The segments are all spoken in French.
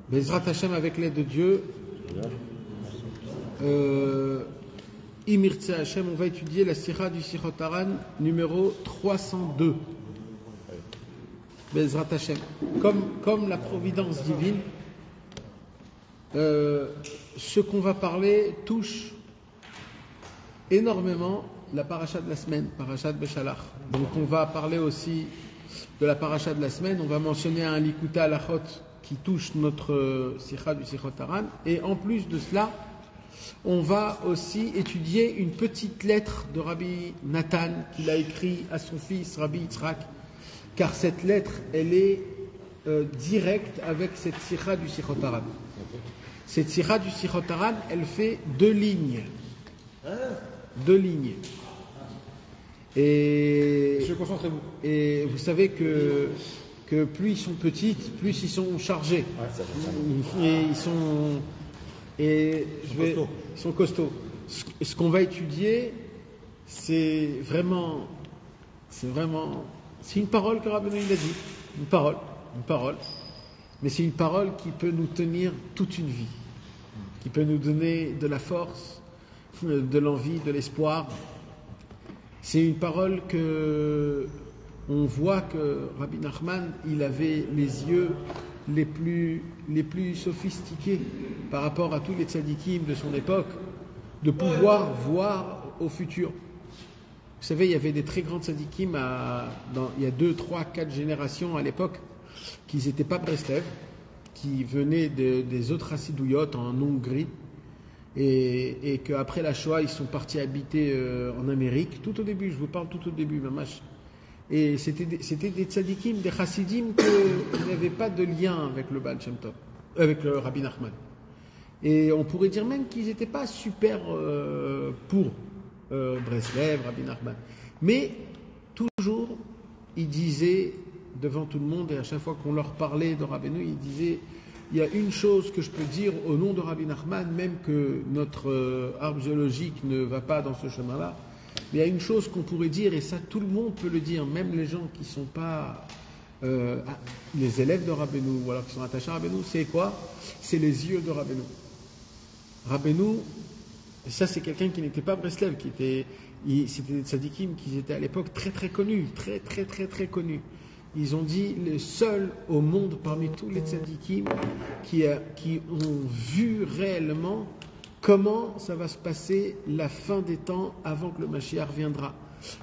Bezrat Hashem, avec l'aide de Dieu, Imirtse Hashem, on va étudier la Sira du Sichot Haran numéro 302. Bezrat Hashem. Comme la providence divine, ce qu'on va parler touche énormément la paracha de la semaine, paracha de Beshalach. Donc on va parler aussi de la paracha de la semaine, on va mentionner un Likuta Alachot qui touche notre Sira du Sichot Haran, et en plus de cela, on va aussi étudier une petite lettre de Rabbi Nathan qu'il a écrit à son fils Rabbi Yitzhak, car cette lettre, elle est directe avec cette Sira du Sichot Haran. Cette Sira du Sichot Haran, elle fait 2 lignes. 2 lignes. Et vous savez que plus ils sont petites, plus ils sont chargés. Et ils sont costauds. Ce qu'on va étudier, c'est une parole que Rabbeinu il a dit. Une parole. Mais c'est une parole qui peut nous tenir toute une vie. Qui peut nous donner de la force, de l'envie, de l'espoir. C'est une parole que on voit que Rabbi Nachman, il avait les yeux les plus sophistiqués par rapport à tous les tzadikim de son époque, de pouvoir voir au futur. Vous savez, il y avait des très grands tzadikim il y a 2, 3, 4 générations à l'époque, qui n'étaient pas Breslev, qui venaient des autres Hassidouyot en Hongrie, et qu'après la Shoah, ils sont partis habiter en Amérique, tout au début, je vous parle tout au début, mamash. Et c'était des tzadikim, des chassidim qui n'avaient pas de lien avec le Baal Shem Tov, avec le Rabbi Nachman. Et on pourrait dire même qu'ils n'étaient pas super pour Breslev, Rabbi Nachman. Mais toujours, ils disaient devant tout le monde, et à chaque fois qu'on leur parlait de Rabbeinu, ils disaient: il y a une chose que je peux dire au nom de Rabbi Nachman, même que notre arbre géologique ne va pas dans ce chemin-là. Mais il y a une chose qu'on pourrait dire, et ça tout le monde peut le dire, même les gens qui ne sont pas les élèves de Rabbeinu, ou alors qui sont attachés à Rabbeinu, c'est quoi? C'est les yeux de Rabbeinu. Rabbeinu, ça c'est quelqu'un qui n'était pas Breslev, c'était des tzadikim qui étaient à l'époque très très connus, très connus. Ils ont dit le seul au monde parmi tous les tzadikim qui ont vu réellement comment ça va se passer la fin des temps avant que le Mashiach viendra.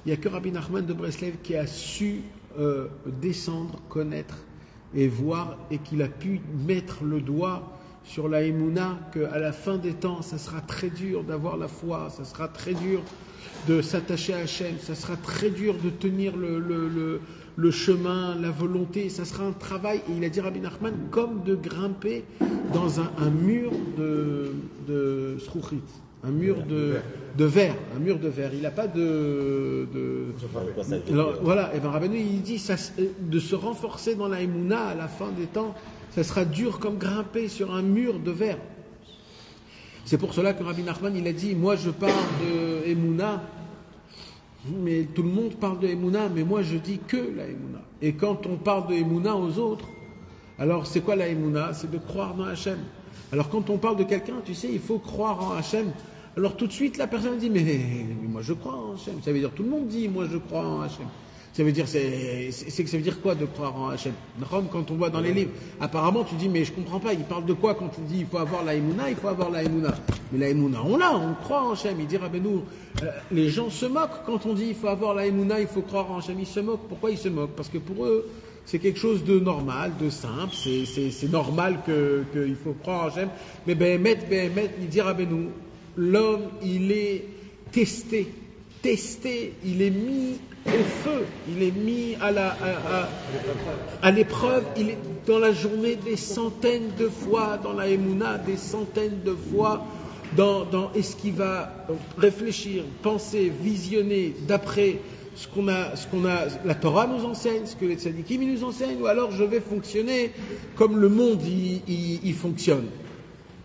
Il n'y a que Rabbi Nachman de Breslev qui a su descendre, connaître et voir, et qu'il a pu mettre le doigt sur la Emouna, qu'à la fin des temps, ça sera très dur d'avoir la foi, ça sera très dur de s'attacher à Hachem, ça sera très dur de tenir le chemin, la volonté, ça sera un travail, et il a dit Rabbi Nachman, comme de grimper dans un mur de srouchit, un mur de verre, il n'a pas voilà, et bien Rabbeinu il dit de se renforcer dans la Emouna à la fin des temps, ça sera dur comme grimper sur un mur de verre. C'est pour cela que Rabbi Nachman il a dit: moi je parle de Emouna, mais tout le monde parle de Emouna, mais moi je dis que la Emouna. Et quand on parle de Emouna aux autres, alors c'est quoi la Emouna? C'est de croire dans Hachem. Alors quand on parle de quelqu'un, tu sais, il faut croire en Hachem. Alors tout de suite la personne dit mais moi je crois en Hachem. Ça veut dire tout le monde dit moi je crois en Hachem. Ça veut dire ça veut dire quoi de croire en Hachem? Quand on voit dans les livres, apparemment tu dis mais je comprends pas, il parle de quoi quand tu dis il faut avoir la Emouna, il faut avoir la Emouna. Mais la Emouna, on croit en Hachem. Il dit Rabbeinu, les gens se moquent quand on dit il faut avoir la Emouna, il faut croire en Hachem. Ils se moquent. Pourquoi ils se moquent? Parce que pour eux, c'est quelque chose de normal, de simple, c'est normal qu'il faut croire en Hachem. Mais Behemet, il dit Rabbeinu, l'homme il est testé, il est mis au feu, il est mis à l'épreuve, il est dans la journée des centaines de fois dans la Emouna, des centaines de fois dans est-ce qu'il va réfléchir, penser, visionner d'après ce qu'on a, la Torah nous enseigne, ce que les tzadikim nous enseignent, ou alors je vais fonctionner comme le monde il fonctionne.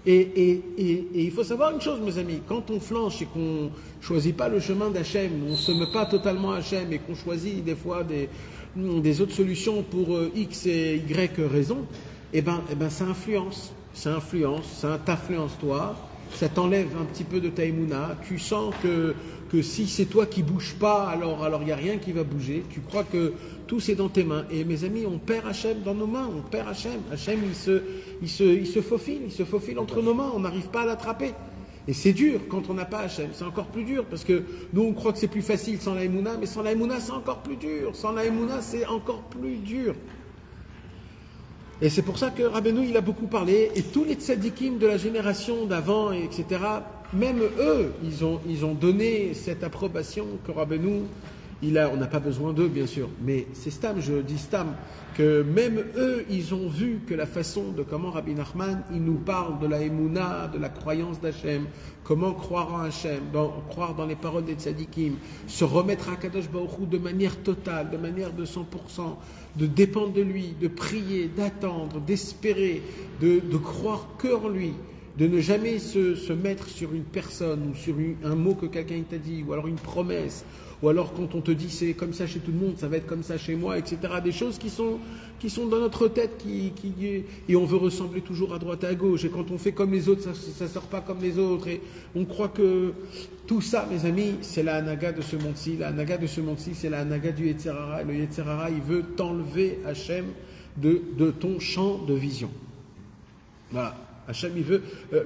Et il faut savoir une chose, mes amis, quand on flanche et qu'on choisit pas le chemin d'Hachem, on se met pas totalement à Hachem et qu'on choisit des fois des autres solutions pour X et Y raisons, ça influence, ça t'influence toi, ça t'enlève un petit peu de ta émouna, tu sens que si c'est toi qui bouges pas, alors il n'y a rien qui va bouger, tu crois que tout c'est dans tes mains. Et mes amis, on perd Hachem dans nos mains, on perd Hachem. Hachem, il se faufile entre nos mains, on n'arrive pas à l'attraper. Et c'est dur quand on n'a pas Hachem, c'est encore plus dur, parce que nous on croit que c'est plus facile sans la émouna, mais sans la émouna c'est encore plus dur, sans la émouna c'est encore plus dur. Et c'est pour ça que Rabbeinu, il a beaucoup parlé, et tous les tzadikim de la génération d'avant, etc., même eux, ils ont donné cette approbation que Rabbeinu, on n'a pas besoin d'eux, bien sûr, mais c'est Stam, je dis Stam, que même eux, ils ont vu que la façon de comment Rabbi Nachman, il nous parle de la Emouna, de la croyance d'Hachem, comment croire en Hachem, croire dans les paroles des tzadikim, se remettre à Kadosh Baruch Hu de manière totale, de manière de 100%, de dépendre de lui, de prier, d'attendre, d'espérer, de croire que en lui, de ne jamais se mettre sur une personne ou sur un mot que quelqu'un t'a dit, ou alors une promesse, ou alors quand on te dit c'est comme ça chez tout le monde, ça va être comme ça chez moi, etc. Des choses qui sont dans notre tête, et on veut ressembler toujours à droite et à gauche, et quand on fait comme les autres, ça sort pas comme les autres, et on croit que tout ça, mes amis, c'est la hanaga de ce monde-ci. La hanaga de ce monde-ci, c'est la hanaga du Yetzer Hara. Le Yetzer Hara, il veut t'enlever, Hachem, de ton champ de vision. Voilà. Hachem,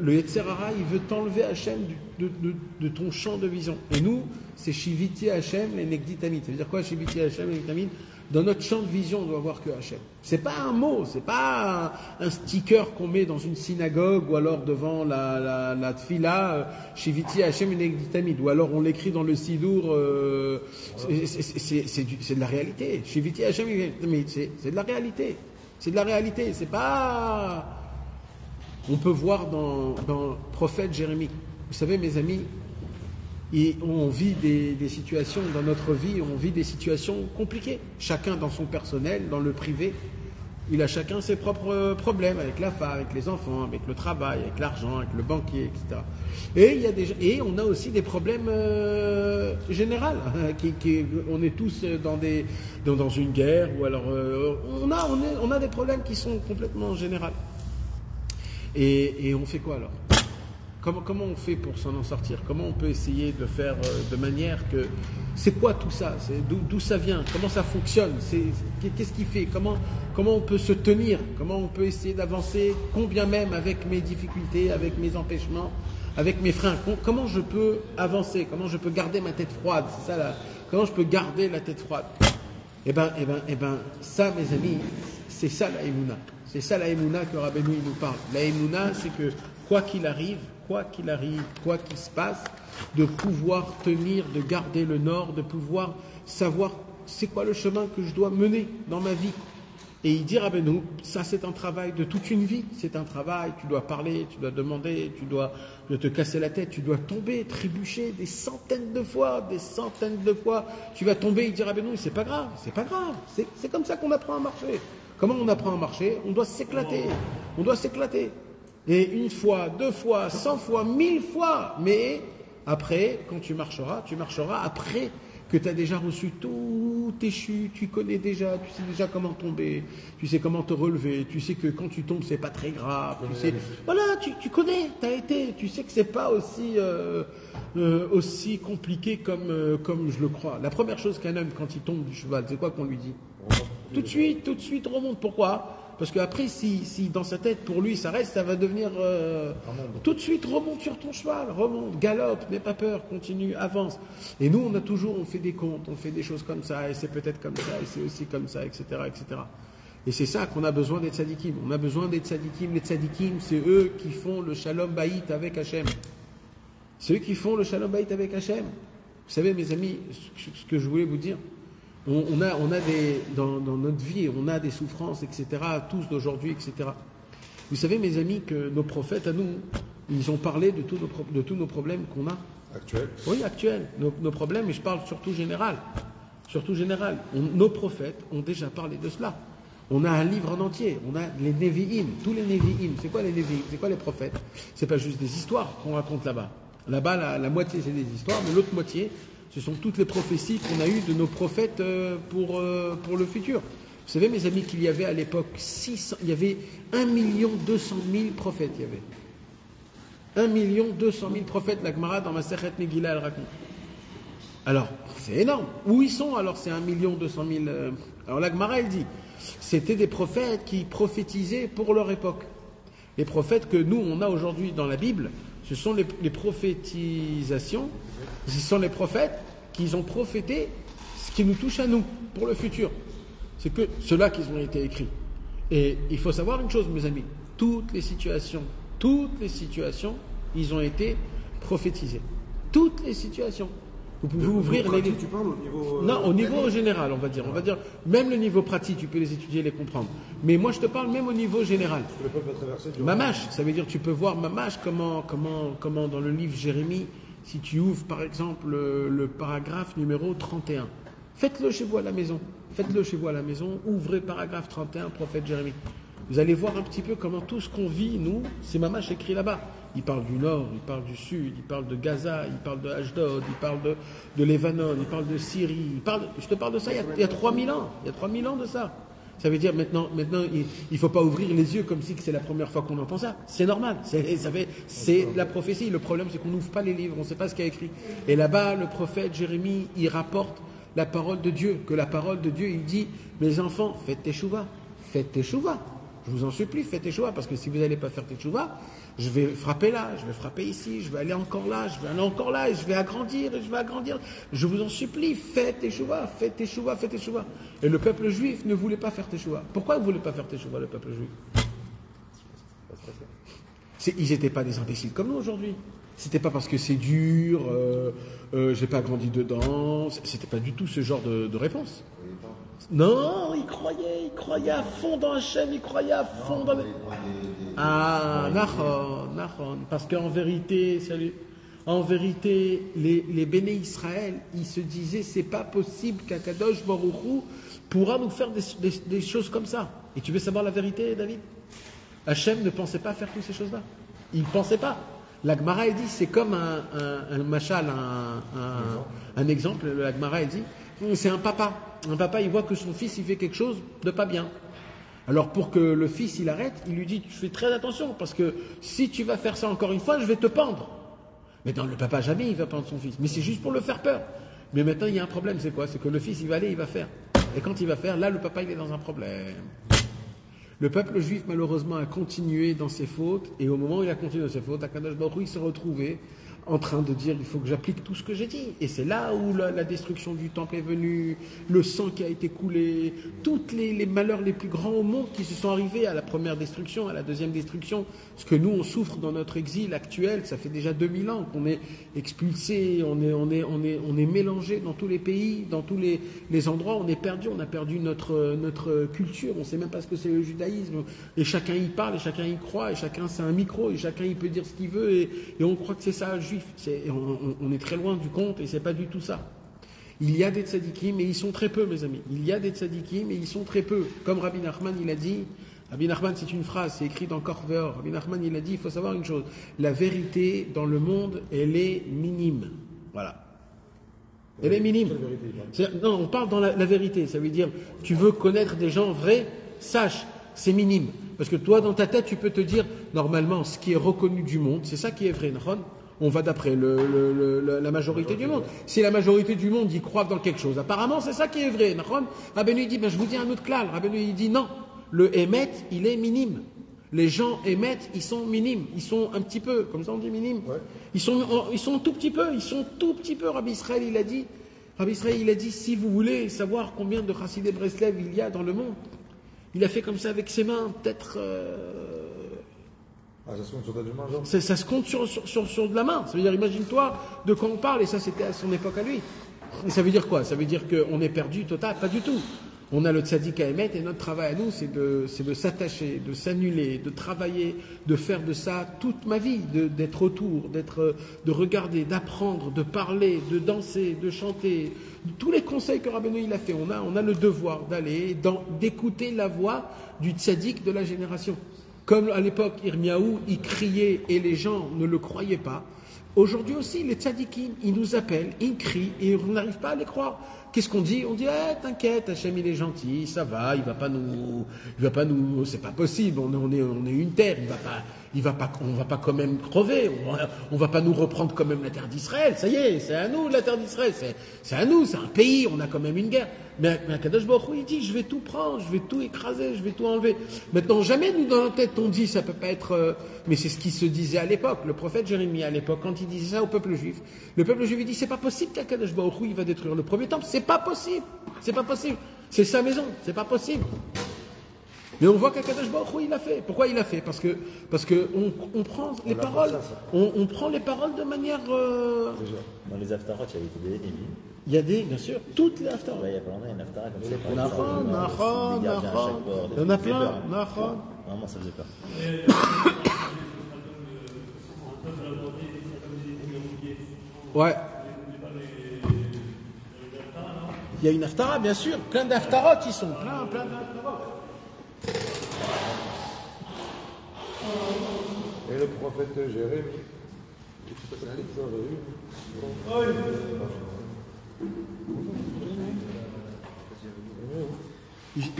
le Yetzer Hara, il veut t'enlever, Hachem, de ton champ de vision. Et nous, c'est Shiviti Hachem, les Negditamid. Ça veut dire quoi, Shiviti Hachem, les Negditamid? Dans notre champ de vision, on doit voir que Hachem. C'est pas un mot, c'est pas un sticker qu'on met dans une synagogue ou alors devant la tfila, Shiviti Hachem et Negditamid. Ou alors on l'écrit dans le Sidour, c'est de la réalité. Shiviti Hachem et Negditamid, c'est de la réalité. C'est de la réalité, c'est pas... On peut voir dans le prophète Jérémie. Vous savez, mes amis, on vit des situations dans notre vie, on vit des situations compliquées. Chacun dans son personnel, dans le privé, il a chacun ses propres problèmes avec la femme, avec les enfants, avec le travail, avec l'argent, avec le banquier, etc. Et on a aussi des problèmes généraux. On est tous dans une guerre, ou alors on a des problèmes qui sont complètement généraux. Et on fait quoi alors? Comment on fait pour s'en sortir? Comment on peut essayer de faire de manière que... C'est quoi tout ça? D'où ça vient? Comment ça fonctionne? Qu'est-ce qui fait? Comment on peut se tenir? Comment on peut essayer d'avancer, combien même avec mes difficultés, avec mes empêchements, avec mes freins? Comment je peux avancer? Comment je peux garder ma tête froide? C'est ça là. Comment je peux garder la tête froide? Eh ben, ça, mes amis, c'est ça la Emouna. C'est ça la Emouna que Rabbeinu nous parle. La Emouna, c'est que quoi qu'il arrive, quoi qu'il se passe, de pouvoir tenir, de garder le nord, de pouvoir savoir c'est quoi le chemin que je dois mener dans ma vie. Et il dit Rabbeinu, ça c'est un travail de toute une vie, c'est un travail, tu dois parler, tu dois demander, tu dois te casser la tête, tu dois tomber, trébucher des centaines de fois, tu vas tomber, il dit Rabbeinu, c'est pas grave, c'est comme ça qu'on apprend à marcher. Comment on apprend à marcher? On doit s'éclater. Et une fois, 2 fois, 100 fois, 1000 fois. Mais après, quand tu marcheras après que tu as déjà reçu toutes tes chutes, tu connais déjà, tu sais déjà comment tomber, tu sais comment te relever, tu sais que quand tu tombes, c'est pas très grave, tu connais, tu as été, tu sais que c'est pas aussi compliqué comme je le crois. La première chose qu'un homme, quand il tombe du cheval, c'est quoi qu'on lui dit? Tout de suite remonte. Pourquoi? Parce qu'après, si dans sa tête, pour lui, ça reste, ça va devenir... tout de suite, remonte sur ton cheval, remonte, galope, n'aie pas peur, continue, avance. Et nous, on fait des comptes, on fait des choses comme ça, et c'est peut-être comme ça, et c'est aussi comme ça, etc., etc. Et c'est ça qu'on a besoin des tzadikim. On a besoin des tzadikim. Les tzadikim, c'est eux qui font le shalom bayit avec Hachem. C'est eux qui font le shalom bayit avec Hachem. Vous savez, mes amis, ce que je voulais vous dire, on a dans notre vie, on a des souffrances, etc., tous d'aujourd'hui, etc. Vous savez, mes amis, que nos prophètes, à nous, ils ont parlé de tous nos problèmes qu'on a. Actuels? Oui, actuels. Nos problèmes, et je parle surtout général. Nos prophètes ont déjà parlé de cela. On a un livre en entier. On a les Nevi'im, tous les Nevi'im. C'est quoi les Nevi'im? C'est quoi les prophètes? C'est pas juste des histoires qu'on raconte là-bas. Là-bas, la moitié, c'est des histoires, mais l'autre moitié, ce sont toutes les prophéties qu'on a eues de nos prophètes pour le futur. Vous savez, mes amis, qu'il y avait à l'époque il y avait 1 200 000 prophètes. Il y avait 1 200 000 prophètes. La Gemara dans Masechet Megillah, elle raconte. Alors, c'est énorme. Où ils sont alors ces 1 200 000 Alors la Gemara, elle dit, c'était des prophètes qui prophétisaient pour leur époque. Les prophètes que nous, on a aujourd'hui dans la Bible, ce sont les prophétisations, ce sont les prophètes qui ont prophété ce qui nous touche à nous, pour le futur. C'est que ceux-là qui ont été écrits. Et il faut savoir une chose, mes amis, toutes les situations, ils ont été prophétisés. Toutes les situations. Vous pouvez ouvrir les livres. Tu parles au niveau. Non, au niveau général, on va dire. On va dire, même le niveau pratique, tu peux les étudier et les comprendre. Mais moi, je te parle même au niveau général. Le peuple va traverser du Mamash, ça veut dire, tu peux voir Mamash, comment dans le livre Jérémie, si tu ouvres par exemple le paragraphe numéro 31. Faites-le chez vous à la maison. Ouvrez paragraphe 31, prophète Jérémie. Vous allez voir un petit peu comment tout ce qu'on vit, nous, c'est Mamash écrit là-bas. Il parle du nord, il parle du sud, il parle de Gaza, il parle de Ashdod, il parle de Lébanon, il parle de Syrie. Je te parle de ça il y a 3000 ans. Il y a 3000 ans de ça. Ça veut dire maintenant il ne faut pas ouvrir les yeux comme si c'est la première fois qu'on entend ça. C'est normal. C'est la prophétie. Le problème, c'est qu'on n'ouvre pas les livres, on ne sait pas ce qu'il y a écrit. Et là-bas, le prophète Jérémie, il rapporte la parole de Dieu. Que la parole de Dieu, il dit, mes enfants, faites teshuva. Je vous en supplie, faites teshuva, parce que si vous n'allez pas faire teshuva, je vais frapper là, je vais frapper ici, je vais aller encore là, je vais aller encore là, et je vais agrandir. Je vous en supplie, faites teshuva. Et le peuple juif ne voulait pas faire teshuva. Pourquoi il ne voulait pas faire teshuva, le peuple juif? Ils n'étaient pas des imbéciles comme nous aujourd'hui. C'était pas parce que c'est dur, j'ai pas grandi dedans. C'était pas du tout ce genre de réponse. Non, il croyait à fond dans Hachem, il croyait à fond dans... Ah, Nachon, parce qu'en vérité, les Béné Israël, ils se disaient, c'est pas possible qu'Akadosh Baruch Hu pourra nous faire des choses comme ça. Et tu veux savoir la vérité, David? Hachem ne pensait pas faire toutes ces choses-là. Il ne pensait pas. La Gemara, elle dit, c'est comme un machal, un exemple. La Gemara, elle dit, c'est un papa. Un papa, il voit que son fils, il fait quelque chose de pas bien. Alors, pour que le fils, il arrête, il lui dit, tu fais très attention, parce que si tu vas faire ça encore une fois, je vais te pendre. Mais non, le papa, jamais il va pendre son fils. Mais c'est juste pour le faire peur. Mais maintenant, il y a un problème, c'est quoi? C'est que le fils, il va aller, il va faire. Et quand il va faire, là, le papa, il est dans un problème. Le peuple juif, malheureusement, a continué dans ses fautes, et au moment où il a continué dans ses fautes, Akadosh Baruch Hu, il s'est retrouvé en train de dire, il faut que j'applique tout ce que j'ai dit. Et c'est là où la destruction du temple est venue, le sang qui a été coulé, tous les malheurs les plus grands au monde qui se sont arrivés à la première destruction, à la deuxième destruction. Ce que nous, on souffre dans notre exil actuel, ça fait déjà 2000 ans qu'on est expulsé, on est mélangé dans tous les pays, dans tous les endroits, on est perdu, on a perdu notre culture, on ne sait même pas ce que c'est le judaïsme, et chacun y parle, et chacun y croit, et chacun c'est un micro, et chacun il peut dire ce qu'il veut, et on croit que c'est ça, juif. On est très loin du compte, et c'est pas du tout ça. Il y a des tzadikim, mais ils sont très peu, mes amis. Il y a des tzadikim, mais ils sont très peu. Comme Rabbi Nachman, il a dit, Rabbi Nachman, c'est une phrase, c'est écrit dans Korveor. Rabbi Nachman, il a dit, il faut savoir une chose, la vérité dans le monde, elle est minime. Voilà. Elle est minime. Non, on parle dans la vérité. Ça veut dire, tu veux connaître des gens vrais, sache, c'est minime. Parce que toi, dans ta tête, tu peux te dire, normalement, ce qui est reconnu du monde, c'est ça qui est vrai. On va d'après la majorité du monde. Si la majorité du monde y croit dans quelque chose, apparemment, c'est ça qui est vrai. Rabbeinu, il dit, je vous dis un autre klal. Rabbeinu, il dit, non, le émet, il est minime. Les gens émettent, ils sont minimes. Ils sont un petit peu, comme ça on dit minime. Ouais. Ils sont tout petit peu. Rabbi Israël, il a dit, si vous voulez savoir combien de Chassidé Breslev il y a dans le monde, il a fait comme ça avec ses mains, peut-être... ça se compte sur ta main, genre? Ça se compte sur de la main. Ça veut dire, imagine-toi de quoi on parle, et ça c'était à son époque à lui. Et ça veut dire quoi? Ça veut dire qu'on est perdu total? Pas du tout. On a le tzaddik à émettre, et notre travail à nous, c'est de s'attacher, de s'annuler, de travailler, de faire de ça toute ma vie, d'être autour, de regarder, d'apprendre, de parler, de danser, de chanter. Tous les conseils que Rabbeinu il a fait, on a le devoir d'aller, d'écouter la voix du tzaddik de la génération. Comme à l'époque, Irmiaou, il criait et les gens ne le croyaient pas. Aujourd'hui aussi, les tzadikim, ils nous appellent, ils crient et on n'arrive pas à les croire. qu'est-ce qu'on dit? On dit, t'inquiète, Hachem il est gentil, ça va, il va pas nous, c'est pas possible, on est une terre, on va pas quand même crever, on va pas nous reprendre quand même la terre d'Israël, ça y est, c'est à nous la terre d'Israël, c'est à nous, c'est un pays, on a quand même une guerre. Mais Akadosh Baruch Hu, il dit, je vais tout prendre, je vais tout écraser, je vais tout enlever. Maintenant, jamais nous dans la tête on dit, ça peut pas être, mais c'est ce qui se disait à l'époque. Le prophète Jérémie à l'époque, quand il disait ça au peuple juif, le peuple juif il dit, c'est pas possible qu'Akadosh Baruch Hu, il va détruire le premier temple, c'est pas possible, c'est sa maison, c'est pas possible. Mais on voit qu'Akadosh Baruch Hu, il l'a fait. Pourquoi il l'a fait? Parce que on prend les paroles, on prend les paroles de manière. Dans les Haftarot, il y avait des Lévi. Il y a bien sûr, toutes les Haftarot. Il y a pas longtemps, il y a une Haftara comme ça. Il y en a plein, Nahon. Vraiment, ça faisait peur. Ouais. Il y a une Haftara, bien sûr, plein d'Haftarot qui sont, plein d'Haftarot. Et le prophète Jérémie.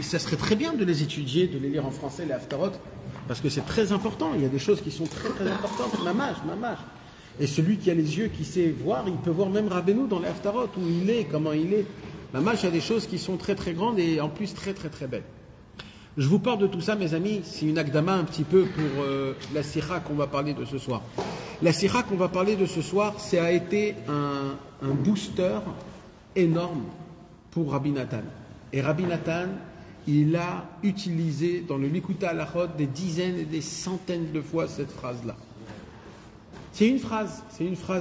Ça serait très bien de les étudier, de les lire en français, les Haftarot, parce que c'est très important. Il y a des choses qui sont très très importantes. Mamash. Et celui qui a les yeux, qui sait voir, il peut voir même Rabbeinu dans les Haftarot, où il est, comment il est. Mamash, il y a des choses qui sont très très grandes et en plus très très très belles. Je vous parle de tout ça, mes amis, c'est une akdama un petit peu pour la sikha qu'on va parler de ce soir. La sikha qu'on va parler de ce soir, ça a été un booster énorme pour Rabbi Nathan. Et Rabbi Nathan, il a utilisé dans le Likutei Halachot des dizaines et des centaines de fois cette phrase-là. C'est une phrase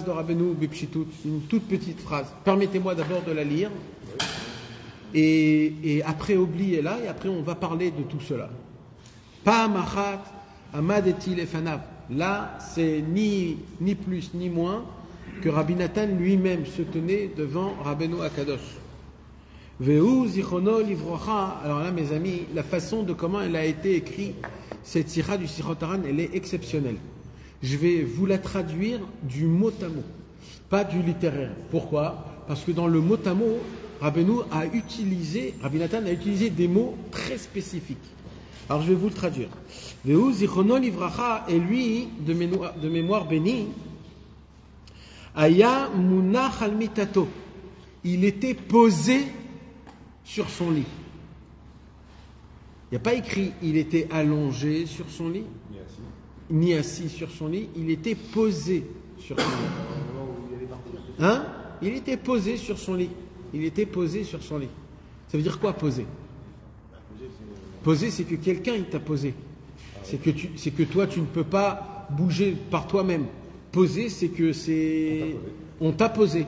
de Rabbeinu Bipshitut, une toute petite phrase. Permettez-moi d'abord de la lire. Et après, oubliez-la, et après, on va parler de tout cela. Pa'amachat amadeti lefanav. Là, c'est ni plus ni moins que Rabbi Nathan lui-même se tenait devant Rabbeinu Akadosh. Vehu zichrono livrocha. Alors là, mes amis, la façon de comment elle a été écrite, cette sira du Sichot Haran, elle est exceptionnelle. Je vais vous la traduire du mot à mot, pas du littéraire. Pourquoi? Parce que dans le mot à mot, Rabbi Nathan a utilisé des mots très spécifiques. Alors je vais vous le traduire. Vehu zichrono livracha, et lui, de mémoire bénie, aya munach al mitato. Il était posé sur son lit. Il n'y a pas écrit il était allongé sur son lit, ni assis sur son lit, il était posé sur son lit. Il était posé sur son lit. Ça veut dire quoi, poser? Poser, c'est que quelqu'un il t'a posé. C'est que toi tu ne peux pas bouger par toi-même. Poser, c'est que on t'a posé.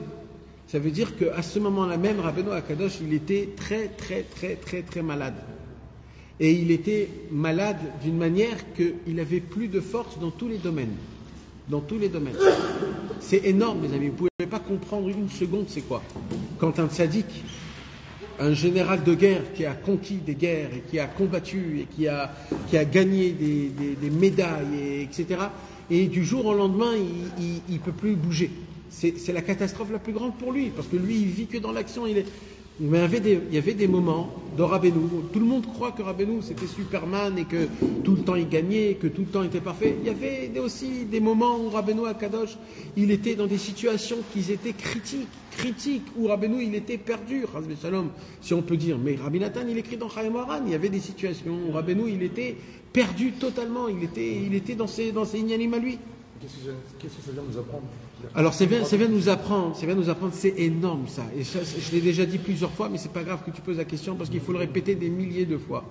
Ça veut dire qu'à ce moment-là même, Rabbeinu Akadosh, il était très très très très très malade. Et il était malade d'une manière qu'il avait plus de force dans tous les domaines. C'est énorme, mes amis. Vous ne pouvez pas comprendre une seconde, c'est quoi? Quand un tzaddik, un général de guerre qui a conquis des guerres et qui a combattu et qui a gagné des médailles, etc. Et du jour au lendemain, il ne peut plus bouger. C'est la catastrophe la plus grande pour lui, parce que lui, il vit que dans l'action. Mais il y avait des moments de Rabbeinu. Tout le monde croit que Rabbeinu c'était Superman et que tout le temps il gagnait, que tout le temps il était parfait. Il y avait aussi des moments où Rabbeinu Akadosh, il était dans des situations qui étaient critiques, où Rabbeinu il était perdu, Shalom, si on peut dire. Mais Rabbi Nathan il écrit dans Chaim Moharan, il y avait des situations où Rabbeinu il était perdu totalement, il était dans ses inyanim à lui. Qu'est-ce que ça vient nous apprendre? Alors ça vient nous apprendre, c'est énorme ça. Et ça, je l'ai déjà dit plusieurs fois, mais c'est pas grave que tu poses la question parce qu'il faut le répéter des milliers de fois.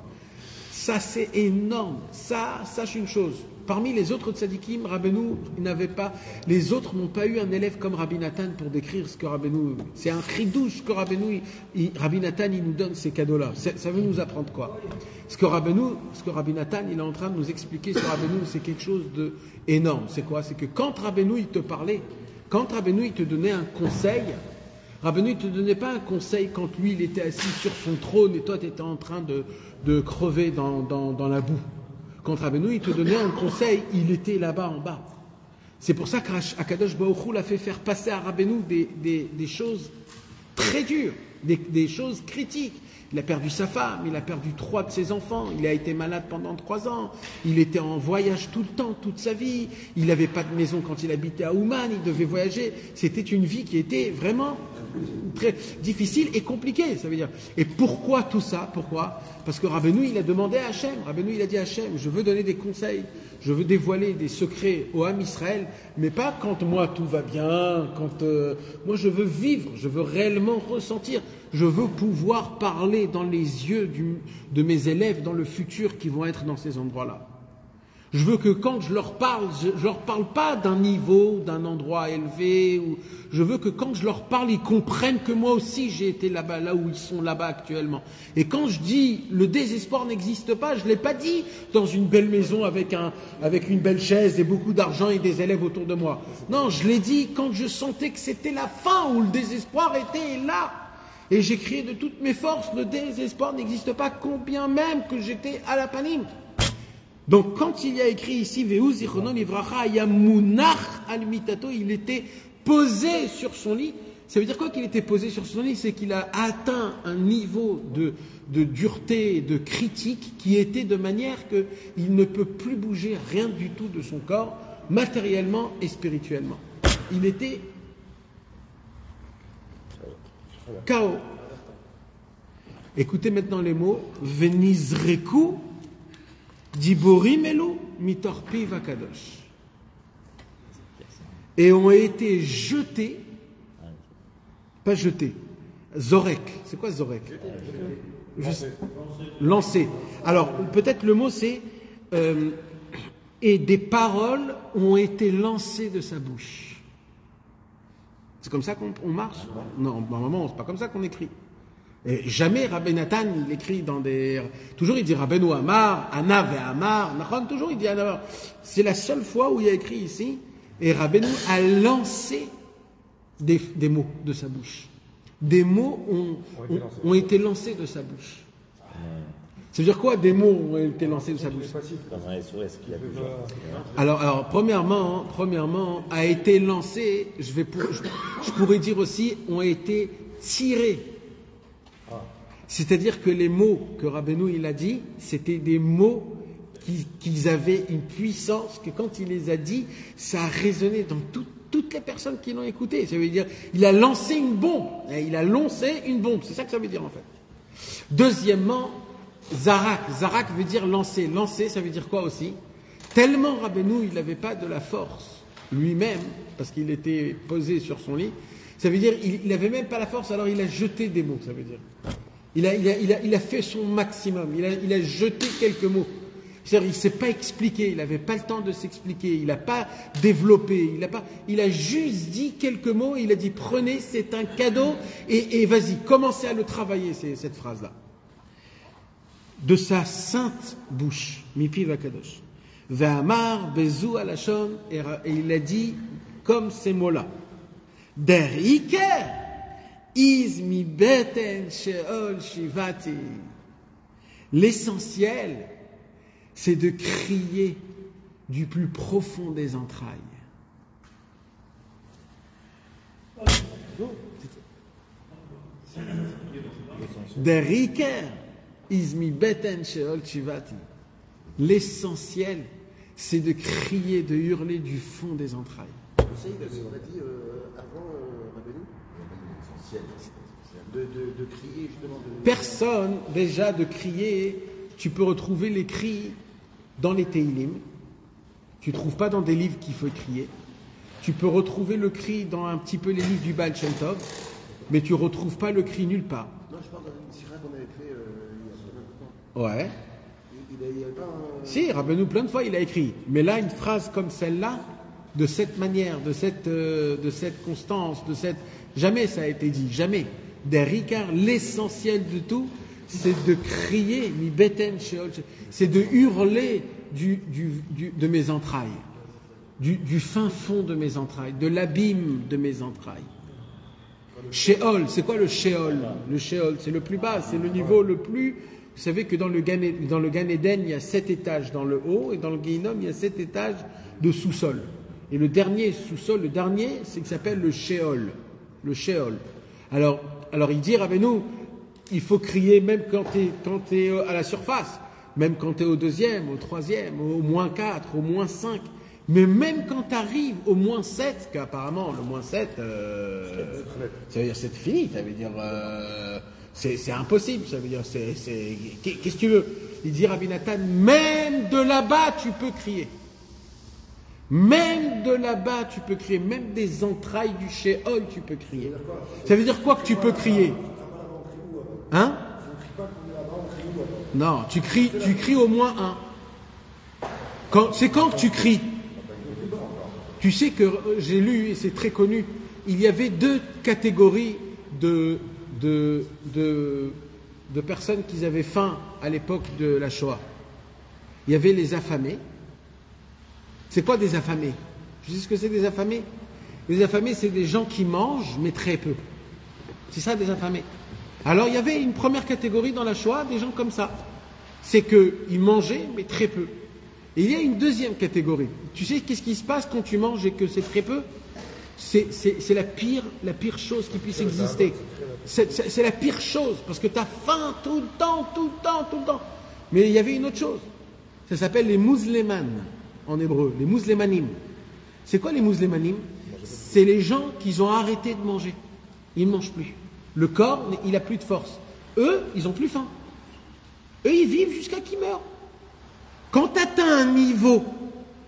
Ça c'est énorme. Ça, sache une chose. Parmi les autres tzadikim, Rabbeinu les autres n'ont pas eu un élève comme Rabbi Nathan pour décrire ce que Rabbeinu. C'est un chidouche que Rabbi Nathan il nous donne ces cadeaux-là. Ça veut nous apprendre quoi? Ce que Rabbi Nathan il est en train de nous expliquer sur Rabbeinu, c'est quelque chose de énorme. C'est quoi? C'est que quand Rabbeinu il te parlait, quand Rabbeinu il te donnait un conseil, Rabbeinu il te donnait pas un conseil quand lui il était assis sur son trône et toi tu étais en train de crever dans la boue. Quand Rabbeinu il te donnait un conseil, il était là-bas en bas. C'est pour ça qu'Akadosh Baruch Hu l'a fait faire passer à Rabbeinu des choses très dures, des choses critiques. Il a perdu sa femme, il a perdu 3 de ses enfants, il a été malade pendant 3 ans, il était en voyage tout le temps, toute sa vie, il n'avait pas de maison quand il habitait à Ouman, il devait voyager. C'était une vie qui était vraiment très difficile et compliquée, ça veut dire. Et pourquoi tout ça? Pourquoi? Parce que Rabbeinu, il a demandé à Hachem, Rabbeinu, il a dit à Hachem, je veux donner des conseils, je veux dévoiler des secrets au Ham Israël, mais pas quand moi tout va bien, quand moi je veux vivre, je veux réellement ressentir, je veux pouvoir parler dans les yeux de mes élèves dans le futur qui vont être dans ces endroits-là. Je veux que quand je leur parle, je leur parle pas d'un niveau, d'un endroit élevé, ou je veux que quand je leur parle, ils comprennent que moi aussi j'ai été là-bas, là où ils sont là-bas actuellement. Et quand je dis le désespoir n'existe pas, je ne l'ai pas dit dans une belle maison avec une belle chaise et beaucoup d'argent et des élèves autour de moi. Non, je l'ai dit quand je sentais que c'était la fin, où le désespoir était là. Et j'ai crié de toutes mes forces, le désespoir n'existe pas, combien même que j'étais à la panim. Donc quand il y a écrit ici Vehu zichrono livracha yamunach al mitato, il était posé sur son lit. Ça veut dire quoi qu'il était posé sur son lit? C'est qu'il a atteint un niveau de dureté, de critique qui était de manière qu'il ne peut plus bouger rien du tout de son corps, matériellement et spirituellement. Il était KO. Écoutez maintenant les mots Venizreku Diborim elu mitorpi vakadosh. Et ont été jetés, pas jetés, zorek. C'est quoi zorek? Juste lancés. Alors peut-être le mot c'est et des paroles ont été lancées de sa bouche. C'est comme ça qu'on marche? Non, normalement c'est pas comme ça qu'on écrit. Et jamais Rabbi Nathan, il écrit dans des... Toujours il dit Rabbeinu Amar, Anav et Amar, Nachon, toujours il dit Anav. C'est la seule fois où il y a écrit ici, et Rabbeinu a lancé des mots de sa bouche. Des mots ont été lancés de sa bouche. Ça veut dire quoi, des mots ont été lancés de sa bouche? Comme un SOS qu'il y a toujours. Alors premièrement, a été lancé, je pourrais dire aussi, ont été tirés. C'est-à-dire que les mots que Rabbeinu il a dit, c'était des mots qui avaient une puissance que quand il les a dit, ça a résonné dans toutes les personnes qui l'ont écouté. Ça veut dire, il a lancé une bombe. C'est ça que ça veut dire en fait. Deuxièmement, Zarak. Zarak veut dire lancer. Lancer, ça veut dire quoi aussi? Tellement Rabbeinu, il n'avait pas de la force lui-même, parce qu'il était posé sur son lit, ça veut dire, il n'avait même pas la force, alors il a jeté des mots, ça veut dire. Il a fait son maximum, il a jeté quelques mots. C'est-à-dire, il ne s'est pas expliqué, il n'avait pas le temps de s'expliquer, il n'a pas développé, il a juste dit quelques mots, il a dit prenez, c'est un cadeau, et vas-y, commencez à le travailler, cette phrase-là. De sa sainte bouche, Mipi Vakadosh, Ve'amar Bezu Alashon, et il a dit comme ces mots-là, Der Iker, Iz mi beten sheol shivati. L'essentiel, c'est de crier du plus profond des entrailles. Der Iker, Iz mi beten sheol shivati. L'essentiel, c'est de crier, de hurler du fond des entrailles. Vous savez ce qu'on a dit avant Rabbeinu, de crier justement. Personne, déjà, de crier, tu peux retrouver les cris dans les Teilim. Tu ne trouves pas dans des livres qu'il faut crier. Tu peux retrouver le cri dans un petit peu les livres du Baal Shem Tov, mais tu ne retrouves pas le cri nulle part. Non, je parle d'une sira qu'on avait fait il y a Ouais. Il y avait pas un... Si, Rabbeinu, plein de fois, il a écrit. Mais là, une phrase comme celle-là, de cette manière, de cette constance, jamais ça a été dit, jamais. Des Ricard, l'essentiel de tout, c'est de crier, mi beten sheol, c'est de hurler de mes entrailles, du fin fond de mes entrailles, de l'abîme de mes entrailles. Sheol, c'est quoi le Sheol? Le Sheol, c'est le plus bas, c'est le niveau le plus... Vous savez que dans le Gan Eden, il y a 7 étages dans le haut, et dans le Guéhinom, il y a 7 étages de sous-sol. Et le dernier sous-sol, c'est ce qui s'appelle le Sheol. Le Sheol. Alors, alors il dit, Rabbeinu, il faut crier même quand tu es à la surface, même quand tu es au deuxième, au troisième, au moins 4, au moins 5, mais même quand tu arrives au moins 7, qu'apparemment le moins 7, ça veut dire c'est fini, ça veut dire c'est impossible, ça veut dire qu'est-ce que tu veux? Il dit Rabbi Nathan, même de là-bas tu peux crier. Même de là-bas tu peux crier, même des entrailles du Sheol tu peux crier. Ça veut dire quoi que tu peux crier? Hein? Non, tu cries au moins un. C'est quand que tu cries? Tu sais que j'ai lu, et c'est très connu, il y avait 2 catégories de personnes qui avaient faim à l'époque de la Shoah. Il y avait les affamés. C'est quoi des affamés? Tu sais ce que c'est des affamés? Les affamés, c'est des gens qui mangent, mais très peu. C'est ça des affamés. Alors il y avait une première catégorie dans la Shoah, des gens comme ça. C'est qu'ils mangeaient, mais très peu. Et il y a une deuxième catégorie. Tu sais qu'est-ce qui se passe quand tu manges et que c'est très peu? C'est la pire chose qui puisse exister. C'est la pire chose, parce que tu as faim tout le temps. Mais il y avait une autre chose. Ça s'appelle les musulmanes, en hébreu, les musulmanim. C'est quoi les musulmanim? C'est les gens qui ont arrêté de manger. Ils ne mangent plus. Le corps, il n'a plus de force. Eux, ils n'ont plus faim. Eux, ils vivent jusqu'à qu'ils meurent. Quand tu atteins un niveau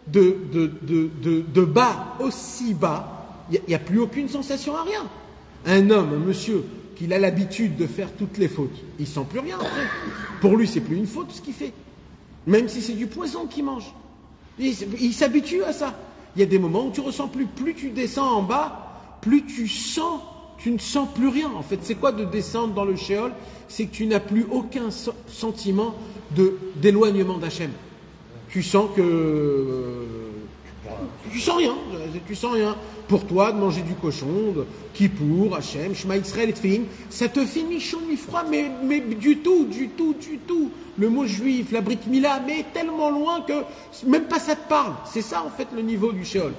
de bas aussi bas, il n'y a plus aucune sensation à rien. Un homme, un monsieur, qui a l'habitude de faire toutes les fautes, il ne sent plus rien après. Pour lui, c'est plus une faute ce qu'il fait. Même si c'est du poison qu'il mange. Il s'habitue à ça. Il y a des moments où tu ressens plus. Plus tu descends en bas, plus tu ne sens plus rien. En fait, c'est quoi de descendre dans le Sheol? C'est que tu n'as plus aucun sentiment d'éloignement d'Hachem. Tu sens que... Tu sens rien. Pour toi, de manger du cochon, de Kippour, Hachem, Shema Israël et Tfilin, ça te fait ni chaud ni froid, mais du tout. Le mot juif, la Brit Mila, mais tellement loin que même pas ça te parle. C'est ça, en fait, le niveau du Sheol.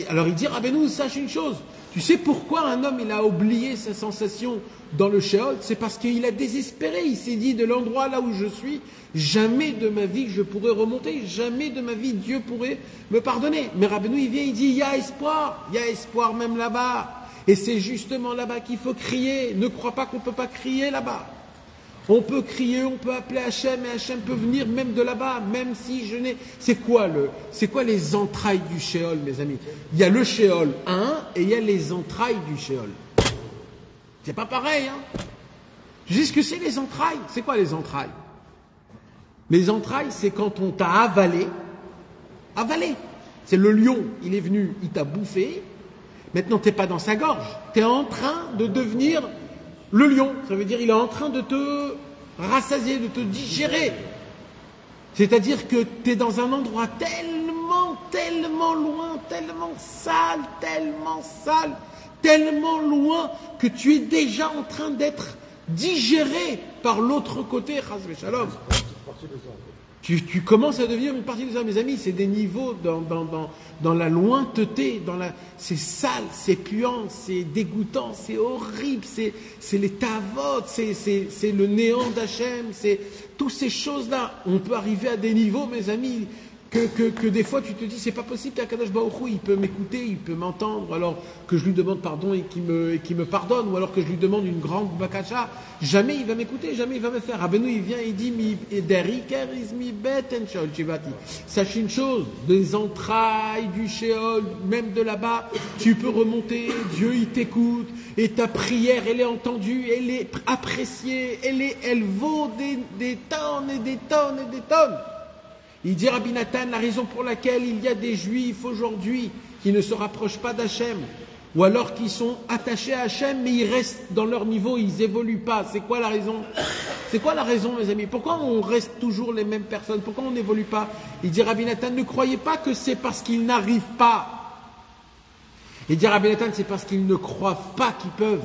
Alors il dit, Rabbeinu, sache une chose. Tu sais pourquoi un homme, il a oublié sa sensation dans le Sheol? C'est parce qu'il a désespéré. Il s'est dit, de l'endroit là où je suis, jamais de ma vie je pourrais remonter. Jamais de ma vie Dieu pourrait me pardonner. Mais Rabbeinu, il vient, il dit, il y a espoir même là-bas. Et c'est justement là-bas qu'il faut crier. Ne crois pas qu'on ne peut pas crier là-bas. On peut crier, on peut appeler Hachem, et Hachem peut venir même de là-bas, même si je n'ai... C'est quoi les entrailles du Sheol, mes amis? Il y a le Sheol 1 et il y a les entrailles du Sheol. C'est pas pareil, hein? Tu sais ce que c'est les entrailles? C'est quoi les entrailles? Les entrailles, c'est quand on t'a avalé. C'est le lion, il est venu, il t'a bouffé. Maintenant, t'es pas dans sa gorge. T'es en train de devenir... le lion, ça veut dire il est en train de te rassasier, de te digérer. C'est-à-dire que tu es dans un endroit tellement loin, tellement sale, tellement loin que tu es déjà en train d'être digéré par l'autre côté. Chas v'shalom. Tu commences à devenir une partie de ça, mes amis. C'est des niveaux dans la lointeté, c'est sale, c'est puant, c'est dégoûtant, c'est horrible, c'est les tavotes, c'est le néant d'Hachem, c'est toutes ces choses-là. On peut arriver à des niveaux, mes amis, que des fois tu te dis c'est pas possible qu'Akadosh Baruch Hu, il peut m'écouter, il peut m'entendre, alors que je lui demande pardon et qu'il me pardonne, ou alors que je lui demande une grande bakacha, jamais il va m'écouter, jamais il va me faire. Rabbeinu, il vient et il dit sache une chose, des entrailles du Sheol, même de là-bas, tu peux remonter, Dieu il t'écoute, et ta prière elle est entendue, elle est appréciée, elle vaut des tonnes et des tonnes et des tonnes. Il dit Rabbi Nathan, la raison pour laquelle il y a des Juifs aujourd'hui qui ne se rapprochent pas d'Hachem, ou alors qui sont attachés à Hachem, mais ils restent dans leur niveau, ils n'évoluent pas. C'est quoi la raison? C'est quoi la raison, mes amis? Pourquoi on reste toujours les mêmes personnes? Pourquoi on n'évolue pas? Il dit Rabbi Nathan, ne croyez pas que c'est parce qu'ils n'arrivent pas. Il dit Rabbi Nathan, c'est parce qu'ils ne croient pas qu'ils peuvent.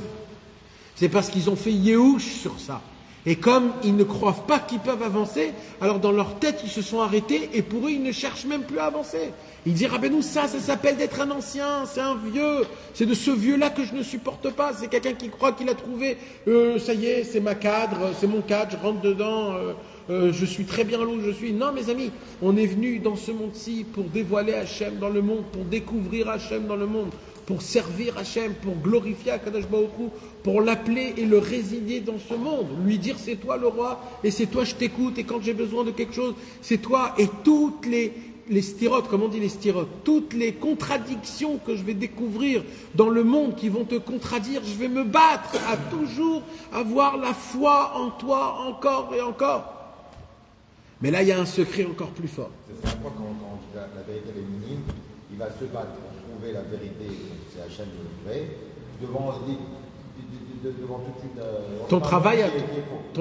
C'est parce qu'ils ont fait Yehush sur ça. Et comme ils ne croient pas qu'ils peuvent avancer, alors dans leur tête, ils se sont arrêtés et pour eux, ils ne cherchent même plus à avancer. Ils disent, Rabbeinu, ça s'appelle d'être un ancien, c'est un vieux, c'est de ce vieux-là que je ne supporte pas, c'est quelqu'un qui croit qu'il a trouvé, ça y est, c'est ma cadre, c'est mon cadre, je rentre dedans, je suis très bien là où je suis. Non, mes amis, on est venu dans ce monde-ci pour dévoiler Hachem dans le monde, pour découvrir Hachem dans le monde, pour servir Hachem, pour glorifier Akadosh Baruch Hu, pour l'appeler et le résider dans ce monde, lui dire c'est toi le roi, et c'est toi je t'écoute, et quand j'ai besoin de quelque chose, c'est toi, et toutes les styrotes, comme on dit les styrotes, toutes les contradictions que je vais découvrir dans le monde qui vont te contredire, je vais me battre à toujours avoir la foi en toi encore et encore. Mais là, il y a un secret encore plus fort. C'est ça, moi, quand la vérité est minime, il va se battre pour trouver la vérité, c'est Hachem le vrai, devant toute une... Ton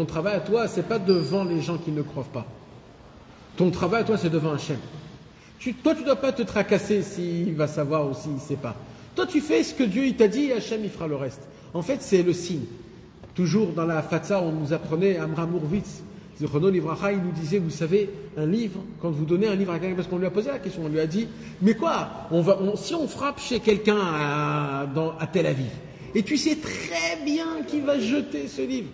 travail à toi, c'est pas devant les gens qui ne croient pas. Ton travail à toi, c'est devant Hachem. Toi, tu ne dois pas te tracasser s'il va savoir ou s'il ne sait pas. Toi, tu fais ce que Dieu il t'a dit et Hachem il fera le reste. En fait, c'est le signe. Toujours dans la Fatsa, on nous apprenait, Amram Hurwitz, Zichrono Livracha, il nous disait, vous savez, un livre, quand vous donnez un livre à quelqu'un, parce qu'on lui a posé la question, on lui a dit, mais quoi, si on frappe chez quelqu'un à Tel Aviv, et tu sais très bien qu'il va jeter ce livre,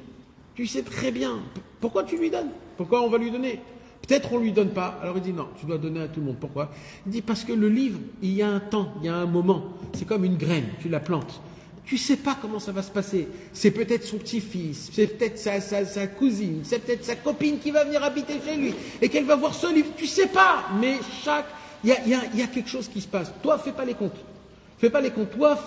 tu sais très bien, pourquoi tu lui donnes? Pourquoi on va lui donner? Peut-être on ne lui donne pas. Alors il dit non, tu dois donner à tout le monde. Pourquoi? Il dit parce que le livre, il y a un temps, il y a un moment. C'est comme une graine, tu la plantes. Tu ne sais pas comment ça va se passer. C'est peut-être son petit-fils, c'est peut-être sa cousine, c'est peut-être sa copine qui va venir habiter chez lui et qu'elle va voir ce livre. Tu ne sais pas, mais il y a quelque chose qui se passe. Toi, fais pas les comptes. Fais pas les comptes. Toi,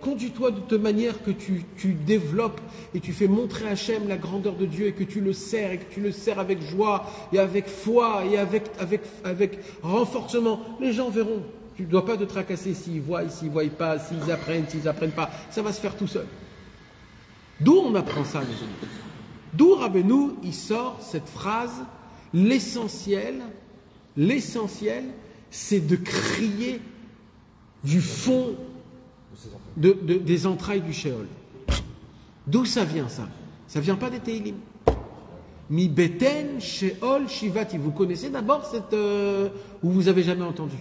conduis-toi de telle manière que tu développes et tu fais montrer à Hachem la grandeur de Dieu et que tu le sers et que tu le sers avec joie et avec foi et avec renforcement. Les gens verront. Tu ne dois pas te tracasser s'ils voient pas, s'ils apprennent pas. Ça va se faire tout seul. D'où on apprend ça, les amis? D'où Rabbeinu, il sort cette phrase, l'essentiel, c'est de crier du fond des entrailles du Sheol. D'où ça vient ça? Ça vient pas des Teilim. Mi beten Sheol shivati. Vous connaissez d'abord cette ou vous avez jamais entendu?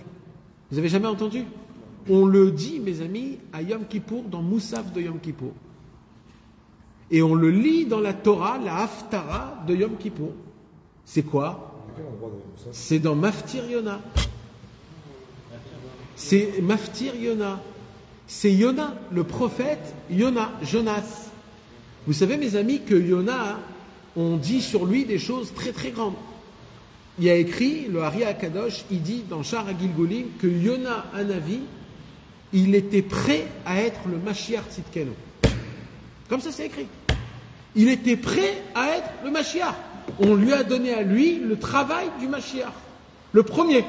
Vous avez jamais entendu? On le dit, mes amis, à Yom Kippour, dans Moussaf de Yom Kippour. Et on le lit dans la Torah, la Haftara de Yom Kippour. C'est quoi? C'est dans Maftir Yona. C'est Maftir Yona. C'est Yona, le prophète Jonas. Vous savez, mes amis, que Yona, on dit sur lui des choses très très grandes. Il y a écrit, le Hari HaKadosh, il dit dans Shar HaGilgulim que Yona Hanavi, il était prêt à être le Mashiach Tzidkenu. Comme ça, c'est écrit. Il était prêt à être le Mashiach. On lui a donné à lui le travail du Mashiach. Le premier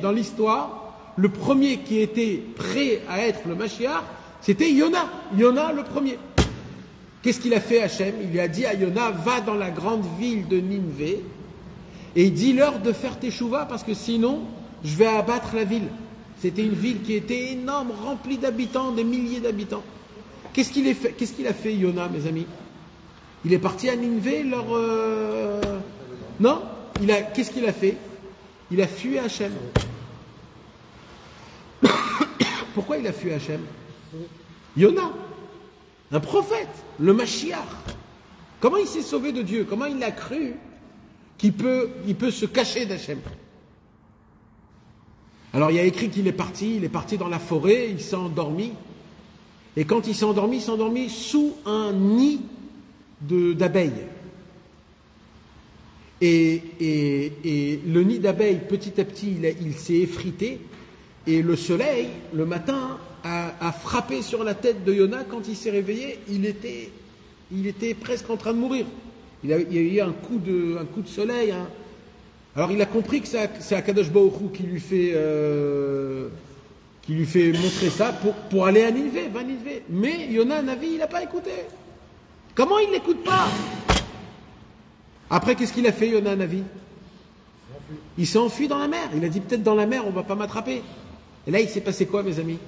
dans l'histoire, le premier qui était prêt à être le Mashiach, c'était Yona. Yona, le premier. Qu'est-ce qu'il a fait, Hachem? Il lui a dit à Yona, va dans la grande ville de Ninvé et dis-leur de faire teshuva parce que sinon, je vais abattre la ville. C'était une ville qui était énorme, remplie d'habitants, des milliers d'habitants. Qu'est-ce qu'il a fait, Yona, mes amis? Il est parti à Ninvé, Non, qu'est-ce qu'il a fait? Il a fui Hachem. Pourquoi il a fui Hachem? Yona, un prophète, le Mashiach. Comment il s'est sauvé de Dieu? Comment il a cru qu'il peut se cacher d'Hachem? Alors il y a écrit qu'il est parti dans la forêt, il s'est endormi. Et quand il s'est endormi sous un nid d'abeilles. Et le nid d'abeilles, petit à petit, il s'est effrité. Et le soleil, le matin, a frappé sur la tête de Yona. Quand il s'est réveillé, il était presque en train de mourir. Il y a eu un coup de soleil. Hein. Alors il a compris que c'est Akadosh Baruch Hu qui lui fait montrer ça pour aller à Ninvé, va Ninvé. Mais Yona Navi, il n'a pas écouté. Comment il n'écoute pas? Après, qu'est-ce qu'il a fait, Yona Navi? Il s'est enfui dans la mer. Il a dit peut-être dans la mer, on ne va pas m'attraper. Et là, il s'est passé quoi, mes amis?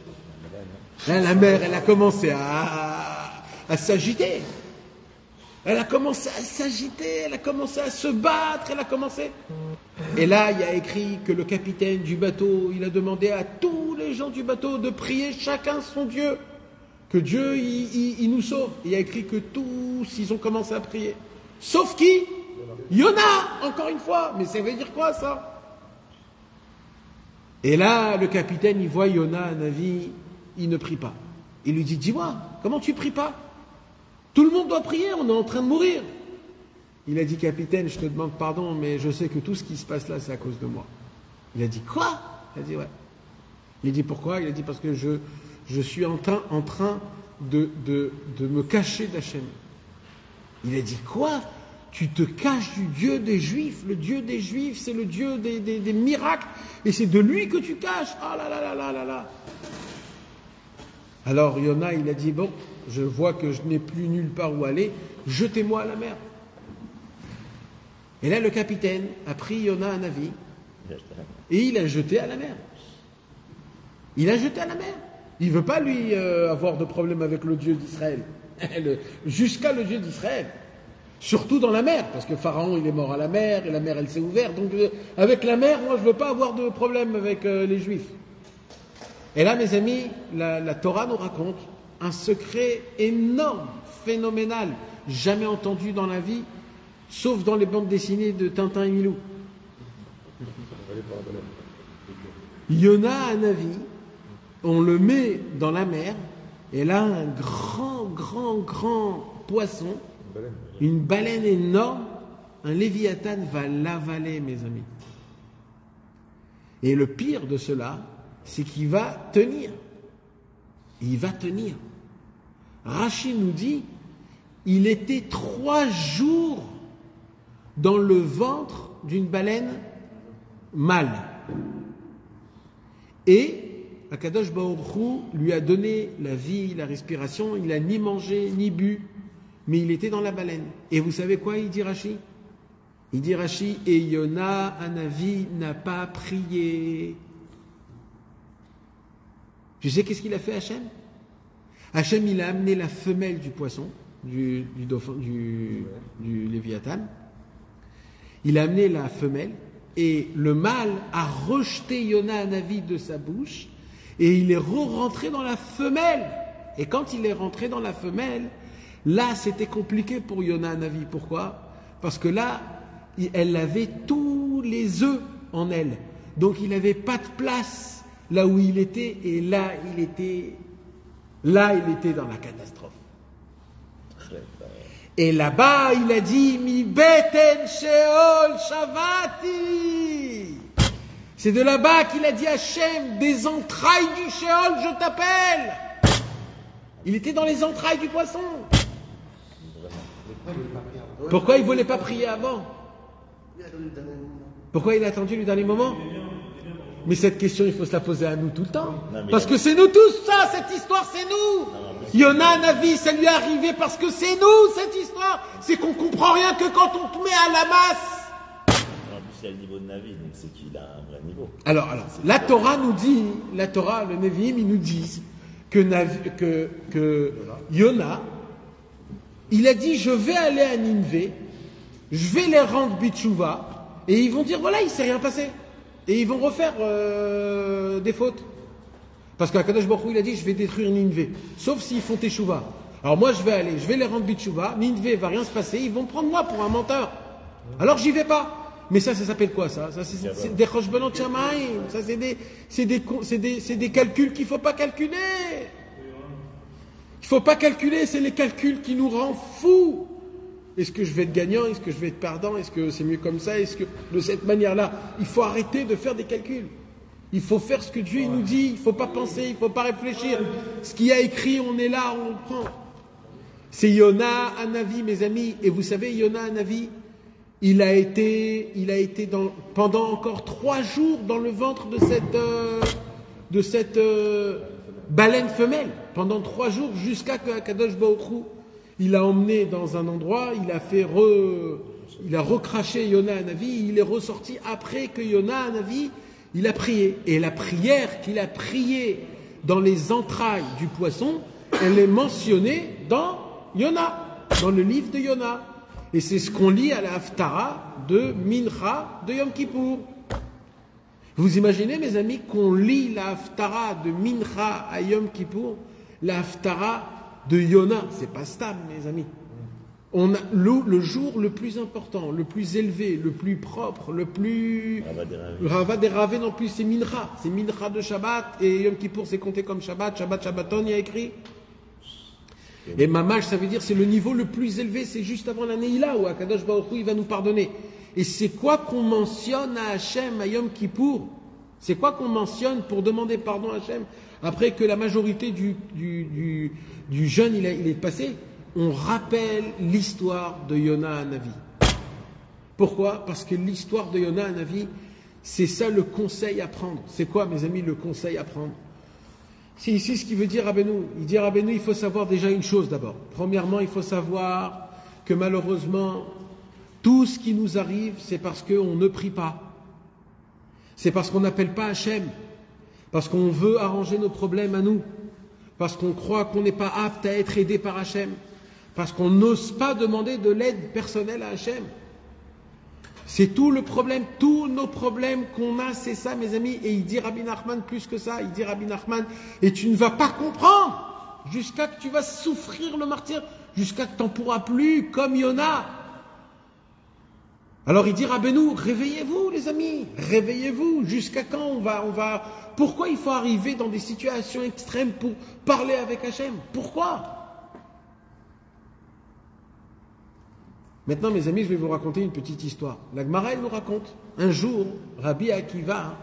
Là, la mer, elle a commencé à s'agiter. Elle a commencé à s'agiter, elle a commencé à se battre, elle a commencé. Et là, il y a écrit que le capitaine du bateau, il a demandé à tous les gens du bateau de prier chacun son Dieu. Que Dieu, il nous sauve. Il y a écrit que tous, ils ont commencé à prier. Sauf qui? Yona, encore une fois. Mais ça veut dire quoi, ça? Et là, le capitaine, il voit Yona, Navi, il ne prie pas. Il lui dit, dis-moi, comment tu pries pas? Tout le monde doit prier, on est en train de mourir. Il a dit, capitaine, je te demande pardon, mais je sais que tout ce qui se passe là, c'est à cause de moi. Il a dit, quoi? Il a dit, ouais. Il a dit, pourquoi? Il a dit, parce que je suis en train de me cacher d'Hachem. Il a dit, quoi? Tu te caches du Dieu des Juifs. Le Dieu des Juifs, c'est le Dieu des miracles. Et c'est de lui que tu caches. Ah là là là là là là. Alors Yona, il a dit, bon, je vois que je n'ai plus nulle part où aller, jetez-moi à la mer. Et là, le capitaine a pris Yona un avis et il a jeté à la mer. Il a jeté à la mer. Il ne veut pas, lui, avoir de problème avec le Dieu d'Israël. Jusqu'à le Dieu d'Israël. Surtout dans la mer, parce que Pharaon, il est mort à la mer, et la mer, elle s'est ouverte. Donc, avec la mer, moi, je ne veux pas avoir de problème avec les Juifs. Et là, mes amis, la Torah nous raconte un secret énorme, phénoménal, jamais entendu dans la vie, sauf dans les bandes dessinées de Tintin et Milou. Yona Hanavi, on le met dans la mer, et là, un grand poisson, une baleine énorme, un léviathan va l'avaler, mes amis. Et le pire de cela, c'est qu'il va tenir. Il va tenir. Rachi nous dit, il était 3 jours dans le ventre d'une baleine mâle. Et Akadosh Baruch Hu lui a donné la vie, la respiration, il n'a ni mangé, ni bu, mais il était dans la baleine. Et vous savez quoi, il dit Rachi? Il dit Rachi, et Yona Hanavi n'a pas prié. Tu sais qu'est-ce qu'il a fait Hachem? Hachem, il a amené la femelle du poisson, du Léviathan. Il a amené la femelle et le mâle a rejeté Yona Hanavi de sa bouche et il est rentré dans la femelle. Et quand il est rentré dans la femelle, là c'était compliqué pour Yona Hanavi. Pourquoi? Parce que là, elle avait tous les œufs en elle. Donc il n'avait pas de place là où il était, et là il était dans la catastrophe. Et là-bas il a dit Mi beten sheol shavati. C'est de là-bas qu'il a dit Hachem, des entrailles du Sheol je t'appelle. Il était dans les entrailles du poisson. Pourquoi il ne voulait pas prier avant? Pourquoi il a attendu le dernier moment? Mais cette question, il faut se la poser à nous tout le temps. Parce que c'est nous tous, ça, cette histoire, c'est nous. Yona Hanavi, ça lui est arrivé parce que c'est nous, cette histoire. C'est qu'on comprend rien que quand on te met à la masse. En plus, il y a le niveau de Navi, donc c'est qu'il a un vrai niveau. Alors, la Torah nous dit, la Torah, le Nevi'im, ils nous disent que Yona, il a dit, je vais aller à Ninvé, je vais les rendre Bitchouva, et ils vont dire, voilà, il ne s'est rien passé. Et ils vont refaire des fautes. Parce qu'Akadosh Baruch Hu, il a dit, je vais détruire Ninvé. Sauf s'ils font Teshuvah. Alors moi, je vais les rendre Bitchouva. Ninvé, va rien se passer. Ils vont prendre moi pour un menteur. Alors j'y vais pas. Mais ça s'appelle quoi, ça c'est des Choshbonot Shamaim. Ça, c'est des calculs qu'il ne faut pas calculer. Il ne faut pas calculer. C'est les calculs qui nous rendent fous. Est-ce que je vais être gagnant? Est-ce que je vais être perdant? Est-ce que c'est mieux comme ça? Est-ce que de cette manière-là? Il faut arrêter de faire des calculs. Il faut faire ce que Dieu nous dit. Il ne faut pas penser, il ne faut pas réfléchir. Ce qu'il y a écrit, on est là, on le prend. C'est Yona Hanavi, mes amis. Et vous savez, Yona Hanavi, il a été pendant encore 3 jours dans le ventre de cette baleine femelle. Pendant 3 jours, jusqu'à que Kadosh Baruch Hu, il a emmené dans un endroit, il a recraché Yona Hanavi, il est ressorti après que Yona Hanavi, il a prié. Et la prière qu'il a priée dans les entrailles du poisson, elle est mentionnée dans Yona. dans le livre de Yona. Et c'est ce qu'on lit à la Haftara de Mincha de Yom Kippour. Vous imaginez, mes amis, qu'on lit la Haftara de Mincha à Yom Kippour, la Haftara de Yona. C'est pas stable, mes amis. On a le jour le plus important, le plus élevé, le plus propre, le plus... Rava Deravé non plus, c'est Mincha. C'est Mincha de Shabbat, et Yom Kippour c'est compté comme Shabbat. Shabbat, Shabbaton, il y a écrit. Et Mamash, ça veut dire c'est le niveau le plus élevé, c'est juste avant la Neila, où Akadosh Baruch Hu, il va nous pardonner. Et c'est quoi qu'on mentionne à Hachem, à Yom Kippour? C'est quoi qu'on mentionne pour demander pardon à Hachem? Après que la majorité du jeûne, il est passé, on rappelle l'histoire de Yona Hanavi. Pourquoi? Parce que l'histoire de Yona Hanavi, c'est ça le conseil à prendre. C'est quoi, mes amis, le conseil à prendre? C'est ici ce qu'il veut dire Rabbeinu. Il dit Rabbeinu, il faut savoir déjà une chose d'abord. Premièrement, il faut savoir que malheureusement, tout ce qui nous arrive, c'est parce qu'on ne prie pas. C'est parce qu'on n'appelle pas Hachem. Parce qu'on veut arranger nos problèmes à nous. Parce qu'on croit qu'on n'est pas apte à être aidé par Hachem. Parce qu'on n'ose pas demander de l'aide personnelle à Hachem. C'est tout le problème, tous nos problèmes qu'on a, c'est ça, mes amis. Et il dit Rabbi Nachman plus que ça. Il dit Rabbi Nachman, et tu ne vas pas comprendre jusqu'à que tu vas souffrir le martyre, jusqu'à que tu n'en pourras plus, comme Yona. Alors il dit Rabbeinu, réveillez-vous les amis, réveillez-vous. Jusqu'à quand on va... Pourquoi il faut arriver dans des situations extrêmes pour parler avec Hachem? Pourquoi? Maintenant, mes amis, je vais vous raconter une petite histoire. La Gemara, elle nous raconte. Un jour, Rabbi Akiva,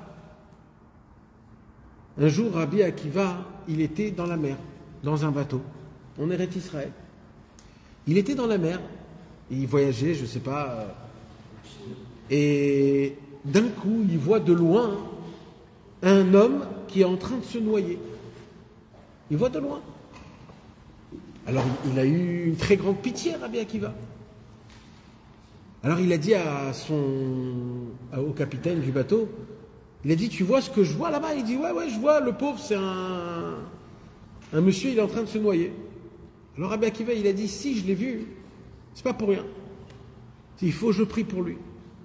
il était dans la mer, dans un bateau. On est Israël. Il était dans la mer, il voyageait, je ne sais pas, et d'un coup, il voit de loin un homme qui est en train de se noyer. Il voit de loin. Alors, il a eu une très grande pitié, Rabbi Akiva. Alors il a dit au capitaine du bateau, il a dit, tu vois ce que je vois là-bas? Il dit, ouais, je vois, le pauvre, c'est un monsieur, il est en train de se noyer. Alors Rabbi Akiva, il a dit, si je l'ai vu, c'est pas pour rien. Il faut que je prie pour lui.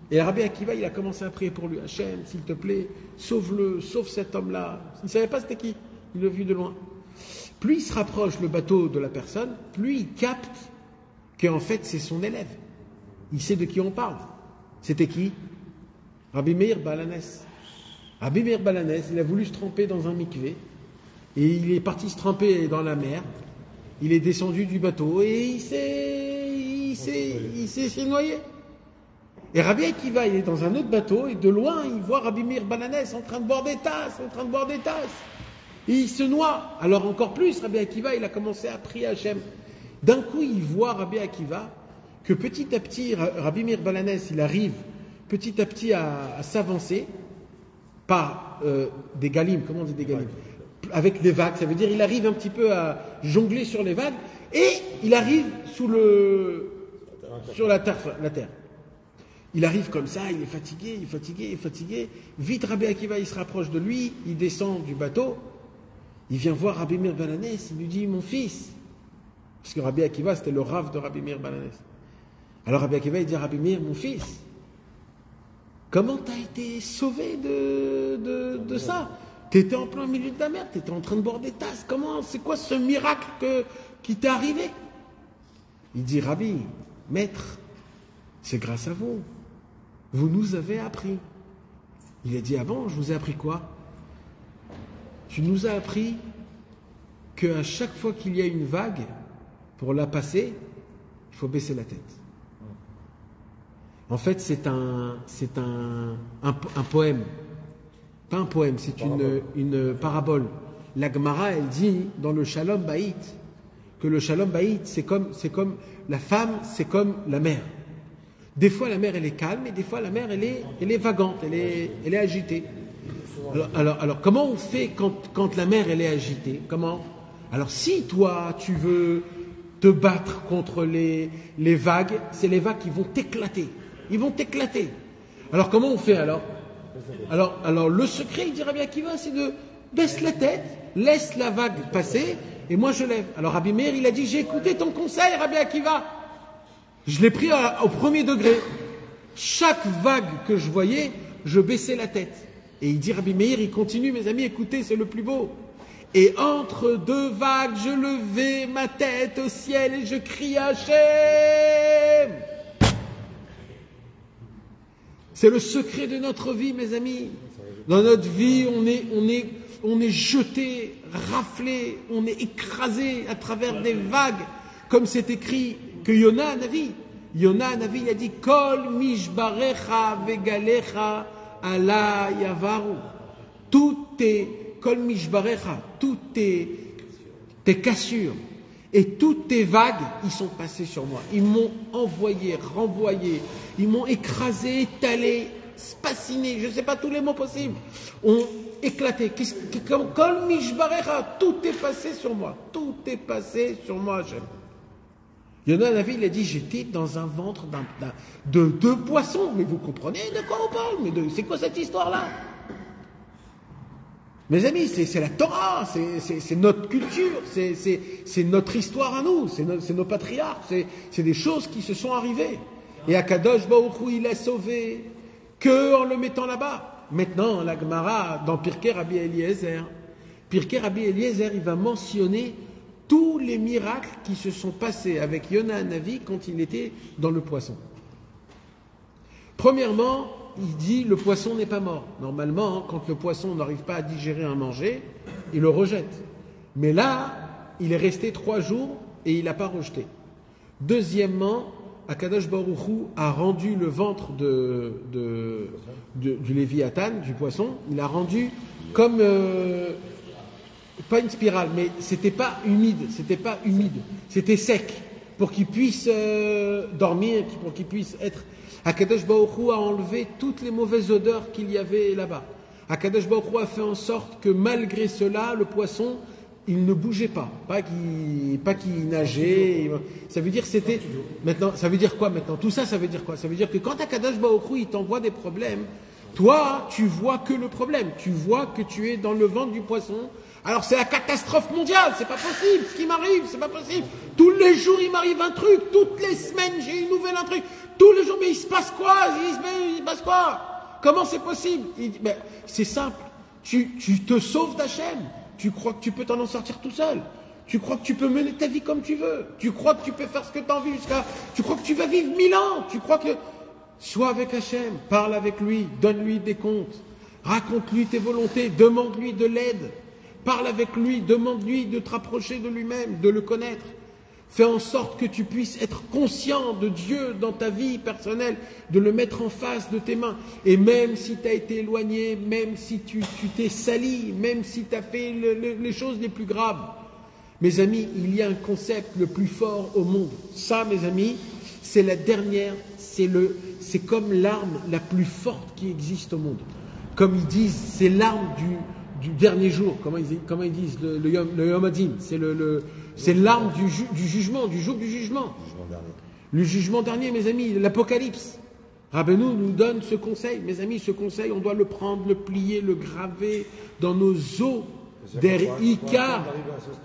Et Rabbi Akiva, il a commencé à prier pour lui. Hachem, s'il te plaît, sauve-le, sauve cet homme-là. Il ne savait pas c'était qui, il l'a vu de loin. Plus il se rapproche le bateau de la personne, plus il capte qu'en fait c'est son élève. Il sait de qui on parle. C'était qui? Rabbi Meir Balanès. Rabbi Meir Balanès, il a voulu se tremper dans un mikvé, et il est parti se tremper dans la mer. Il est descendu du bateau et il s'est noyé. Et Rabbi Akiva, il est dans un autre bateau, et de loin, il voit Rabbi Meir Balanès en train de boire des tasses, Et il se noie. Alors encore plus, Rabbi Akiva, il a commencé à prier Hachem. D'un coup, il voit Rabbi Akiva que petit à petit, Rabbi Meir Balanès, il arrive petit à petit à s'avancer par des galim, comment on dit des galim? Avec les vagues, ça veut dire il arrive un petit peu à jongler sur les vagues, et il arrive sur la terre. Il arrive comme ça, il est fatigué. Vite, Rabbi Akiva, il se rapproche de lui, il descend du bateau, il vient voir Rabbi Meir Balanès, il lui dit, mon fils, parce que Rabbi Akiva, c'était le rav de Rabbi Meir Balanès. Alors Rabbi Akiva, il dit à Rabbi Meir, mon fils, comment t'as été sauvé de ça? T'étais en plein milieu de la mer, t'étais en train de boire des tasses, c'est quoi ce miracle qui t'est arrivé? Il dit, Rabbi, maître, c'est grâce à vous. Vous nous avez appris. Il a dit, ah bon, je vous ai appris quoi? Tu nous as appris qu'à chaque fois qu'il y a une vague, pour la passer, il faut baisser la tête. En fait, c'est un poème. Pas un poème, c'est une parabole. La Gemara, elle dit dans le Shalom Baït que le Shalom Baït, c'est comme la femme, c'est comme la mer. Des fois, la mer, elle est calme, et des fois, la mer, elle est vagante, elle est agitée. Alors, comment on fait quand la mer, elle est agitée? Comment? Alors, si toi, tu veux te battre contre les vagues, c'est les vagues qui vont t'éclater. Ils vont t'éclater. Alors, comment on fait alors? Alors, le secret, il dit Rabbi Akiva, c'est de baisse la tête, laisse la vague passer, et moi je lève. Alors Rabbi Meir, il a dit, j'ai écouté ton conseil, Rabbi Akiva. Je l'ai pris au premier degré. Chaque vague que je voyais, je baissais la tête. Et il dit, Rabbi Meir, il continue, mes amis, écoutez, c'est le plus beau. Et entre deux vagues, je levais ma tête au ciel et je criais Hachem. C'est le secret de notre vie, mes amis. Dans notre vie, on est jeté, raflé, on est écrasé à travers des vagues, comme c'est écrit que Yona Hanavi, il a dit Kol mishbarecha vegalecha ala yavaru. Tout est Kol mishbarecha, tout tes cassures et toutes tes vagues, ils sont passés sur moi. Ils m'ont envoyé, renvoyé, ils m'ont écrasé, étalé, spaciné, je ne sais pas tous les mots possibles. Ont éclaté. Kol mishbarecha, tout est passé sur moi. Tout est passé sur moi, Hachem. Yona Hanavi, il a dit, j'étais dans un ventre de deux poissons. Mais vous comprenez de quoi on parle? Mais c'est quoi cette histoire-là? Mes amis, c'est la Torah, c'est notre culture, c'est notre histoire à nous, c'est nos patriarches, c'est des choses qui se sont arrivées. Et Akadosh Baruch Hu, il a sauvé que en le mettant là-bas. Maintenant, la Gemara, dans Pirkei Rabbi Eliezer, il va mentionner tous les miracles qui se sont passés avec Yona Hanavi quand il était dans le poisson. Premièrement, il dit le poisson n'est pas mort. Normalement, quand le poisson n'arrive pas à digérer un manger, il le rejette. Mais là, il est resté 3 jours et il n'a pas rejeté. Deuxièmement, Akadosh Baruch Hu a rendu le ventre du Léviathan, du poisson, il a rendu comme pas une spirale, mais c'était pas humide, c'était sec, pour qu'il puisse dormir, pour qu'il puisse être. Akadosh Baruch Hu a enlevé toutes les mauvaises odeurs qu'il y avait là-bas. Akadosh Baruch Hu a fait en sorte que malgré cela, le poisson, il ne bougeait pas qu'il nageait. Ça veut dire c'était maintenant. Ça veut dire quoi maintenant? Tout ça, ça veut dire quoi? Ça veut dire que quand Akadosh Baruch Hu il t'envoie des problèmes, toi, tu vois que le problème. Tu vois que tu es dans le ventre du poisson. Alors c'est la catastrophe mondiale, c'est pas possible, ce qui m'arrive, c'est pas possible. Tous les jours il m'arrive un truc, toutes les semaines j'ai une nouvelle un truc, tous les jours mais il se passe quoi? Il se passe quoi? Comment c'est possible? Il dit, ben, c'est simple, tu te sauves d'Hachem, tu crois que tu peux t'en sortir tout seul, tu crois que tu peux mener ta vie comme tu veux, tu crois que tu peux faire ce que tu as envie tu crois que tu vas vivre 1000 ans, tu crois que... Sois avec Hachem, parle avec lui, donne-lui des comptes, raconte-lui tes volontés, demande-lui de l'aide. Parle avec lui, demande-lui de te rapprocher de lui-même, de le connaître. Fais en sorte que tu puisses être conscient de Dieu dans ta vie personnelle, de le mettre en face de tes mains. Et même si tu as été éloigné, même si tu t'es sali, même si tu as fait les choses les plus graves. Mes amis, il y a un concept le plus fort au monde. Ça, mes amis, c'est la dernière, c'est comme l'arme la plus forte qui existe au monde. Comme ils disent, c'est l'arme du dernier jour, comment ils disent, le Yom Hadin, c'est l'arme du jugement, du jour du jugement. Le jugement dernier, mes amis, l'Apocalypse. Rabbeinu nous donne ce conseil, mes amis, ce conseil, on doit le prendre, le plier, le graver dans nos os, d'Erika.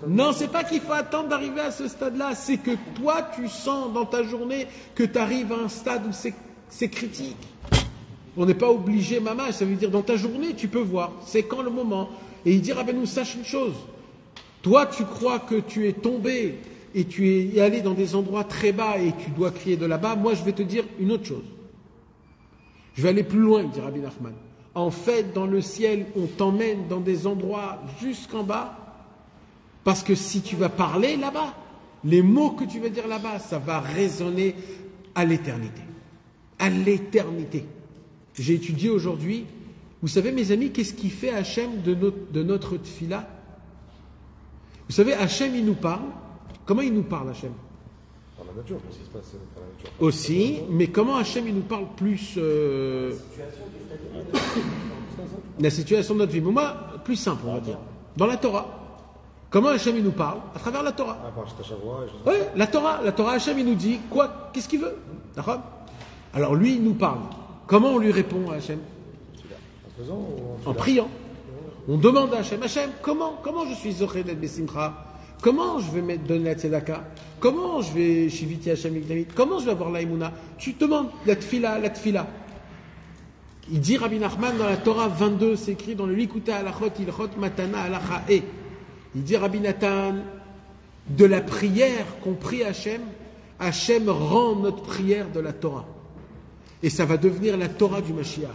Non, c'est pas qu'il faut attendre d'arriver à ce stade-là, c'est que toi, tu sens dans ta journée que tu arrives à un stade où c'est critique. On n'est pas obligé, maman, ça veut dire dans ta journée, tu peux voir, c'est quand le moment. Et il dit, Rabbeinu, sache une chose, toi tu crois que tu es tombé et tu es allé dans des endroits très bas et tu dois crier de là-bas, moi je vais te dire une autre chose. Je vais aller plus loin, dit Rabbi Nachman. En fait, dans le ciel, on t'emmène dans des endroits jusqu'en bas, parce que si tu vas parler là-bas, les mots que tu vas dire là-bas, ça va résonner à l'éternité. À l'éternité. J'ai étudié aujourd'hui, vous savez mes amis, qu'est-ce qui fait Hachem de notre tfila? Vous savez, Hachem il nous parle. Comment il nous parle Hachem? Par la nature, qu'est-ce qui se passe par la nature? Aussi, mais comment Hachem il nous parle plus la situation de notre vie. Mais moi, plus simple on va dire. Dans la Torah. Comment Hachem il nous parle? À travers la Torah. Oui, la Torah Hachem il nous dit quoi? Qu'est-ce qu'il veut? D'accord? Alors lui il nous parle. Comment on lui répond à Hachem? En priant. On demande à Hachem, Hachem, comment je suis Zoché d'être Bessimcha? Comment je vais donner la tzedaka? Comment je vais shiviti Hashem Mikdamit? Comment je vais avoir l'aïmouna? Tu te demandes la tfila. Il dit Rabbi Nachman dans la Torah 22, c'est écrit dans le Likuta Halachot Ilchot Matana Halacha E. Il dit Rabbi Nathan, de la prière qu'on prie Hashem, Hashem rend notre prière de la Torah. Et ça va devenir la Torah du Mashiach.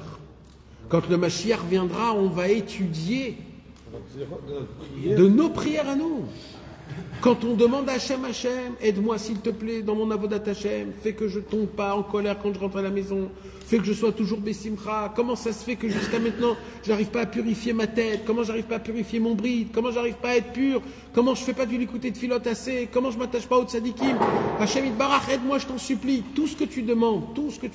Quand le Mashiach viendra, on va étudier de nos prières à nous. Quand on demande à Hashem, aide-moi s'il te plaît dans mon avodat Hashem, fais que je tombe pas en colère quand je rentre à la maison, fais que je sois toujours Bessimcha. Comment ça se fait que jusqu'à maintenant, j'arrive pas à purifier ma tête? Comment j'arrive pas à purifier mon bride? Comment j'arrive pas à être pur? Comment je fais pas du likuté de filot assez? Comment je m'attache pas au tzadikim? Hashem Itbarach, aide-moi, je t'en supplie. Tout ce que tu demandes, tout ce que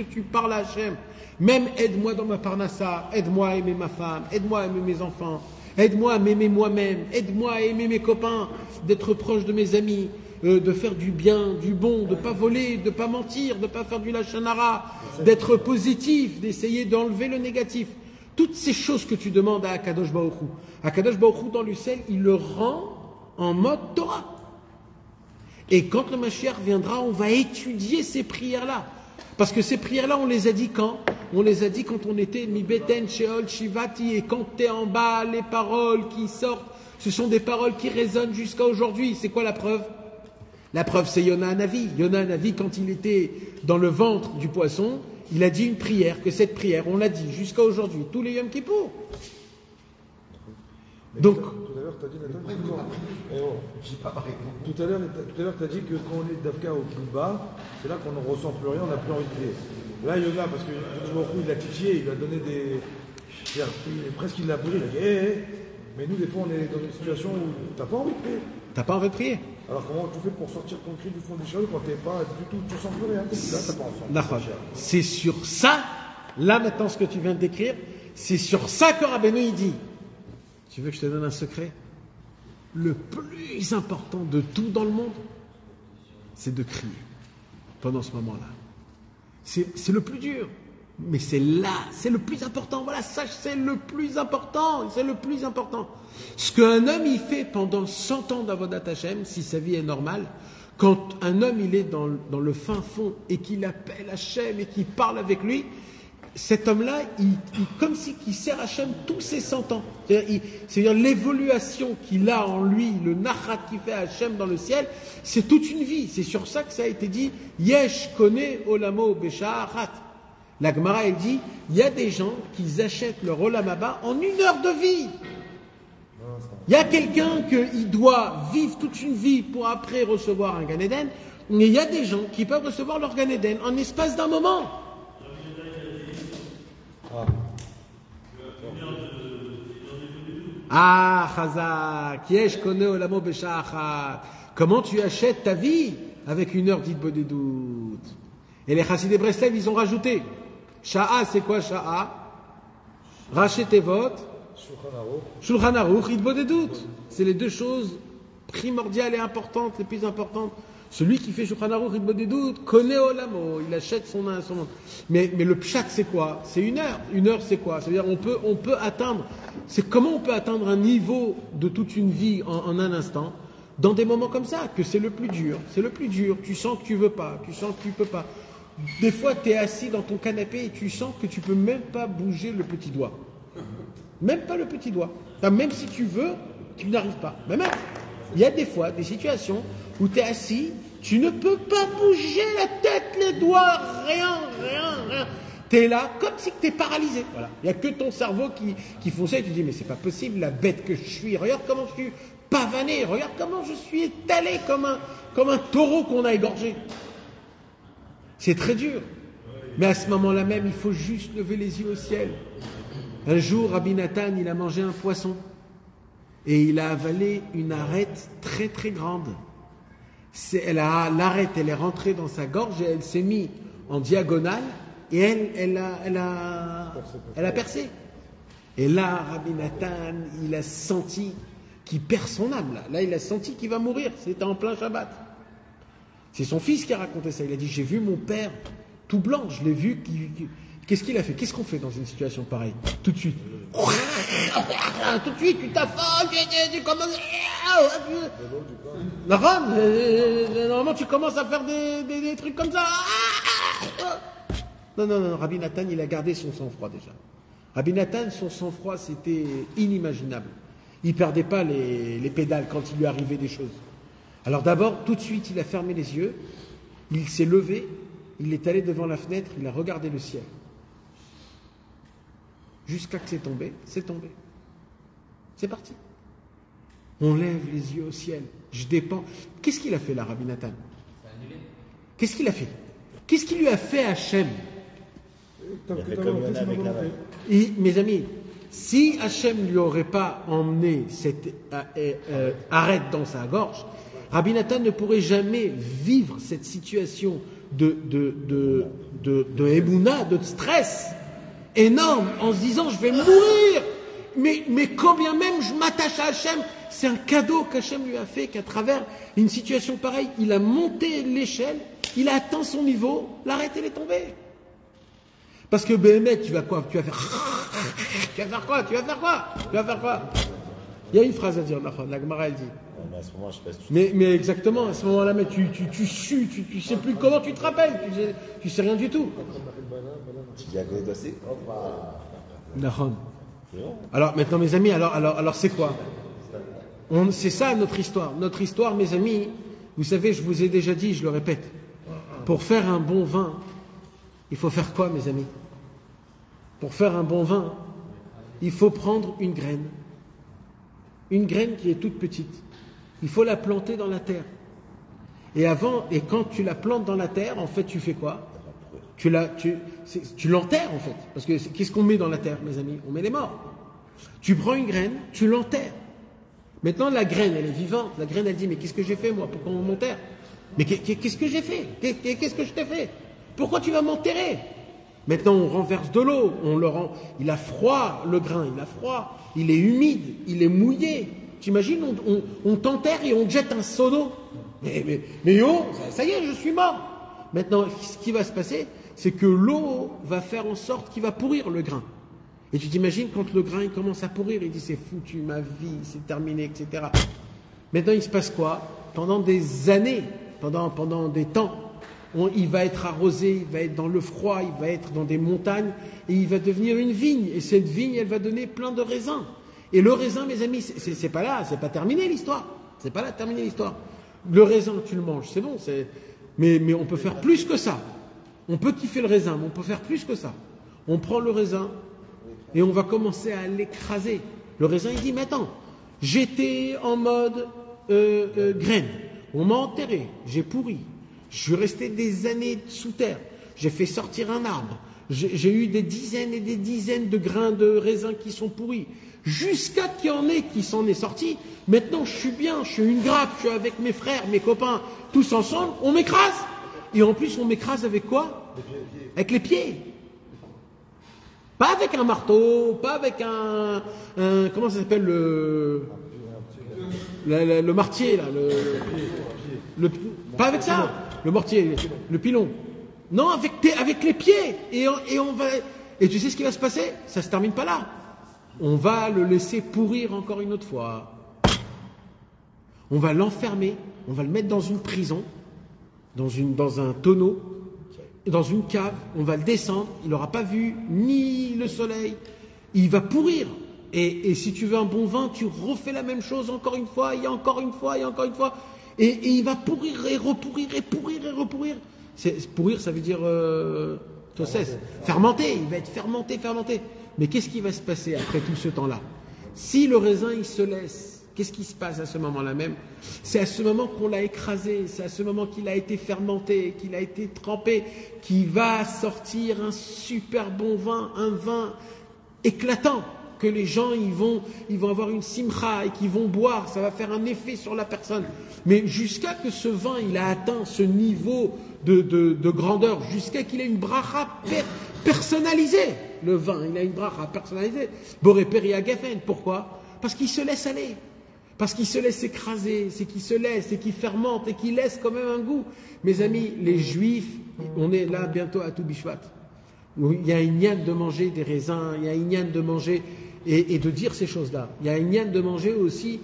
tu parles à Hashem, même aide-moi dans ma parnassa, aide-moi à aimer ma femme, aide-moi à aimer mes enfants. Aide-moi à m'aimer moi-même, aide-moi à aimer mes copains, d'être proche de mes amis, de faire du bien, du bon, de ne pas voler, de ne pas mentir, de ne pas faire du lachanara, d'être positif, d'essayer d'enlever le négatif. Toutes ces choses que tu demandes à Akadosh Baruch Hu. Akadosh Baruch Hu dans le ciel, il le rend en mode Torah. Et quand le Mashiach viendra, on va étudier ces prières-là. Parce que ces prières-là, on les a dit quand? On les a dit quand on était Mi-Beten, Sheol, Shivati, et quand tu es en bas, les paroles qui sortent, ce sont des paroles qui résonnent jusqu'à aujourd'hui. C'est quoi la preuve? La preuve, c'est Yona Hanavi. Yona Hanavi, quand il était dans le ventre du poisson, il a dit une prière, que cette prière, on l'a dit jusqu'à aujourd'hui, tous les Yom Kippour. Donc, tout à l'heure, tu as dit, J'ai pas répondu. tout à l'heure, tu as dit que quand on est d'Afka au plus bas, c'est là qu'on ne ressent plus rien, on n'a plus envie de prier. Là, Yona, parce que il l'a titillé, il lui a donné des. Presque il l'a brûlé, il a dit Mais nous, des fois, on est dans une situation où tu n'as pas envie de prier. t'as pas envie de prier? Alors, comment tu fais pour sortir ton cri du fond du chariot quand tu n'es pas du tout, tu sens plus rien? Là, tu n'as pas envie. D'accord. C'est sur ça, là maintenant, ce que tu viens de décrire, c'est sur ça que Rabbeinu il dit. Tu veux que je te donne un secret? Le plus important de tout dans le monde, c'est de crier pendant ce moment-là. C'est le plus dur, mais c'est le plus important. Voilà, sache, c'est le plus important. Ce qu'un homme il fait pendant 100 ans d'Avodat Hashem, si sa vie est normale, quand un homme il est dans le fin fond et qu'il appelle Hashem et qu'il parle avec lui, cet homme-là, comme si il sert Hashem tous ses 100 ans. C'est-à-dire l'évaluation qu'il a en lui, le nachat qu'il fait à Hashem dans le ciel, c'est toute une vie. C'est sur ça que ça a été dit Yesh kone olamo besha'achat. La Gemara, elle dit il y a des gens qui achètent leur olam haba en 1 heure de vie. Il y a quelqu'un qui doit vivre toute une vie pour après recevoir un Gan Eden, mais il y a des gens qui peuvent recevoir leur Gan Eden en espace d'un moment. Chazak, Yesh kone olamo besha'achat. Comment tu achètes ta vie avec 1 heure d'Hitbodedut? Et les Chassidei Breslev, ils ont rajouté. Sha'a, c'est quoi Sha'a? Rachet Tevot, Shulchan Aruch, Hitbodedut. C'est les deux choses primordiales et importantes, les plus importantes. Celui qui fait Shulchan Aruch, Hitbodedut, connaît Olamo, il achète son monde. Mais le pshat, c'est quoi? C'est 1 heure. 1 heure, c'est quoi? C'est-à-dire, on peut atteindre. C'est comment on peut atteindre un niveau de toute une vie en un instant, dans des moments comme ça, que c'est le plus dur. C'est le plus dur. Tu sens que tu veux pas, tu sens que tu peux pas. Des fois, tu es assis dans ton canapé et tu sens que tu peux même pas bouger le petit doigt. Même pas le petit doigt. Même si tu veux, tu n'arrives pas. Mais même, il y a des fois, des situations où tu es assis, tu ne peux pas bouger la tête, les doigts, rien. Tu es là comme si tu es paralysé. Voilà. Il n'y a que ton cerveau qui fonctionne et tu dis mais c'est pas possible, la bête que je suis, regarde comment je suis pavané, regarde comment je suis étalé comme un taureau qu'on a égorgé. C'est très dur. Mais à ce moment-là même, il faut juste lever les yeux au ciel. Un jour, Rabbi Nathan, il a mangé un poisson et il a avalé une arête très très grande. L'arête, elle est rentrée dans sa gorge et elle s'est mise en diagonale et elle a percé. Et là, Rabbi Nathan, il a senti qu'il perd son âme. Là, il a senti qu'il va mourir. C'était en plein Shabbat. C'est son fils qui a raconté ça. Il a dit, j'ai vu mon père tout blanc. Je l'ai vu. Qu'est-ce qu'il a fait? Qu'est-ce qu'on fait dans une situation pareille? Tout de suite. tout de suite, tu t'affoles, tu commences. Normalement, tu commences à faire des trucs comme ça. Non, Rabbi Nathan, il a gardé son sang-froid déjà. Rabbi Nathan, son sang-froid, c'était inimaginable. Il ne perdait pas les pédales quand il lui arrivait des choses. Alors d'abord, tout de suite, il a fermé les yeux, il s'est levé, il est allé devant la fenêtre, il a regardé le ciel. Jusqu'à que c'est tombé. C'est parti. On lève les yeux au ciel. Je dépends. Qu'est-ce qu'il a fait là, Rabbi Nathan? Qu'est-ce qu'il a fait? Qu'est-ce qu'il lui a fait Hachem? Il a fait comme il y en a avec la main. Mes amis, si Hachem ne lui aurait pas emmené cette arête dans sa gorge, Rabbi Nathan ne pourrait jamais vivre cette situation de émouna, de stress énorme, en se disant je vais mourir, mais quand bien même je m'attache à Hachem, c'est un cadeau qu'Hachem lui a fait, qu'à travers une situation pareille, il a monté l'échelle, il a atteint son niveau, l'arête elle est tombée. Parce que Béhémet, tu vas quoi? Tu vas faire quoi? Il y a une phrase à dire, la Gemara elle dit. Mais à ce moment, je sais pas si tu Mais exactement, à ce moment-là, mais tu sues, tu sais plus comment tu te rappelles, tu sais rien du tout. dis à côté c'est Nahon. Alors maintenant, mes amis, alors c'est quoi? C'est ça notre histoire. Notre histoire, mes amis, vous savez, je vous ai déjà dit, je le répète, pour faire un bon vin, il faut faire quoi, mes amis? Pour faire un bon vin, il faut prendre une graine qui est toute petite. Il faut la planter dans la terre. Et quand tu la plantes dans la terre, en fait, tu fais quoi? Tu l'enterres, en fait. Parce que qu'est-ce qu'on met dans la terre, mes amis? On met les morts. Tu prends une graine, tu l'enterres. Maintenant, la graine, elle est vivante. La graine, elle dit, mais qu'est-ce que j'ai fait, moi? Pourquoi on m'enterre? Mais qu'est-ce que j'ai fait? Qu'est-ce que je t'ai fait? Pourquoi tu vas m'enterrer? Maintenant, on renverse de l'eau. Il a froid, le grain. Il a froid. Il est humide. Il est mouillé. T'imagines, on t'enterre et on te jette un seau d'eau. Mais yo, ça y est, je suis mort. Maintenant, ce qui va se passer, c'est que l'eau va faire en sorte qu'il va pourrir le grain. Et tu t'imagines, quand le grain il commence à pourrir, il dit c'est foutu, ma vie, c'est terminé, etc. Maintenant, il se passe quoi? Pendant des années, pendant des temps, il va être arrosé, il va être dans le froid, il va être dans des montagnes, et il va devenir une vigne. Et cette vigne, elle va donner plein de raisins. Et le raisin, mes amis, c'est pas là, c'est pas terminé l'histoire. C'est pas là terminé l'histoire. Le raisin, tu le manges, c'est bon, mais on peut faire plus que ça. On peut kiffer le raisin, mais on peut faire plus que ça. On prend le raisin et on va commencer à l'écraser. Le raisin, il dit, mais attends, j'étais en mode graine. On m'a enterré, j'ai pourri. Je suis resté des années sous terre. J'ai fait sortir un arbre. J'ai eu des dizaines et des dizaines de grains de raisin qui sont pourris. Jusqu'à qu'il y en ait qui s'en est sorti. Maintenant, je suis bien, je suis une grappe, je suis avec mes frères, mes copains, tous ensemble, on m'écrase. Et en plus, on m'écrase avec quoi? Avec les pieds. Pas avec un marteau, pas avec un comment ça s'appelle le martier, là, pas avec ça, le mortier, le pilon. Non, avec les pieds. Et on va. Et tu sais ce qui va se passer? Ça se termine pas là. On va le laisser pourrir encore une autre fois. On va l'enfermer, on va le mettre dans une prison, dans un tonneau, dans une cave, on va le descendre, il n'aura pas vu ni le soleil, il va pourrir. Et si tu veux un bon vin, tu refais la même chose encore une fois, et encore une fois, et encore une fois, et il va pourrir et repourrir, et pourrir et repourrir. Pourrir, ça veut dire fermenter, il va être fermenté. Mais qu'est-ce qui va se passer après tout ce temps-là? Si le raisin, il se laisse, qu'est-ce qui se passe à ce moment-là même? C'est à ce moment qu'on l'a écrasé, c'est à ce moment qu'il a été fermenté, qu'il a été trempé, qu'il va sortir un super bon vin, un vin éclatant, que les gens ils vont avoir une simcha et qu'ils vont boire, ça va faire un effet sur la personne. Mais jusqu'à que ce vin, il a atteint ce niveau de grandeur, jusqu'à qu'il ait une bracha personnalisée. Le vin, il a une bracha personnalisée. Boré Péria Gafen, pourquoi? Parce qu'il se laisse aller. Parce qu'il se laisse écraser, c'est qu'il se laisse, c'est qu'il fermente et qu'il laisse quand même un goût. Mes amis, les juifs, on est là bientôt à Toubishvat. Il y a une yann de manger des raisins, il y a une yann de manger et de dire ces choses-là. Il y a un lien de manger aussi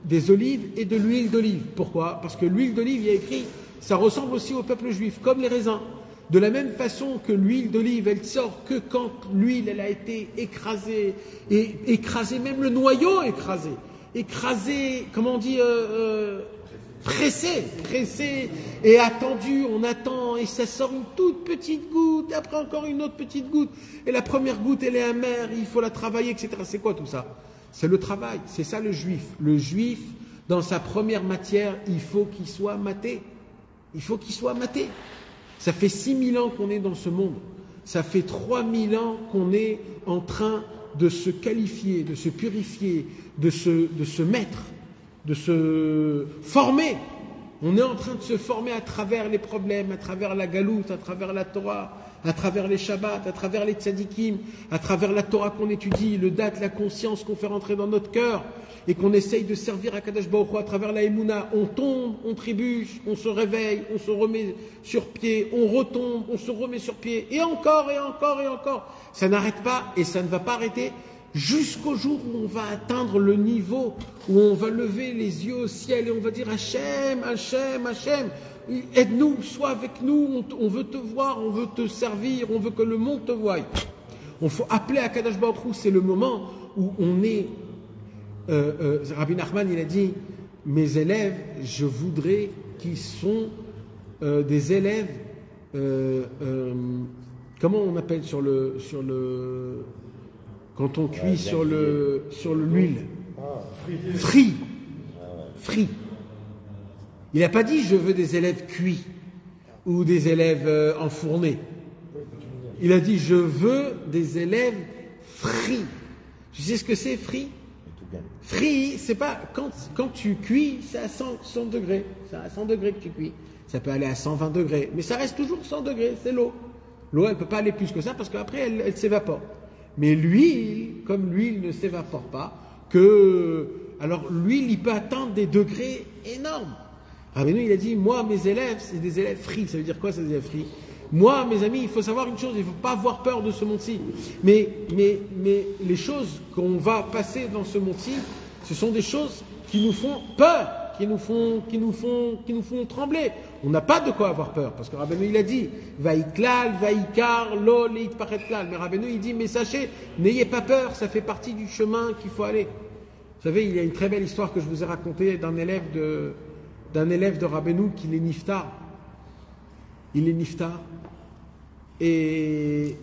des olives et de l'huile d'olive. Pourquoi? Parce que l'huile d'olive, il y a écrit, ça ressemble aussi au peuple juif, comme les raisins. De la même façon que l'huile d'olive, elle sort que quand l'huile, elle a été écrasée, et écrasée, même le noyau écrasé, comment on dit, pressé, et attendu, on attend, et ça sort une toute petite goutte, et après encore une autre petite goutte, et la première goutte, elle est amère, il faut la travailler, etc. C'est quoi tout ça? C'est le travail, c'est ça le juif. Le juif, dans sa première matière, il faut qu'il soit maté. Il faut qu'il soit maté. Ça fait 6000 ans qu'on est dans ce monde. Ça fait 3000 ans qu'on est en train de se qualifier, de se purifier, de se mettre, de se former. On est en train de se former à travers les problèmes, à travers la galoute, à travers la Torah, à travers les Shabbats, à travers les tzadikim, à travers la Torah qu'on étudie, le date, la conscience qu'on fait rentrer dans notre cœur et qu'on essaye de servir à Kadosh Baruch Hu à travers la Emouna. On tombe, on trébuche, on se réveille, on se remet sur pied, on retombe, on se remet sur pied et encore et encore et encore. Ça n'arrête pas et ça ne va pas arrêter jusqu'au jour où on va atteindre le niveau où on va lever les yeux au ciel et on va dire Hachem, Hachem, Hachem, aide-nous, sois avec nous, on veut te voir, on veut te servir, on veut que le monde te voie. On faut appeler à Kadosh Baruch Hu, c'est le moment où on est. Rabbi Nachman, il a dit, mes élèves, je voudrais qu'ils sont des élèves, comment on appelle sur le quand on cuit sur l'huile, frit. Il n'a pas dit je veux des élèves cuits ou des élèves enfournés. Il a dit je veux des élèves frits. Tu sais ce que c'est frit? Frit, c'est pas quand tu cuis, c'est à 100 degrés. C'est à 100 degrés que tu cuis. Ça peut aller à 120 degrés, mais ça reste toujours 100 degrés. C'est l'eau. L'eau, elle peut pas aller plus que ça parce qu'après elle s'évapore. Mais l'huile, comme l'huile ne s'évapore pas, alors l'huile, il peut atteindre des degrés énormes. Rabbeinu, il a dit, moi, mes élèves, c'est des élèves frits. Ça veut dire quoi, c'est des élèves frits? Moi, mes amis, il faut savoir une chose, il ne faut pas avoir peur de ce monde-ci. Mais les choses qu'on va passer dans ce monde-ci, ce sont des choses qui nous font peur, qui nous font trembler. On n'a pas de quoi avoir peur, parce que Rabbeinu, il a dit, Vaïklal, Vaïkar, lo, leit pachet klal. Mais Rabbeinu, il dit, mais sachez, n'ayez pas peur, ça fait partie du chemin qu'il faut aller. Vous savez, il y a une très belle histoire que je vous ai racontée d'un élève de Rabbeinu qui est niftar. Il est niftar. Et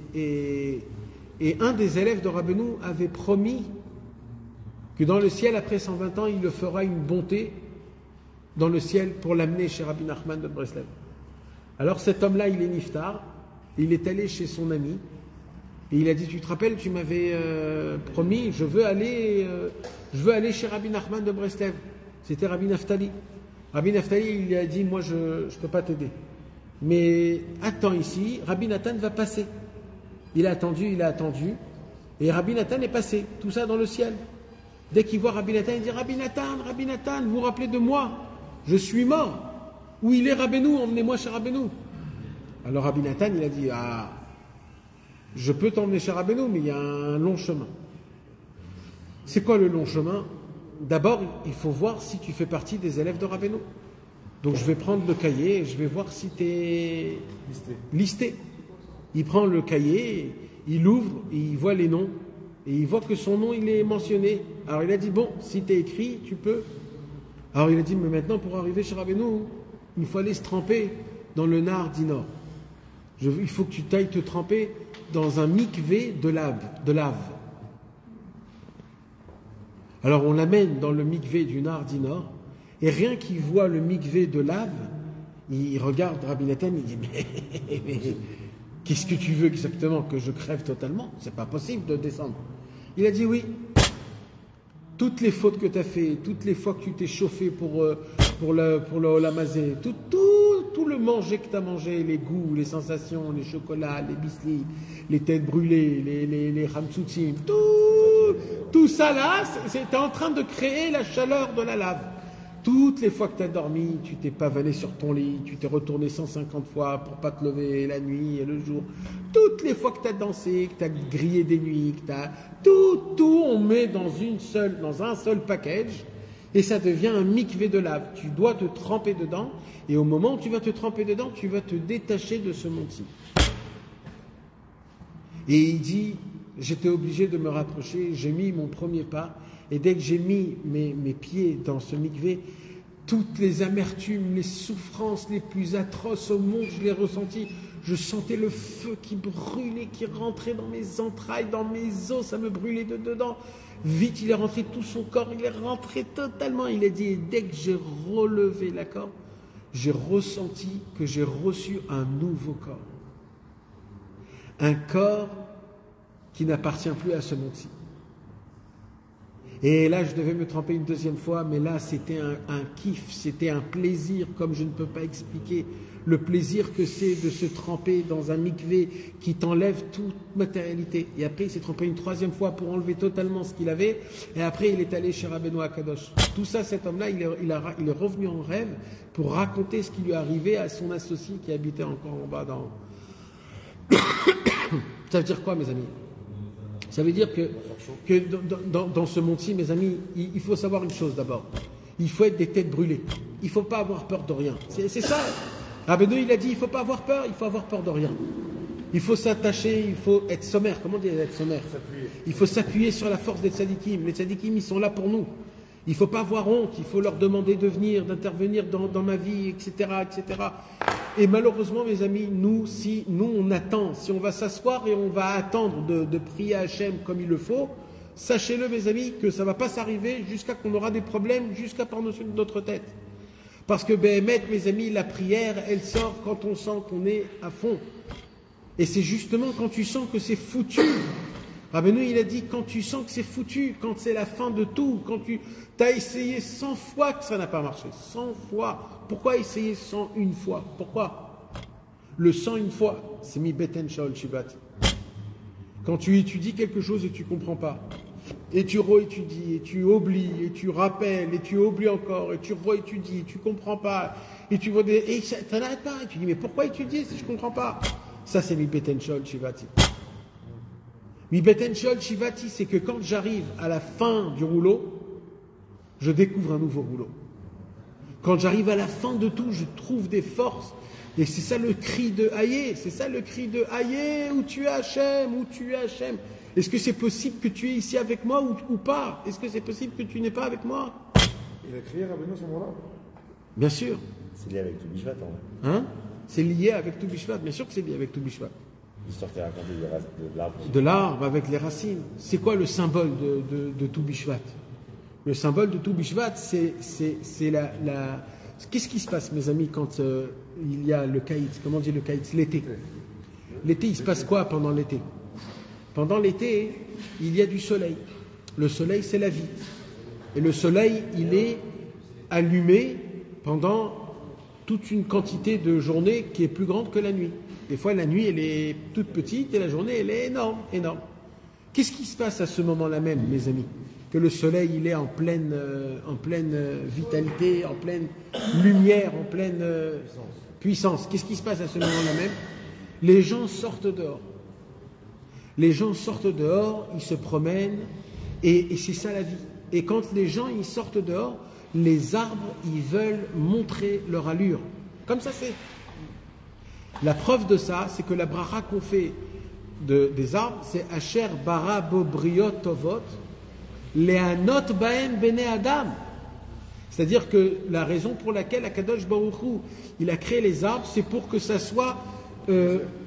un des élèves de Rabbeinu avait promis que dans le ciel, après 120 ans, il le fera une bonté dans le ciel pour l'amener chez Rabbi Nachman de Breslev. Alors cet homme-là, il est niftar, il est allé chez son ami, et il a dit, tu te rappelles, tu m'avais promis, je veux aller chez Rabbi Nachman de Breslev. C'était Rabbi Naftali. Rabbi Naftali, il lui a dit, moi je ne peux pas t'aider. Mais attends ici, Rabbi Nathan va passer. Il a attendu, et Rabbi Nathan est passé, tout ça dans le ciel. Dès qu'il voit Rabbi Nathan, il dit, Rabbi Nathan, vous vous rappelez de moi? Je suis mort. Où il est Rabbeinu? Emmenez-moi chez Rabbeinu. Alors Rabbi Nathan, il a dit, je peux t'emmener chez Rabbeinu, mais il y a un long chemin. C'est quoi le long chemin? D'abord, il faut voir si tu fais partie des élèves de Rabbeinu. Donc je vais prendre le cahier et je vais voir si tu es listé. Il prend le cahier, il ouvre, et il voit les noms, et il voit que son nom, il est mentionné. Alors il a dit, bon, si tu es écrit, tu peux. Alors il a dit, mais maintenant, pour arriver chez Rabbeinu, il faut aller se tremper dans le Nahar Dinor. Il faut que tu t'ailles te tremper dans un mikvé de lave. Alors on l'amène dans le mikvé du Nahar Dinor, et rien qu'il voit le mikvé de lave, il regarde Rabbi Nathan, il dit, mais qu'est-ce que tu veux exactement? Que je crève totalement? C'est pas possible de descendre. Il a dit oui. Toutes les fautes que tu as fait, toutes les fois que tu t'es chauffé pour le olamazé, tout le manger que tu as mangé, les goûts, les sensations, les chocolats, les bislis, les têtes brûlées, les hamtsoutsim, tout ça là, c'est en train de créer la chaleur de la lave. Toutes les fois que tu as dormi, tu t'es pavané sur ton lit, tu t'es retourné 150 fois pour pas te lever la nuit et le jour. Toutes les fois que tu as dansé, que tu as grillé des nuits, que tu as... Tout on met dans un seul package et ça devient un mikvé de lave. Tu dois te tremper dedans et au moment où tu vas te tremper dedans, tu vas te détacher de ce monde-ci. Et il dit, j'étais obligé de me rapprocher, j'ai mis mon premier pas. Et dès que j'ai mis mes pieds dans ce mikvé, toutes les amertumes, les souffrances les plus atroces au monde, je les ressentis. Je sentais le feu qui brûlait, qui rentrait dans mes entrailles, dans mes os, ça me brûlait de dedans. Vite, il est rentré tout son corps, il est rentré totalement. Il a dit, et dès que j'ai relevé la corde, j'ai ressenti que j'ai reçu un nouveau corps. Un corps qui n'appartient plus à ce monde-ci. Et là, je devais me tremper une deuxième fois, mais là, c'était un kiff, c'était un plaisir, comme je ne peux pas expliquer le plaisir que c'est de se tremper dans un mikvé qui t'enlève toute matérialité. Et après, il s'est trempé une troisième fois pour enlever totalement ce qu'il avait, et après, il est allé chez Rabbeinu Akadosh. Tout ça, cet homme-là, il est revenu en rêve pour raconter ce qui lui est arrivé à son associé qui habitait encore en bas dans... Ça veut dire quoi, mes amis ? Ça veut dire que dans ce monde-ci, mes amis, il faut savoir une chose d'abord. Il faut être des têtes brûlées. Il ne faut pas avoir peur de rien. C'est ça. Rabbeinu, il a dit, il ne faut pas avoir peur, il faut avoir peur de rien. Il faut s'attacher, il faut être sommaire. Comment dire être sommaire ? Il faut s'appuyer sur la force des tzadikim. Les tzadikim, ils sont là pour nous. Il ne faut pas avoir honte, il faut leur demander de venir, d'intervenir dans ma vie, etc., etc. Et malheureusement, mes amis, nous, on attend, si on va s'asseoir et on va attendre de prier à Hachem comme il le faut, sachez-le, mes amis, que ça ne va pas s'arriver jusqu'à qu'on aura des problèmes, jusqu'à par-dessus notre tête. Parce que, mes amis, la prière, elle sort quand on sent qu'on est à fond. Et c'est justement quand tu sens que c'est foutu. Rabbeinu, il a dit, quand tu sens que c'est foutu, quand c'est la fin de tout, quand tu as essayé 100 fois que ça n'a pas marché, 100 fois. Pourquoi essayer 101 fois ? Pourquoi ? Le 101 fois, c'est mi beten shaol shivat. Quand tu étudies quelque chose et tu ne comprends pas, et tu réétudies, et tu oublies, et tu rappelles, et tu oublies encore, et tu réétudies, et tu ne comprends pas, et tu vois et ça n'arrête pas, et tu dis, mais pourquoi étudier si je ne comprends pas ? Ça, c'est mi beten shaol shivati. Mi beten shaol shivati, c'est que quand j'arrive à la fin du rouleau, je découvre un nouveau rouleau. Quand j'arrive à la fin de tout, je trouve des forces. Et c'est ça le cri de Hayé. C'est ça le cri de Hayé, où tu es Hachem, où tu es Hachem. Est-ce que c'est possible que tu es ici avec moi ou pas ? Est-ce que c'est possible que tu n'es pas avec moi ? Il a crié Rabbeinu à ce moment-là ? Bien sûr. C'est lié avec tout Bishvat, en vrai. Hein ? C'est lié avec tout Bishvat. Bien sûr que c'est lié avec tout Bishvat. L'histoire qui est racontée de l'arbre. De l'arbre avec les racines. C'est quoi le symbole de tout Bishvat ? Le symbole de tout Bishvat, c'est la... Qu'est-ce qui se passe, mes amis, quand il y a le caït ? Comment on dit le caït ? L'été. L'été, il se passe quoi pendant l'été ? Pendant l'été, il y a du soleil. Le soleil, c'est la vie. Et le soleil, il est allumé pendant toute une quantité de journées qui est plus grande que la nuit. Des fois, la nuit, elle est toute petite et la journée, elle est énorme, énorme. Qu'est-ce qui se passe à ce moment-là même, mes amis ? Que le soleil, il est en pleine vitalité, en pleine lumière, en pleine puissance. Qu'est-ce qui se passe à ce moment-là même ? Les gens sortent dehors. Les gens sortent dehors, ils se promènent, et c'est ça la vie. Et quand les gens ils sortent dehors, les arbres, ils veulent montrer leur allure. Comme ça, c'est. La preuve de ça, c'est que la bracha qu'on fait des arbres, c'est Asher bara bo briot tovot, le'anot baem bene adam. C'est-à-dire que la raison pour laquelle Akadosh Baruch Hu, il a créé les arbres, c'est pour que ça soit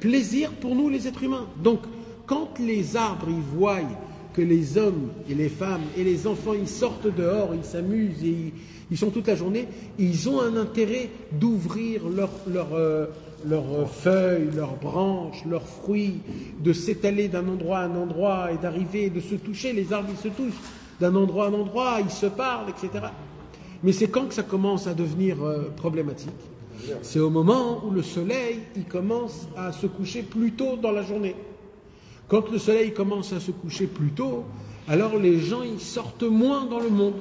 plaisir pour nous les êtres humains. Donc, quand les arbres ils voient que les hommes et les femmes et les enfants ils sortent dehors, ils s'amusent et ils sont toute la journée, ils ont un intérêt d'ouvrir leurs feuilles, leurs branches, leurs fruits, de s'étaler d'un endroit à un endroit et d'arriver, de se toucher. Les arbres ils se touchent d'un endroit à un endroit, ils se parlent, etc. Mais c'est quand que ça commence à devenir problématique ? C'est au moment où le soleil il commence à se coucher plus tôt dans la journée. Quand le soleil commence à se coucher plus tôt, alors les gens ils sortent moins dans le monde.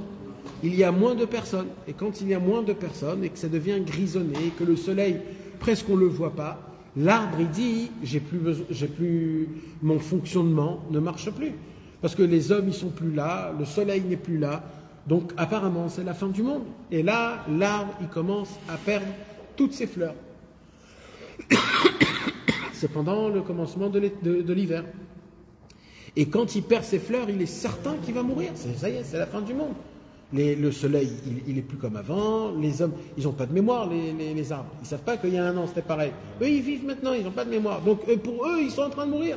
il y a moins de personnes. Et quand il y a moins de personnes et que ça devient grisonné, et que le soleil, presque on ne le voit pas, l'arbre, il dit, mon fonctionnement ne marche plus. Parce que les hommes, ils sont plus là, le soleil n'est plus là. Donc, apparemment, c'est la fin du monde. Et là, l'arbre, il commence à perdre toutes ses fleurs. C'est pendant le commencement de l'hiver. Et quand il perd ses fleurs, il est certain qu'il va mourir. Ça y est, c'est la fin du monde. Le soleil, il est plus comme avant. Les hommes, ils n'ont pas de mémoire, les arbres. Ils ne savent pas qu'il y a un an, c'était pareil. Eux, ils vivent maintenant, ils n'ont pas de mémoire. Donc, pour eux, ils sont en train de mourir.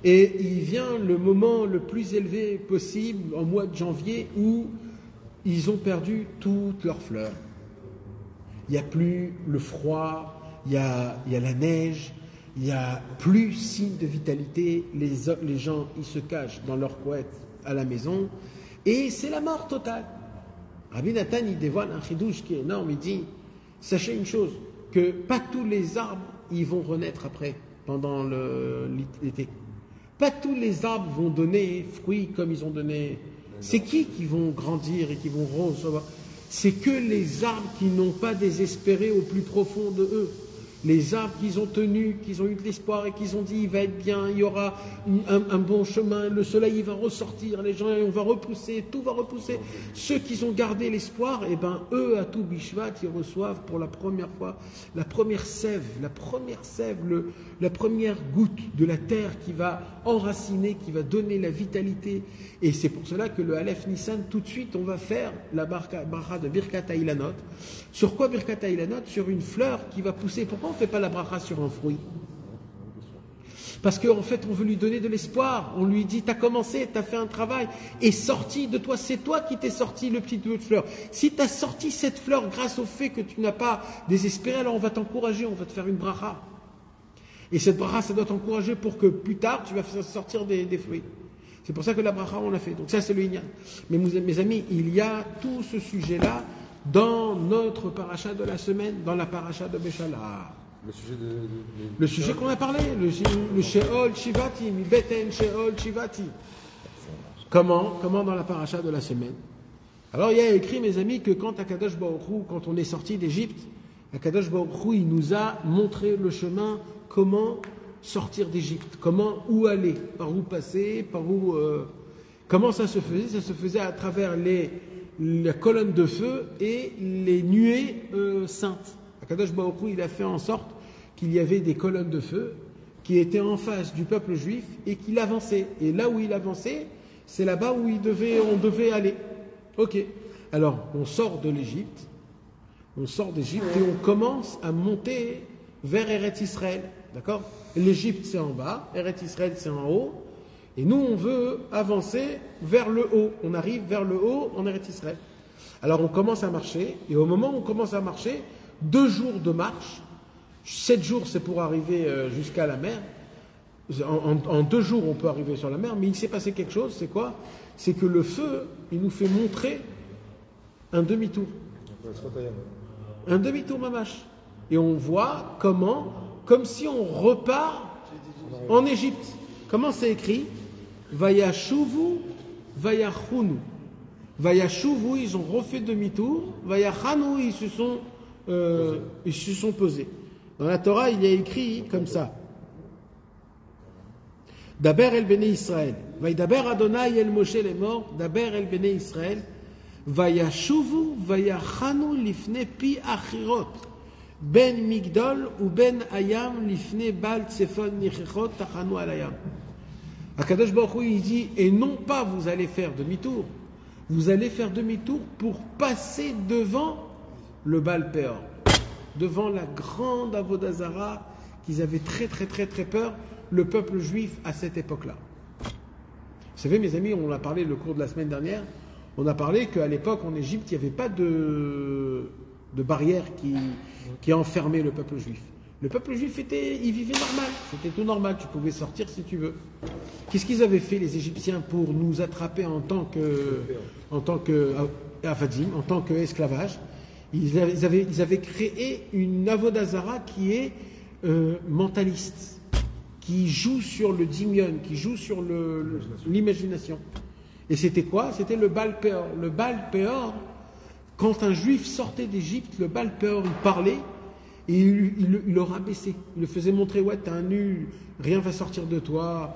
Et il vient le moment le plus élevé possible, en mois de janvier, où ils ont perdu toutes leurs fleurs. Il n'y a plus le froid, il y a la neige, il n'y a plus signe de vitalité. Les gens, ils se cachent dans leur couette à la maison. Et c'est la mort totale. Rabbi Nathan, il dévoile un chidouche qui est énorme. Il dit, sachez une chose, que pas tous les arbres, ils vont renaître après, pendant l'été. Pas tous les arbres vont donner fruits comme ils ont donné. C'est qui vont grandir et qui vont recevoir? C'est que les arbres qui n'ont pas désespéré au plus profond de eux. Les arbres qu'ils ont tenus, qu'ils ont eu de l'espoir et qu'ils ont dit il va être bien, il y aura un bon chemin, le soleil il va ressortir, les gens on va repousser, tout va repousser. Ceux qui ont gardé l'espoir, et ben eux à tout Bishvat, ils reçoivent pour la première fois la première sève, la première goutte de la terre qui va enraciner, qui va donner la vitalité. Et c'est pour cela que le Aleph Nissan, tout de suite, on va faire la bracha de Birkat Hailanot. Sur quoi Birkat Hailanot? Sur une fleur qui va pousser. Pourquoi on ne fait pas la bracha sur un fruit? Parce qu'en fait, on veut lui donner de l'espoir. On lui dit, tu as commencé, tu as fait un travail, et sorti de toi, c'est toi qui t'es sorti le petit bout de fleur. Si tu as sorti cette fleur grâce au fait que tu n'as pas désespéré, alors on va t'encourager, on va te faire une bracha. Et cette bracha, ça doit t'encourager pour que plus tard, tu vas faire sortir des fruits. C'est pour ça que la bracha, on l'a fait. Donc ça, c'est le Inyan. Mais mes amis, il y a tout ce sujet-là dans notre paracha de la semaine, dans la paracha de Béchala. Le sujet qu'on a parlé, le Sheol Shivati, mi Beten Sheol Shivati. Comment dans la paracha de la semaine? Alors il y a écrit, mes amis, que quand Akadosh Baruch Hu, quand on est sorti d'Égypte, Akadosh Baruch Hu, il nous a montré le chemin, comment sortir d'Égypte, où aller, par où passer, comment ça se faisait? Ça se faisait à travers la colonne de feu et les nuées saintes. Akadosh Baruch Hu, il a fait en sorte qu'il y avait des colonnes de feu qui étaient en face du peuple juif et qu'il avançait. Et là où il avançait, c'est là-bas où on devait aller. Ok. Alors, on sort d'Égypte et on commence à monter vers Eretz Israël. D'accord? L'Égypte, c'est en bas, Eretz Israël, c'est en haut. Et nous, on veut avancer vers le haut. On arrive vers le haut en Eretz Israël. Alors, on commence à marcher. Et au moment où on commence à marcher, 2 jours de marche, 7 jours, c'est pour arriver jusqu'à la mer. En 2 jours, on peut arriver sur la mer. Mais il s'est passé quelque chose, c'est quoi? C'est que le feu, il nous fait montrer un demi-tour. Un demi-tour, mamache. Et on voit comme si on repart en Égypte. Comment c'est écrit? Vayashuvu, vayachunu. Vayashuvu, ils ont refait demi-tour. Vayachanu, ils se sont posés. Dans la Torah, il y a écrit comme ça. Daber el bnei Israël. Vaydaber Adonai el Moshe lemor. Daber el bnei Israël. Vayashuvu, vayachanu lifne pi achirot. Ben Migdol ou Ben Ayam lifne bal tsefon nichechot tachanu alayam. Akadosh Baruch Hu, il dit, et non pas vous allez faire demi-tour, vous allez faire demi-tour pour passer devant le Baal Péor, devant la grande Avodazara qu'ils avaient très très très très peur, le peuple juif à cette époque-là. Vous savez, mes amis, on l'a parlé le cours de la semaine dernière, on a parlé qu'à l'époque en Égypte, il n'y avait pas de barrière qui enfermait le peuple juif. Le peuple juif il vivait normal, c'était tout normal, tu pouvais sortir si tu veux. Qu'est-ce qu'ils avaient fait les Égyptiens pour nous attraper en tant qu'esclavage? Ils avaient créé une avodazara qui est mentaliste, qui joue sur le dimion, qui joue sur l'imagination. Et c'était quoi? C'était le Baal Péor. Le Baal Péor, quand un juif sortait d'Égypte, le Baal Péor, il parlait et il le rabaissait. Il le faisait montrer, ouais, t'es un nul, rien va sortir de toi,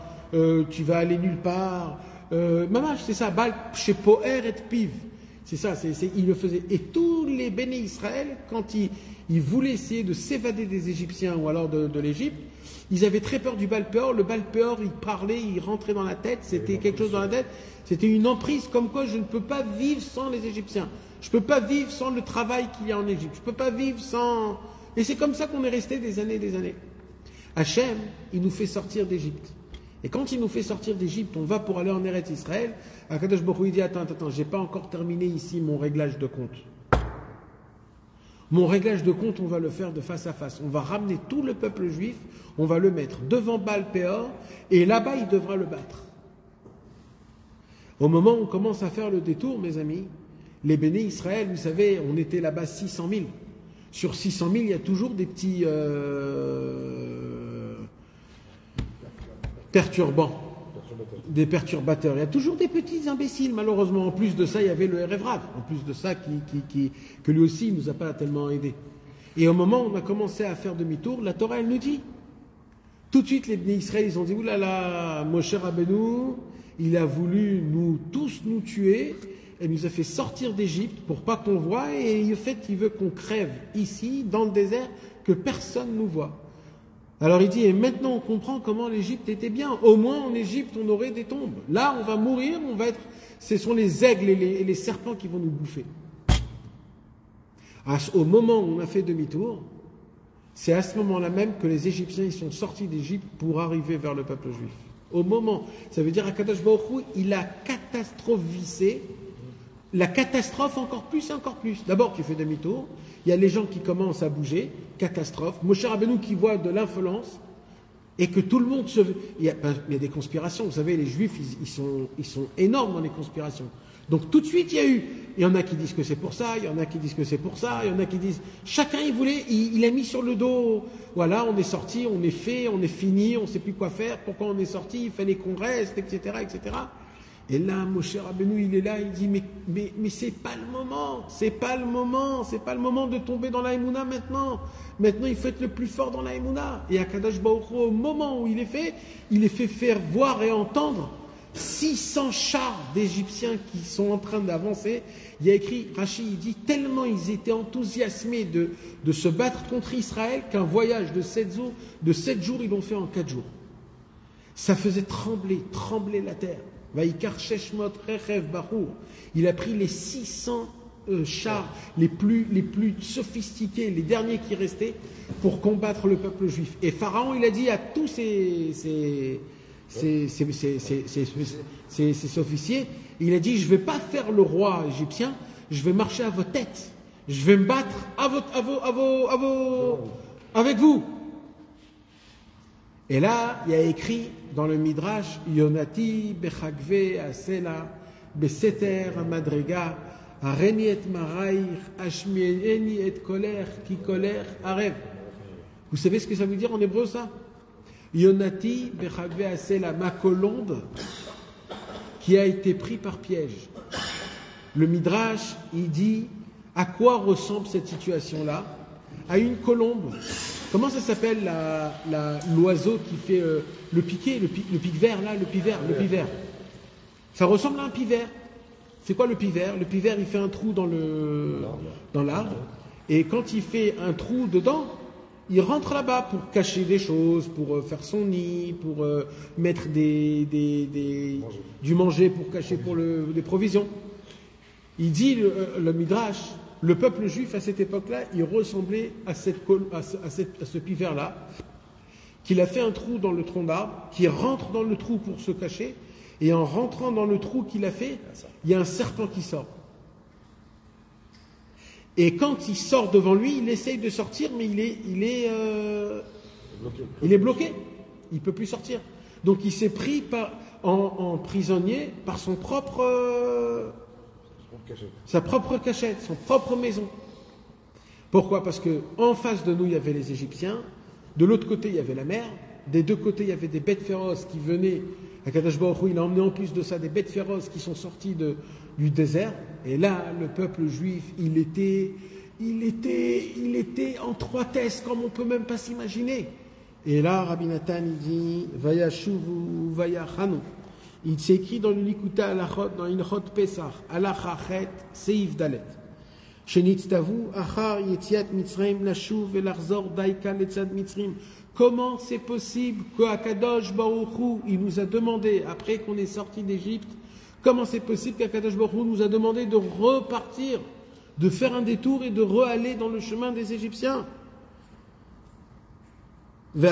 tu vas aller nulle part. Mamash, c'est ça, Baal chez Poer et Piv. C'est ça, il le faisait. Et tous les béné Israël, quand ils voulaient essayer de s'évader des Égyptiens ou alors de l'Égypte, ils avaient très peur du Baal Péor. Le Baal Péor, il parlait, il rentrait dans la tête, c'était quelque chose dans la tête. C'était une emprise comme quoi je ne peux pas vivre sans les Égyptiens. Je ne peux pas vivre sans le travail qu'il y a en Égypte. Je ne peux pas vivre sans... Et c'est comme ça qu'on est resté des années et des années. Hachem, il nous fait sortir d'Égypte. Et quand il nous fait sortir d'Égypte, on va pour aller en Eretz Israël. Akadosh Baruch Hu, il dit, attends, j'ai pas encore terminé ici mon réglage de compte. Mon réglage de compte, on va le faire de face à face. On va ramener tout le peuple juif, on va le mettre devant Baal Péor, et là-bas, il devra le battre. Au moment où on commence à faire le détour, mes amis, les béné Israël, vous savez, on était là-bas 600 000. Sur 600 000, il y a toujours des petits perturbants, des perturbateurs. Il y a toujours des petits imbéciles, malheureusement. En plus de ça, il y avait le Erev Rav. En plus de ça, que lui aussi, il ne nous a pas tellement aidés. Et au moment où on a commencé à faire demi-tour, la Torah, elle nous dit. Tout de suite, les béné Israël, ils ont dit, oulala, Moshe Rabbeinu, il a voulu tous nous tuer. Elle nous a fait sortir d'Égypte pour pas qu'on voie, et en fait, il veut qu'on crève ici, dans le désert, que personne nous voit. Alors il dit, et maintenant on comprend comment l'Égypte était bien. Au moins en Égypte, on aurait des tombes. Là, on va mourir, ce sont les aigles et les serpents qui vont nous bouffer. Au moment où on a fait demi-tour, c'est à ce moment-là même que les Égyptiens ils sont sortis d'Égypte pour arriver vers le peuple juif. Au moment, ça veut dire qu'Akadosh Baruch Hu, il a catastrophisé la catastrophe encore plus et encore plus. D'abord, tu fais demi-tour, il y a les gens qui commencent à bouger, catastrophe. Moshe Rabbeinu qui voit de l'insolence et que tout le monde se... Il y a des conspirations, vous savez, les Juifs, ils sont énormes dans les conspirations. Donc tout de suite, il y en a qui disent que c'est pour ça, il y en a qui disent que c'est pour ça, il y en a qui disent... Chacun, il a mis sur le dos, voilà, on est sorti, on est fait, on est fini, on ne sait plus quoi faire, pourquoi on est sorti, il fallait qu'on reste, etc., etc. Et là, Moshe Rabbeinu, il est là, il dit, mais c'est pas le moment, c'est pas le moment de tomber dans la Emouna maintenant. Maintenant, il faut être le plus fort dans la Emouna. Et Akadosh Baruch Hu, au moment où il est fait faire voir et entendre 600 chars d'Égyptiens qui sont en train d'avancer. Il y a écrit, Rashi, il dit, tellement ils étaient enthousiasmés de se battre contre Israël qu'un voyage de 7 jours, ils l'ont fait en 4 jours. Ça faisait trembler la terre. Vaikar Sheshmot Rechev Bachour. Il a pris les 600 chars les plus sophistiqués, les derniers qui restaient, pour combattre le peuple juif. Et Pharaon, il a dit à tous ses officiers, il a dit, je ne vais pas faire le roi égyptien, je vais marcher à vos têtes. Je vais me battre avec vous. Et là, il y a écrit dans le Midrash, Yonati bechagve asela beseter madrega areni et maraich ashmieni et koler ki koler arev. Vous savez ce que ça veut dire en hébreu ça? Yonati bechagve asela, ma colombe qui a été pris par piège. Le Midrash, il dit à quoi ressemble cette situation-là? À une colombe. Comment ça s'appelle l'oiseau qui fait le piquet, le pic-vert là, le pivert. Ça ressemble à un pivert. C'est quoi le pivert? Le pivert, il fait un trou dans l'arbre, et quand il fait un trou dedans, il rentre là-bas pour cacher des choses, pour faire son nid, pour mettre du manger, pour cacher des provisions. Il dit le Midrash, le peuple juif à cette époque-là, il ressemblait à ce pivert-là, qu'il a fait un trou dans le tronc d'arbre, qui rentre dans le trou pour se cacher, et en rentrant dans le trou qu'il a fait, il y a un serpent qui sort. Et quand il sort devant lui, il essaye de sortir, mais il est bloqué. Il ne peut plus sortir. Donc il s'est pris en prisonnier par sa propre cachette, son propre maison. Pourquoi? Parce que en face de nous, il y avait les Égyptiens, de l'autre côté, il y avait la mer, des deux côtés, il y avait des bêtes féroces qui venaient Akadosh Baruch Hu, il a emmené en plus de ça des bêtes féroces qui sont sorties du désert. Et là, le peuple juif, il était en trois-têtes, comme on ne peut même pas s'imaginer. Et là, Rabbi Nathan, il dit, Vayashuvu, Vayachanu. Il s'est écrit dans le Likuta Alachot, dans Ilchot Pesach, Alachachet, Seif Dalet. Shenitztavu, Achar, Yetziat Mitzrayim, Lashuv, Elachzor, Daika, Letzad Mitzrim. Comment c'est possible qu'Akadosh Baruch Hu, il nous a demandé, après qu'on est sorti d'Égypte, comment c'est possible qu'Akadosh Baruch Hu nous a demandé de repartir, de faire un détour et de re-aller dans le chemin des Égyptiens? Et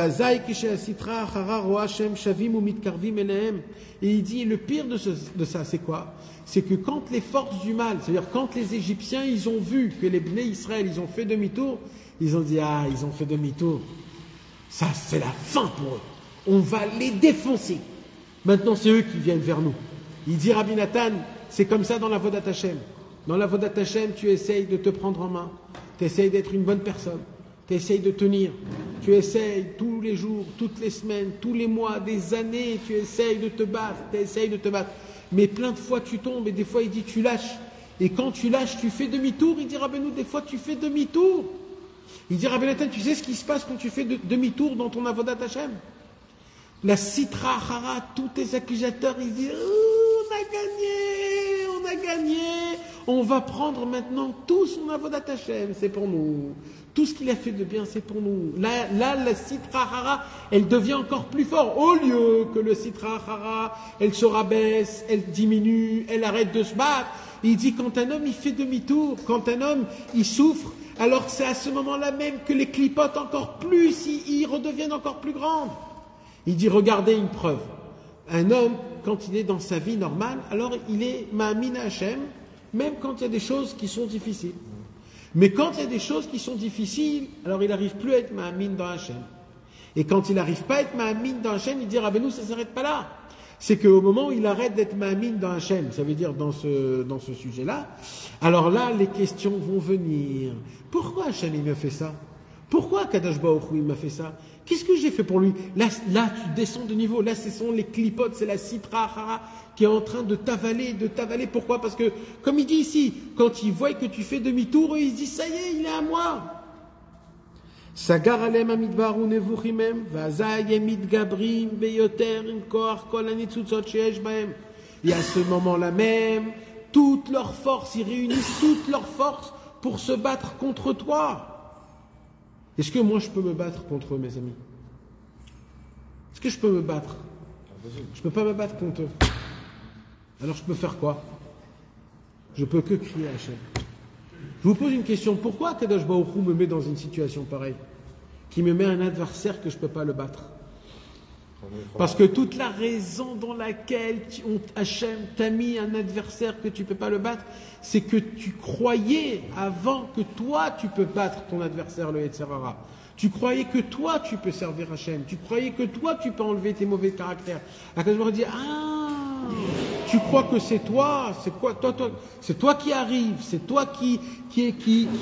il dit, le pire de ça, c'est quoi? C'est que quand les forces du mal, c'est-à-dire quand les Égyptiens, ils ont vu que les Bnei Israël, ils ont fait demi-tour, ils ont dit, ils ont fait demi-tour. Ça, c'est la fin pour eux. On va les défoncer. Maintenant, c'est eux qui viennent vers nous. Il dit, Rabbi Nathan, c'est comme ça dans la Vodat Hashem. Dans la Vodat Hashem, tu essayes de te prendre en main. Tu essayes d'être une bonne personne. Tu essayes de tenir. Tu essayes tous les jours, toutes les semaines, tous les mois, des années. Tu essayes de te battre. Tu essayes de te battre. Mais plein de fois, tu tombes. Et des fois, il dit, tu lâches. Et quand tu lâches, tu fais demi-tour. Il dit, Rabbeinu, des fois, tu fais demi-tour. Il dit, Rabbi Nathan, tu sais ce qui se passe quand tu fais demi-tour dans ton Avodat Hashem? La Sitra Achara, tous tes accusateurs, ils disent, on a gagné, on va prendre maintenant tout son Avodat Hashem, c'est pour nous. Tout ce qu'il a fait de bien, c'est pour nous. Là, la Sitra Achara, elle devient encore plus forte. Au lieu que le Sitra Achara, elle se rabaisse, elle diminue, elle arrête de se battre. Il dit, quand un homme, il fait demi-tour, quand un homme, il souffre, alors c'est à ce moment-là même que les clipotes encore plus, ils redeviennent encore plus grandes. Il dit, regardez une preuve. Un homme, quand il est dans sa vie normale, alors il est Ma'amin Hashem, même quand il y a des choses qui sont difficiles. Mais quand il y a des choses qui sont difficiles, alors il n'arrive plus à être Ma'amin dans Hashem. Et quand il n'arrive pas à être Ma'amin dans Hashem, il dit, Rabbeinu, ça ne s'arrête pas là. C'est qu'au moment où il arrête d'être Ma'amin dans Hashem, ça veut dire dans ce sujet-là, alors là, les questions vont venir. Pourquoi Hashem, il me fait ça? Pourquoi Kadosh Baruch Hu, il m'a fait ça? Qu'est-ce que j'ai fait pour lui? Là, tu descends de niveau. Là, ce sont les clipotes, c'est la Sitra Achara qui est en train de t'avaler. Pourquoi? Parce que, comme il dit ici, quand il voit que tu fais demi-tour, il se dit, ça y est, il est à moi. Sagar alem amidbar unevuchimem, vazay mitgabrim beyoter im koach kol hanitzutzot sheyesh bahem. Et à ce moment-là même, toute leur force, ils réunissent toute leur force pour se battre contre toi. Est-ce que moi je peux me battre contre eux, mes amis? Est-ce que je peux me battre? Je ne peux pas me battre contre eux. Alors je peux faire quoi? Je peux que crier à Hachem. Je vous pose une question. Pourquoi Kadosh Baruch Hu me met dans une situation pareille? Qui me met un adversaire que je ne peux pas le battre? Parce que toute la raison dans laquelle Hachem t'a mis un adversaire que tu ne peux pas le battre, c'est que tu croyais avant que toi tu peux battre ton adversaire, le Yetzer Hara. Tu croyais que toi tu peux servir Hachem. Tu croyais que toi tu peux enlever tes mauvais caractères. Akadosh Baruch Hu dit, tu crois que c'est toi, c'est toi qui arrive, c'est toi qui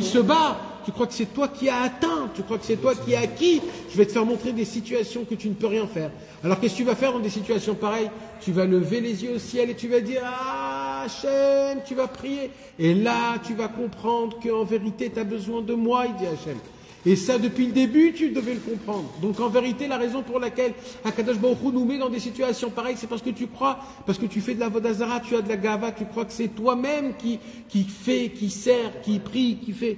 se bat. Tu crois que c'est toi qui as atteint, tu crois que c'est toi qui as acquis. Je vais te faire montrer des situations que tu ne peux rien faire. Alors qu'est-ce que tu vas faire dans des situations pareilles? Tu vas lever les yeux au ciel et tu vas dire, Hachem, tu vas prier. Et là, tu vas comprendre qu'en vérité, tu as besoin de moi, il dit Hachem. Et ça, depuis le début, tu devais le comprendre. Donc en vérité, la raison pour laquelle Akadosh Baruch Hu nous met dans des situations pareilles, c'est parce que tu crois, parce que tu fais de la Avodah Zara, tu as de la Gava, tu crois que c'est toi-même qui fait, qui sert, qui prie, qui fait.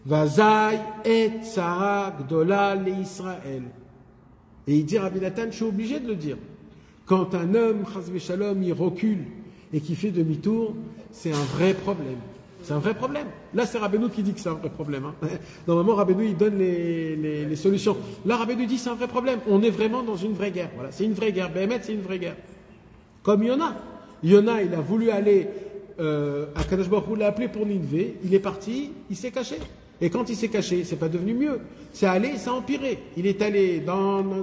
Vazai et Tzara Gdola le Israël. Et il dit, Rabbi Nathan, je suis obligé de le dire. Quand un homme, Chas v'Shalom, il recule et qui fait demi-tour, c'est un vrai problème. C'est un vrai problème. Là, c'est Rabbeinu qui dit que c'est un vrai problème. Normalement, Rabbeinu, il donne les solutions. Là, Rabbeinu dit c'est un vrai problème. On est vraiment dans une vraie guerre. Voilà, c'est une vraie guerre. Béhémet, c'est une vraie guerre. Comme Yona. Yona, il a voulu aller, Akadosh Baruch Hu l'a appelé pour Ninvé. Il est parti, il s'est caché. Et quand il s'est caché, c'est pas devenu mieux. C'est allé, ça a empiré. Il est allé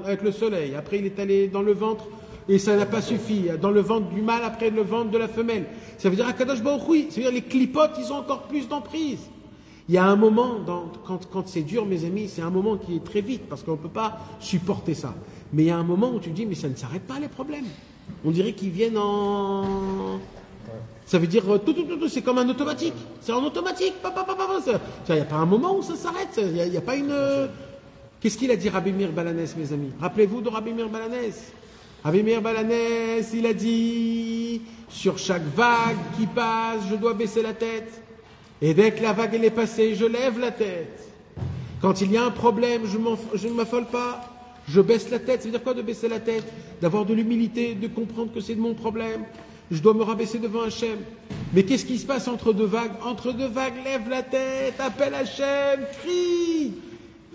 avec le soleil. Après, il est allé dans le ventre. Et ça n'a pas suffi. Dans le ventre du mâle, après le ventre de la femelle. Ça veut dire à Kadosh Baruch Hu, ça veut dire les clipotes, ils ont encore plus d'emprise. Il y a un moment, quand c'est dur, mes amis, c'est un moment qui est très vite, parce qu'on ne peut pas supporter ça. Mais il y a un moment où tu dis, mais ça ne s'arrête pas les problèmes. On dirait qu'ils viennent en... Ça veut dire, tout, c'est comme un automatique. C'est en automatique. Il n'y a pas un moment où ça s'arrête. Il n'y a pas une... Qu'est-ce qu'il a dit Rabbi Meir Balanès, mes amis? Rappelez-vous de Rabbi Meir Balanès. Rabbi Meir Balanès, il a dit, sur chaque vague qui passe, je dois baisser la tête. Et dès que la vague elle est passée, je lève la tête. Quand il y a un problème, je ne m'affole pas. Je baisse la tête. Ça veut dire quoi de baisser la tête? D'avoir de l'humilité, de comprendre que c'est de mon problème. Je dois me rabaisser devant Hachem. Mais qu'est-ce qui se passe entre deux vagues? Entre deux vagues, lève la tête, appelle Hachem, crie.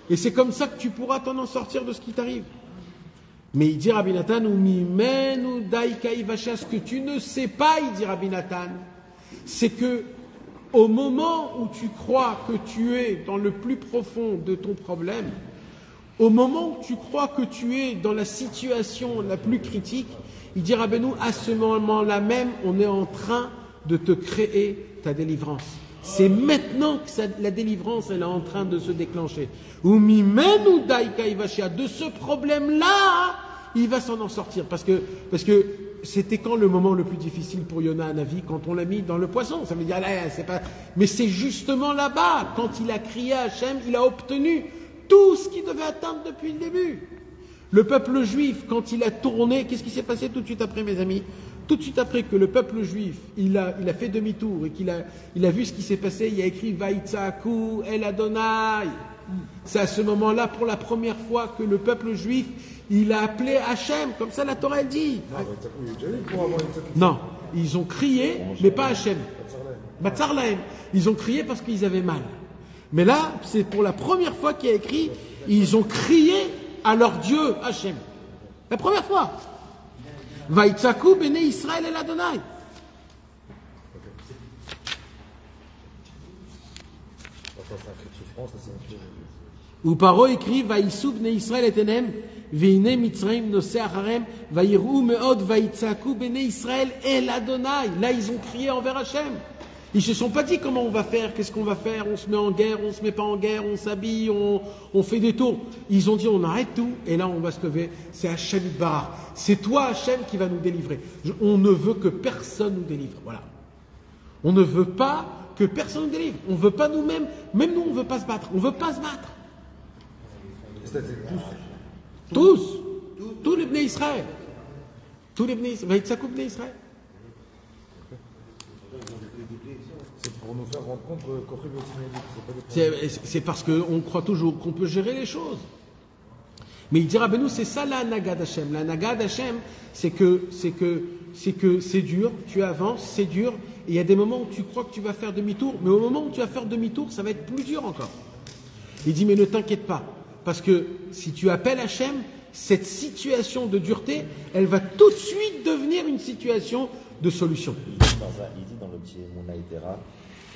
Et c'est comme ça que tu pourras t'en sortir de ce qui t'arrive. Mais il dit Rabbi Nathan, ce que tu ne sais pas, il dit Rabbi Nathan, c'est que au moment où tu crois que tu es dans le plus profond de ton problème, au moment où tu crois que tu es dans la situation la plus critique, il dit Rabbeinu, à ce moment-là même, on est en train de te créer ta délivrance. C'est maintenant que la délivrance elle est en train de se déclencher. De ce problème-là, il va s'en sortir. Parce que c'était quand le moment le plus difficile pour Yona Hanavi? Quand on l'a mis dans le poisson. Ça veut dire, là, c'est pas... Mais c'est justement là-bas, quand il a crié à Hachem, il a obtenu tout ce qu'il devait atteindre depuis le début. Le peuple juif, quand il a tourné, qu'est-ce qui s'est passé tout de suite après, mes amis? Tout de suite après que le peuple juif, il a fait demi-tour et qu'il a vu ce qui s'est passé, il a écrit Vaïtsaku El Adonai. C'est à ce moment-là, pour la première fois, que le peuple juif, il a appelé Hachem, comme ça la Torah elle dit. Non, ils ont crié, mais pas Hachem. Batsar Lahem. Ils ont crié parce qu'ils avaient mal. Mais là, c'est pour la première fois qu'il y a écrit, ils ont crié à leur Dieu Hachem. La première fois. Vaïtsaku bene Israël el Adonai. Ou paro écrit Vaïsou bene Israël et enem veine Mitzrayim nosé acharem vaïrou meod vaïtsaku bene Israël el Adonai. Là, ils ont crié envers Hachem. Ils se sont pas dit comment on va faire, qu'est-ce qu'on va faire, on se met en guerre, on se met pas en guerre, on s'habille, on fait des tours. Ils ont dit on arrête tout et là on va se lever, c'est Hachem Itbarach. C'est toi Hachem qui va nous délivrer. On ne veut que personne nous délivre, voilà. On ne veut pas que personne nous délivre. On ne veut pas nous-mêmes, même nous on ne veut pas se battre, on ne veut pas se battre. Tous les Bnei Israël. Tous les Bnei Israël. Vaïtsaku Bnei Israël. C'est pour nous faire rendre compte c'est parce qu'on croit toujours qu'on peut gérer les choses. Mais il dira, nous, c'est ça la Hanaga d'Hachem. La Hanaga d'Hachem, c'est que c'est dur, tu avances, c'est dur, et il y a des moments où tu crois que tu vas faire demi-tour, mais au moment où tu vas faire demi-tour, ça va être plus dur encore. Il dit, mais ne t'inquiète pas, parce que si tu appelles Hachem, cette situation de dureté, elle va tout de suite devenir une situation de solution. Il dit dans le petit Mouna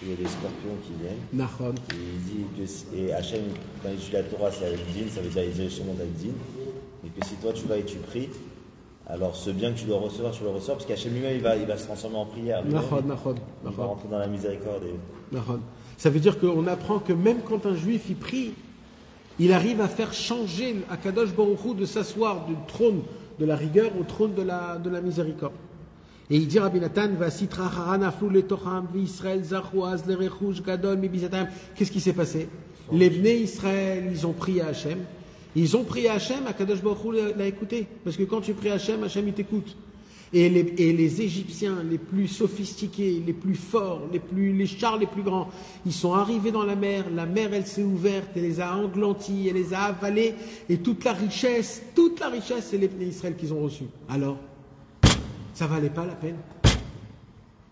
il y a des scorpions qui viennent. Nahon. Et il dit que et Hachem, quand il suit la Torah, c'est avec Din, ça veut dire il sur le monde avec Din. Et que si toi tu vas et tu pries, alors ce bien que tu dois recevoir, tu le reçois, parce qu'Hachem lui-même il va se transformer en prière. Il va rentrer dans la miséricorde. Nahon. Ça veut dire qu'on apprend que même quand un juif il prie, il arrive à faire changer à Kadosh Baruch Hu de s'asseoir du trône de la rigueur au trône de la miséricorde. Et il dit Rabbi Nathan, qu'est-ce qui s'est passé? Les Bnei Israël, ils ont prié à Hachem. Ils ont prié à Hachem, Akadosh Baruch Hu l'a écouté. Parce que quand tu pries à Hachem, Hachem il t'écoute. Et les Égyptiens les plus sophistiqués, les plus forts, les chars les plus grands, ils sont arrivés dans la mer elle s'est ouverte, elle les a engloutis, elle les a avalés, et toute la richesse, c'est les Bnei Israël qu'ils ont reçue. Alors, ça valait pas la peine.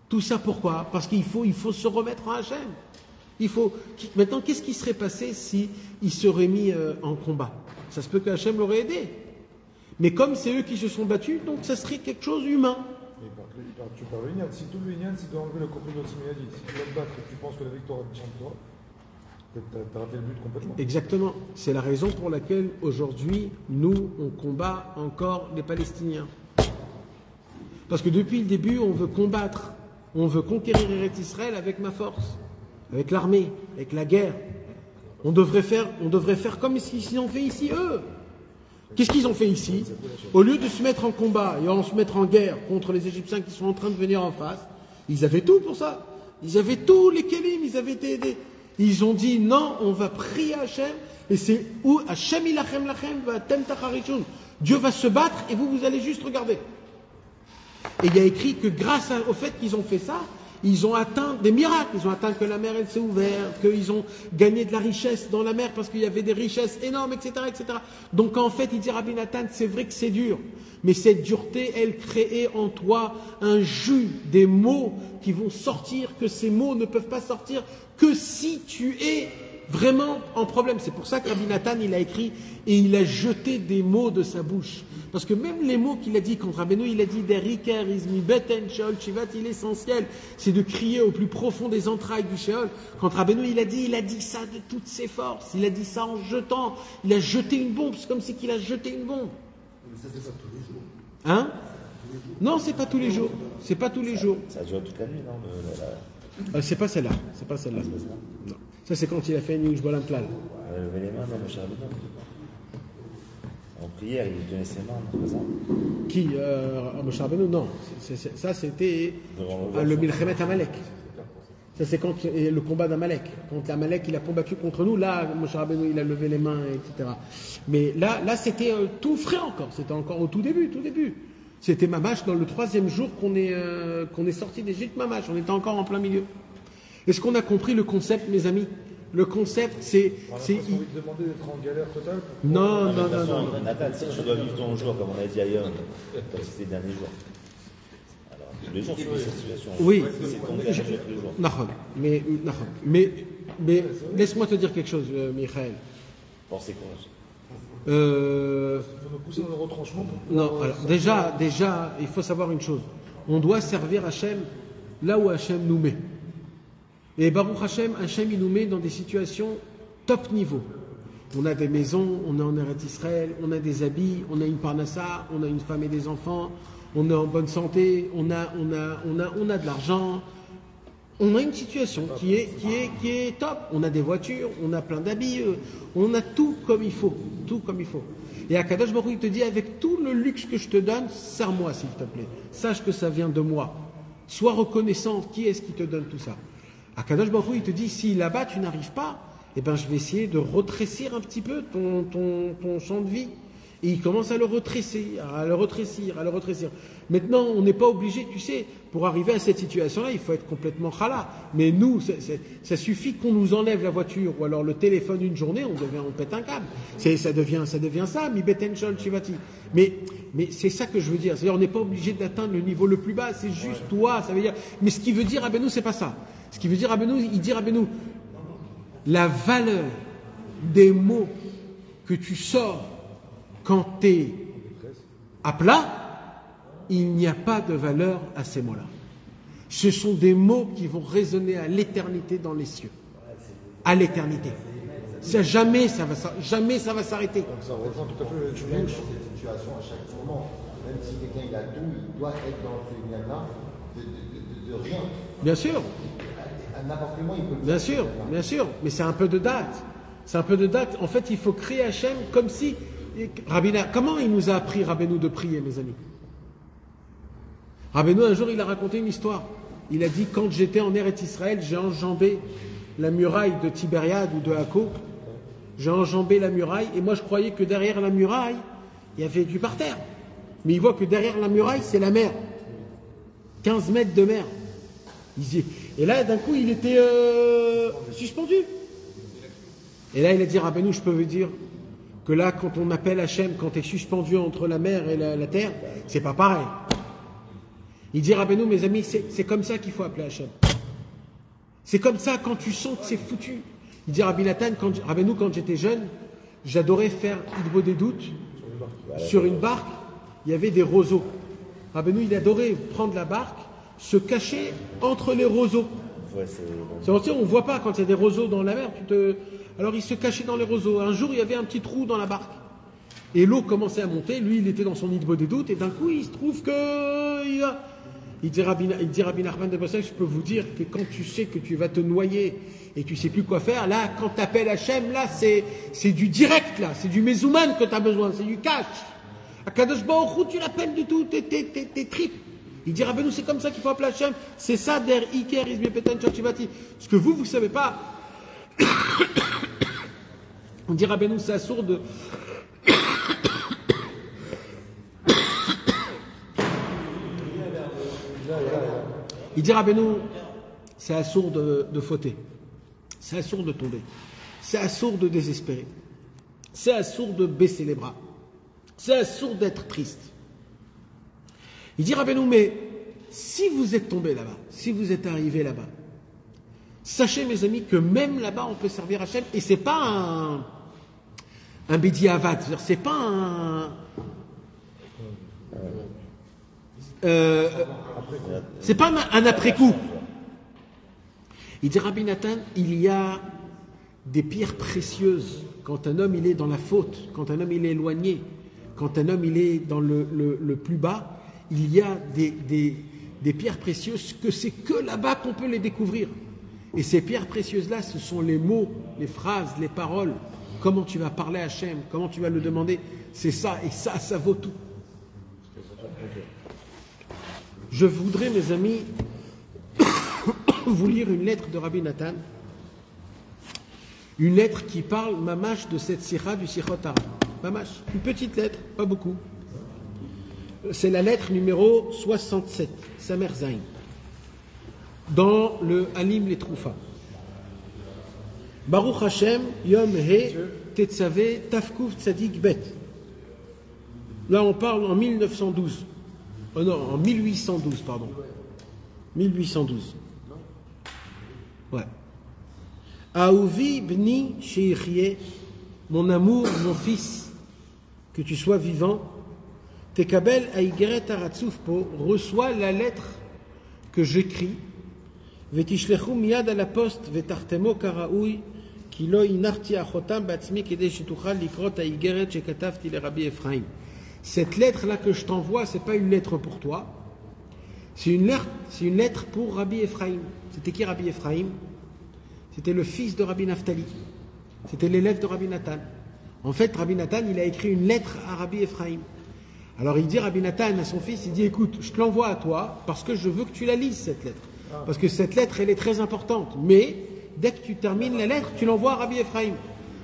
Tout ça pourquoi? Parce qu'il faut se remettre en Hachem. Maintenant, qu'est-ce qui serait passé si il serait mis en combat? Ça se peut que Hachem l'aurait aidé. Mais comme c'est eux qui se sont battus, donc ça serait quelque chose d'humain. Mais tu parles de l'Inyan. Si tout l'Inyan, c'est d'enlever le copain de Siméadi. Si tu vas te battre et que tu penses que la victoire tient de toi, t'as raté le but complètement. Exactement. C'est la raison pour laquelle aujourd'hui, nous, on combat encore les Palestiniens. Parce que depuis le début, on veut combattre, on veut conquérir Eretz Israël avec ma force, avec l'armée, avec la guerre. On devrait faire comme ce qu'ils ont fait ici, eux. Qu'est-ce qu'ils ont fait ici? Au lieu de se mettre en combat et en se mettre en guerre contre les Égyptiens qui sont en train de venir en face, ils avaient tout pour ça. Ils avaient tous les kélim, ils avaient Ils ont dit non, on va prier Hachem, et c'est où Hachem ilachem lachem va tem tacharishun. Dieu va se battre et vous allez juste regarder. Et il y a écrit que grâce au fait qu'ils ont fait ça, ils ont atteint des miracles. Ils ont atteint que la mer elle s'est ouverte, qu'ils ont gagné de la richesse dans la mer parce qu'il y avait des richesses énormes, etc., etc. Donc en fait, il dit Rabbi Nathan, c'est vrai que c'est dur, mais cette dureté, elle crée en toi un jus, des mots qui vont sortir, que ces mots ne peuvent pas sortir que si tu es vraiment en problème. C'est pour ça que Rabbi Nathan, il a écrit et il a jeté des mots de sa bouche. Parce que même les mots qu'il a dit contre Rabbeinu, il a dit Deriker, Izmi, Beten, Sheol, Shivat, l'essentiel, c'est de crier au plus profond des entrailles du Sheol. Contre Rabbeinu, il a dit ça de toutes ses forces, il a dit ça en jetant, il a jeté une bombe, c'est comme si qu'il a jeté une bombe. Mais ça, c'est pas tous les jours. Hein? Non, c'est pas tous les jours. C'est pas tous les jours. Ça dure toute la nuit, non C'est pas celle-là. C'est pas celle-là. Non. Ça, c'est quand il a fait une Yushbalam Klal. Lever les mains, non, Moshe Rabbeinu. En prière, il tenait ses mains, non, c'est ça? Qui Moshe Rabbeinu, non. Ça, c'était le Milchemet Amalek. Ça, c'est quand le combat d'Amalek. Quand Amalek, il a combattu contre nous, là, Moshe Rabbeinu, il a levé les mains, etc. Mais là c'était tout frais encore. C'était encore au tout début. C'était Mamash dans le 3e jour qu'on est sorti d'Égypte, Mamash. On était encore en plein milieu. Est-ce qu'on a compris le concept, mes amis? Le concept, c'est. On a presque envie de demander d'être en galère totale. Non. Nathan, si tu dois vivre ton jour, comme on a dit ailleurs, comme si c'était le dernier jour. Alors, tous les jours, tu vis cette situation. Oui. C'est ton dernier jour tous les jours. Mais laisse-moi te dire quelque chose, Michael. Pensez quoi? Il faut nous pousser dans le retranchement. Non, alors déjà, il faut savoir une chose. On doit servir Hachem là où Hachem nous met. Et Baruch Hachem, il nous met dans des situations top niveau. On a des maisons, on est en Eretz Israël, on a des habits, on a une parnassa, on a une femme et des enfants, on est en bonne santé, on a de l'argent. On a une situation qui est top. On a des voitures, on a plein d'habits, on a tout comme il faut. Et Akadosh Baruch Hu, il te dit, avec tout le luxe que je te donne, sers-moi s'il te plaît. Sache que ça vient de moi. Sois reconnaissant, qui est-ce qui te donne tout ça? Akadosh Baruch Hu, il te dit, si là-bas tu n'arrives pas, eh ben, je vais essayer de retrécir un petit peu ton champ de vie. Et il commence à le retrécir. Maintenant, on n'est pas obligé, tu sais, pour arriver à cette situation-là, il faut être complètement chala. Mais nous, ça suffit qu'on nous enlève la voiture ou alors le téléphone une journée, on pète un câble. Ça devient ça, mi beten shol shivati. Mais c'est ça que je veux dire. C'est-à-dire, on n'est pas obligé d'atteindre le niveau le plus bas, c'est juste toi, ça veut dire. Mais ce qui veut dire Rabbeinu, c'est pas ça. Ce qui veut dire Rabbeinu, il dit Rabbeinu, la valeur des mots que tu sors quand tu es à plat, il n'y a pas de valeur à ces mots-là. Ce sont des mots qui vont résonner à l'éternité dans les cieux. À l'éternité. Jamais ça va s'arrêter. Donc ça rejoint tout à fait le Même dans cette situation, à chaque moment, même si quelqu'un il a tout, il doit être dans ce lien-là de rien. Bien sûr. À n'importe quel moment, il peut le faire. Bien sûr. Mais c'est un peu de date. En fait, il faut créer Hachem comme si. Comment il nous a appris, Rabbeinu, de prier, mes amis? Rabbeinu, un jour, il a raconté une histoire. Il a dit, quand j'étais en Eretz Israël, j'ai enjambé la muraille de Tibériade ou de Akko. J'ai enjambé la muraille, et moi, je croyais que derrière la muraille, il y avait du parterre. Mais il voit que derrière la muraille, c'est la mer. 15 mètres de mer. Et là, d'un coup, il était suspendu. Et là, il a dit, Rabbeinu, je peux vous dire que là, quand on appelle Hachem, quand tu es suspendu entre la mer et la terre, c'est pas pareil. Il dit, Rabbeinu, mes amis, c'est comme ça qu'il faut appeler Hachem. C'est comme ça quand tu sens que c'est foutu. Il dit, Rabbi Nathan, Rabbeinu, quand j'étais jeune, j'adorais faire Idbo des doutes. Sur une barque, il y avait des roseaux. Rabbeinu, il adorait prendre la barque, se cacher entre les roseaux. Ouais, on ne voit pas quand il y a des roseaux dans la mer. Alors il se cachait dans les roseaux. Un jour, il y avait un petit trou dans la barque. Et l'eau commençait à monter. Lui, il était dans son Idbo des doutes. Et d'un coup, il se trouve que Il dit Rabbi Nachman de Breslev, je peux vous dire que quand tu sais que tu vas te noyer et tu sais plus quoi faire, là, quand tu appelles Hachem, là, c'est du direct, là, c'est du mezouman que tu as besoin, c'est du cash. À Kadosh Baruch Hu, tu l'appelles du tout, tes tripes. Il dit Rabbeinu, c'est comme ça qu'il faut appeler Hachem, c'est ça der Iker Izmi Peten Chachivati. Ce que vous savez pas. On dit Rabbeinu, c'est assourd de. Il dit Rabbeinu, c'est assourd de fauter, c'est assourd de tomber, c'est assourd de désespérer, c'est assourd de baisser les bras, c'est assourd d'être triste. Il dit Rabbeinu, mais si vous êtes tombé là-bas, si vous êtes arrivé là-bas, sachez mes amis que même là-bas on peut servir Hachem et c'est pas un Bedi Avad, c'est pas c'est pas un après-coup. Il dit Rabbi Nathan, il y a des pierres précieuses quand un homme il est dans la faute, quand un homme il est éloigné, quand un homme il est dans le plus bas, il y a des pierres précieuses que c'est que là-bas qu'on peut les découvrir. Et ces pierres précieuses-là, ce sont les mots, les phrases, les paroles, comment tu vas parler à Hachem, comment tu vas le demander, c'est ça, et ça vaut tout. Je voudrais, mes amis, vous lire une lettre de Rabbi Nathan, une lettre qui parle, mamash, de cette sira du Sichot Hara. Mamash, une petite lettre, pas beaucoup. C'est la lettre numéro 67, Samer Zain, dans le Halim les Troufa. Baruch Hashem, Yom He, Tetzave, Tafkuf Tzadik Bet. Là, on parle en 1912. Oh non, en 1812, pardon. 1812. Ouais. Aouvi bni sheichye, mon amour, mon fils, que tu sois vivant, tekabel aigeret aratzufpo, reçois la lettre que j'écris, vetishlechou miyad à la poste, vetartemo karaoui, ki lo inarti achotam batzmi kede shituchal likrot aigeret shekatavti le Rabbi Ephraim. Cette lettre-là que je t'envoie, ce n'est pas une lettre pour toi, c'est une lettre pour Rabbi Ephraim. C'était qui Rabbi Ephraim? C'était le fils de Rabbi Naftali. C'était l'élève de Rabbi Nathan. En fait, Rabbi Nathan, il a écrit une lettre à Rabbi Ephraim. Alors il dit Rabbi Nathan à son fils, il dit écoute, je te l'envoie à toi parce que je veux que tu la lises cette lettre. Parce que cette lettre, elle est très importante. Mais dès que tu termines la lettre, tu l'envoies à Rabbi Ephraim.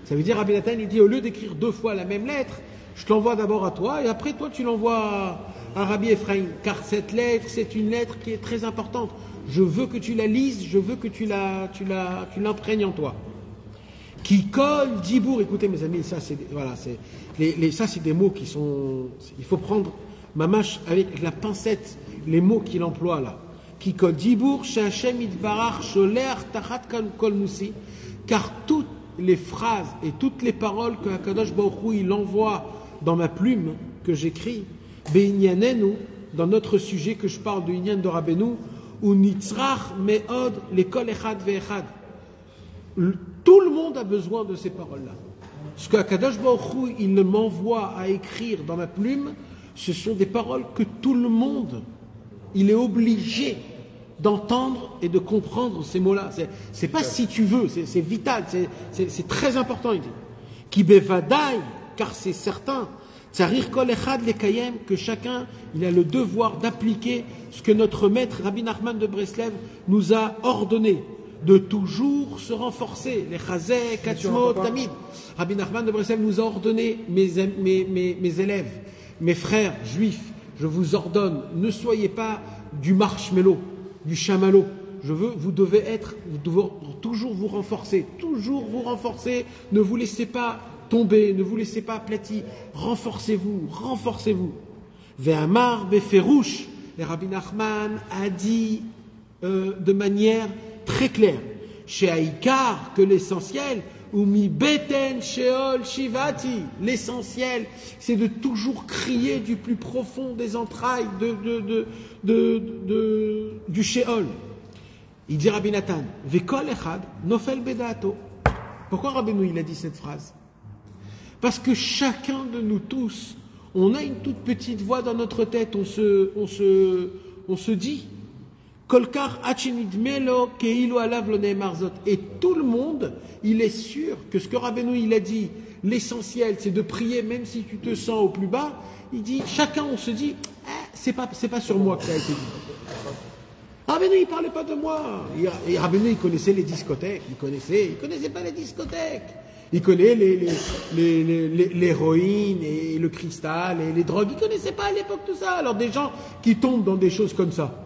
Ça veut dire Rabbi Nathan, il dit au lieu d'écrire 2 fois la même lettre, je te l'envoie d'abord à toi et après toi tu l'envoies à Rabbi Ephraim. Car cette lettre, c'est une lettre qui est très importante. Je veux que tu la lises, je veux que tu l'imprègnes en toi. Qui colle Dibour, écoutez mes amis, ça c'est voilà, ça c'est des mots qui sont. Il faut prendre mamash avec la pincette les mots qu'il emploie là. Qui colle Dibour, chez Hachem Itbarach, Sholer, Tachat Kol Moussi, car toutes les phrases et toutes les paroles que Hakadosh Baruch Hu il envoie dans ma plume que j'écris, Be'inyanenu, dans notre sujet que je parle de Inyan de Rabbeinu, ou Nitzrach Me'od l'école Echad Ve'echad. Tout le monde a besoin de ces paroles-là. Ce que Hakadosh Baruch Hu il m'envoie à écrire dans ma plume, ce sont des paroles que tout le monde, il est obligé d'entendre et de comprendre ces mots-là. C'est pas si tu veux, c'est vital, c'est très important. Il dit. Ki bevadai, car c'est certain, tsarir kol echad lekayem, que chacun il a le devoir d'appliquer ce que notre maître Rabbi Nachman de Breslev nous a ordonné, de toujours se renforcer. Les chazek, katzmo, tamid. Rabbi Nachman de Breslev nous a ordonné, mes élèves, mes frères juifs, je vous ordonne, ne soyez pas du marshmallow, du chamallow. Vous devez toujours vous renforcer, ne vous laissez pas tomber, ne vous laissez pas aplatir, renforcez-vous. Ve'amar beferouche, et Rabbi Nachman a dit de manière très claire, chez Haïkar, que l'essentiel, ou mi beten sheol shivati, l'essentiel, c'est de toujours crier du plus profond des entrailles du sheol. Il dit Rabbi Nathan, Vekol echad nofel bedato. Pourquoi Rabbeinu il a dit cette phrase? Parce que chacun de nous tous, on a une toute petite voix dans notre tête, on se on se dit, Kolkar achinidmelo keilo alav lo neemar zot. Et tout le monde, il est sûr que ce que Rabbeinu il a dit, l'essentiel c'est de prier même si tu te sens au plus bas. Il dit, chacun on se dit, c'est pas sur moi que ça a été dit. Rabbeinu il parlait pas de moi. Et Rabbeinu il connaissait les discothèques, il connaissait pas les discothèques. Il connaît l'héroïne et le cristal et les drogues. Il connaissait pas à l'époque tout ça. Alors des gens qui tombent dans des choses comme ça.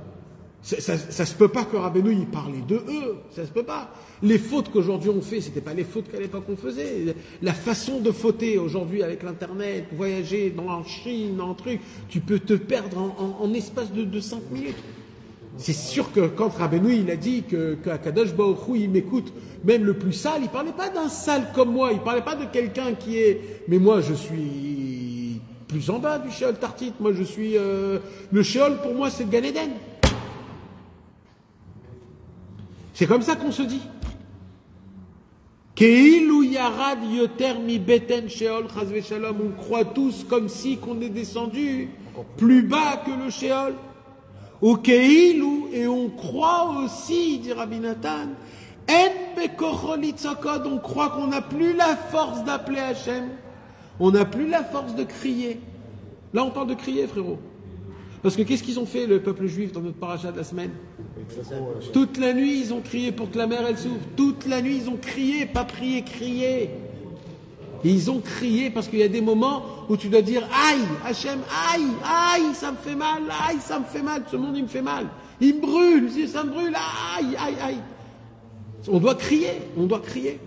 Ça se peut pas que Rabbeinu il parlait de eux, ça se peut pas. Les fautes qu'aujourd'hui on fait, c'était pas les fautes qu'à l'époque on faisait. La façon de fauter aujourd'hui avec l'internet, voyager en Chine, en truc, tu peux te perdre en espace de 5 minutes. C'est sûr que quand Rabbeinu il a dit que Kadosh Baruch Hu il m'écoute, même le plus sale, il parlait pas d'un sale comme moi, il parlait pas de quelqu'un qui est. Mais moi je suis plus en bas du Sheol Tartit, moi je suis le Sheol pour moi c'est le Gan Eden. C'est comme ça qu'on se dit. Keilu yarad yoter mi beten sheol chas v'shalom. On croit tous comme si qu'on est descendu plus bas que le sheol. Ou keilu, et on croit aussi, dit Rabbi Nathan, en bekochol itzokod, on croit qu'on n'a plus la force d'appeler Hachem. On n'a plus la force de crier. Là on parle de crier, frérot. Parce que qu'est-ce qu'ils ont fait, le peuple juif, dans notre paracha de la semaine? Toute la nuit, ils ont crié pour que la mer, elle s'ouvre. Toute la nuit, ils ont crié, pas prié, crié. Et ils ont crié parce qu'il y a des moments où tu dois dire « Aïe, Hachem, aïe, aïe, ça me fait mal, aïe, ça me fait mal, ce monde, il me fait mal. Il me brûle, ça me brûle, aïe, aïe, aïe. » On doit crier, on doit crier.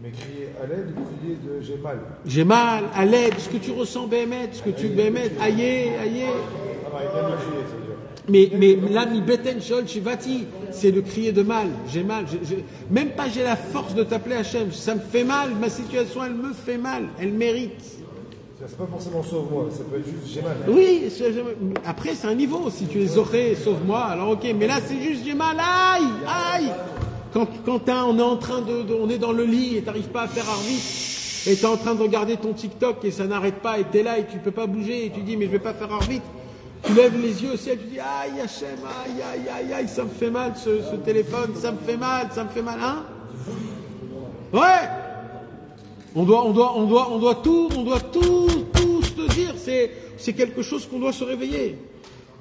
Mais crier à l'aide ou crier de j'ai mal? J'ai mal, à l'aide, ce que tu ressens, Béhémet, ce que tu Béhémet, aïe, aïe. Mais là, mi beten shol shivati, c'est le crier de mal. J'ai mal. Même pas j'ai la force de t'appeler Hachem. Ça me fait mal. Ma situation, elle me fait mal. Elle mérite. C'est pas forcément sauve-moi. Ça peut être juste j'ai mal. Oui. Après, c'est un niveau. Si tu es zoré, sauve-moi. Alors ok. Mais là, c'est juste j'ai mal. Aïe, aïe. Quand on est en train on est dans le lit et t'arrives pas à faire arvit, et t'es en train de regarder ton TikTok et ça n'arrête pas et t'es là et tu peux pas bouger et tu dis mais je vais pas faire arvit. Tu lèves les yeux au ciel, tu dis aïe Hachem, aïe, aïe, aïe, aïe, ça me fait mal ce téléphone, ça me fait mal, hein? Ouais! On doit tous te dire, c'est quelque chose qu'on doit se réveiller.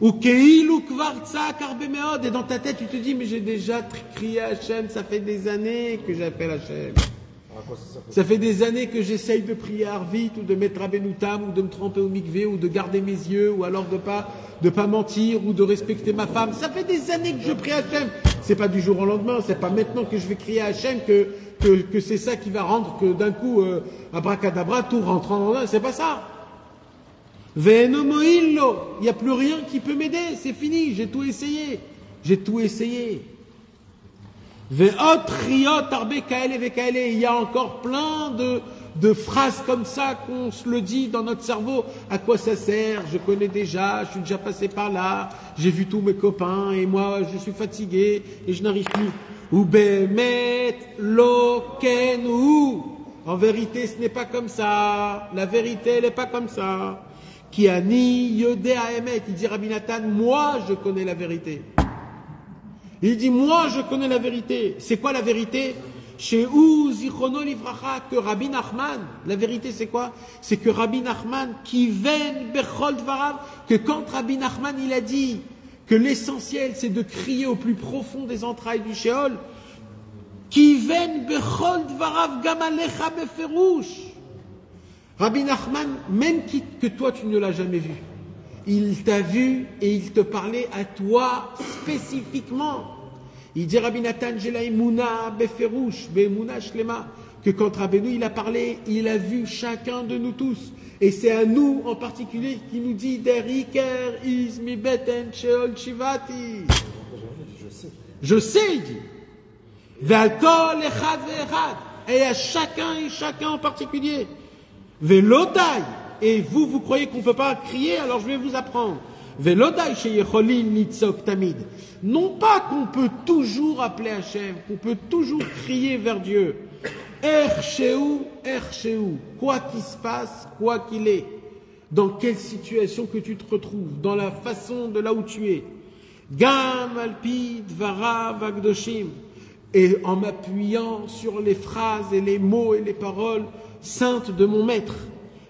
Ou keilu kvar tzak arbe meod, et dans ta tête tu te dis mais j'ai déjà crié à Hachem, ça fait des années que j'appelle Hachem. Ça fait des années que j'essaye de prier à Arvit ou de mettre Rabbeinu Tam ou de me tremper au mikvé ou de garder mes yeux ou alors de pas mentir ou de respecter ma femme. Ça fait des années que je prie à Hachem. C'est pas du jour au lendemain, c'est pas maintenant que je vais crier à Hachem que c'est ça qui va rendre que d'un coup, abracadabra, tout rentre en l'un. C'est pas ça. Ve'eno mo'illo. Il n'y a plus rien qui peut m'aider. C'est fini. J'ai tout essayé. Il y a encore plein de phrases comme ça qu'on se le dit dans notre cerveau. À quoi ça sert? Je connais déjà, je suis déjà passé par là, j'ai vu tous mes copains et moi je suis fatigué et je n'arrive plus. Ou bemet lokenu. En vérité, ce n'est pas comme ça. La vérité, elle n'est pas comme ça. Ki ani yodea emet. Il dit Rabbi Nathan, moi je connais la vérité. Il dit, moi, je connais la vérité. C'est quoi la vérité? Chez où Zichrono Livracha, que Rabbi Nachman, la vérité c'est quoi? C'est que Rabbi Nachman, qui ven bechol dvarav, que quand Rabbi Nachman il a dit que l'essentiel c'est de crier au plus profond des entrailles du Sheol, qui ven bechol dvarav gamalecha beferush. Rabbi Nachman, même que toi tu ne l'as jamais vu, il t'a vu et il te parlait à toi spécifiquement. Il dit Rabbi Nathan, j'ai la Emouna beferouche, be'emouna shlema, que quand Rabbeinu il a parlé, il a vu chacun de nous tous. Et c'est à nous en particulier qui nous dit Deriker is mi beten sheol shivati. Je sais, il dit. Ve'alkol echad ve'echad. Et à chacun et chacun en particulier. Ve'lodai. Et vous croyez qu'on ne peut pas crier, alors je vais vous apprendre. Non pas qu'on peut toujours appeler Hachem, qu'on peut toujours crier vers Dieu. Quoi qu'il se passe, quoi qu'il est, dans quelle situation que tu te retrouves, dans la façon de là où tu es. Gam alpi dvarav agdoshim, et en m'appuyant sur les phrases et les mots et les paroles saintes de mon maître.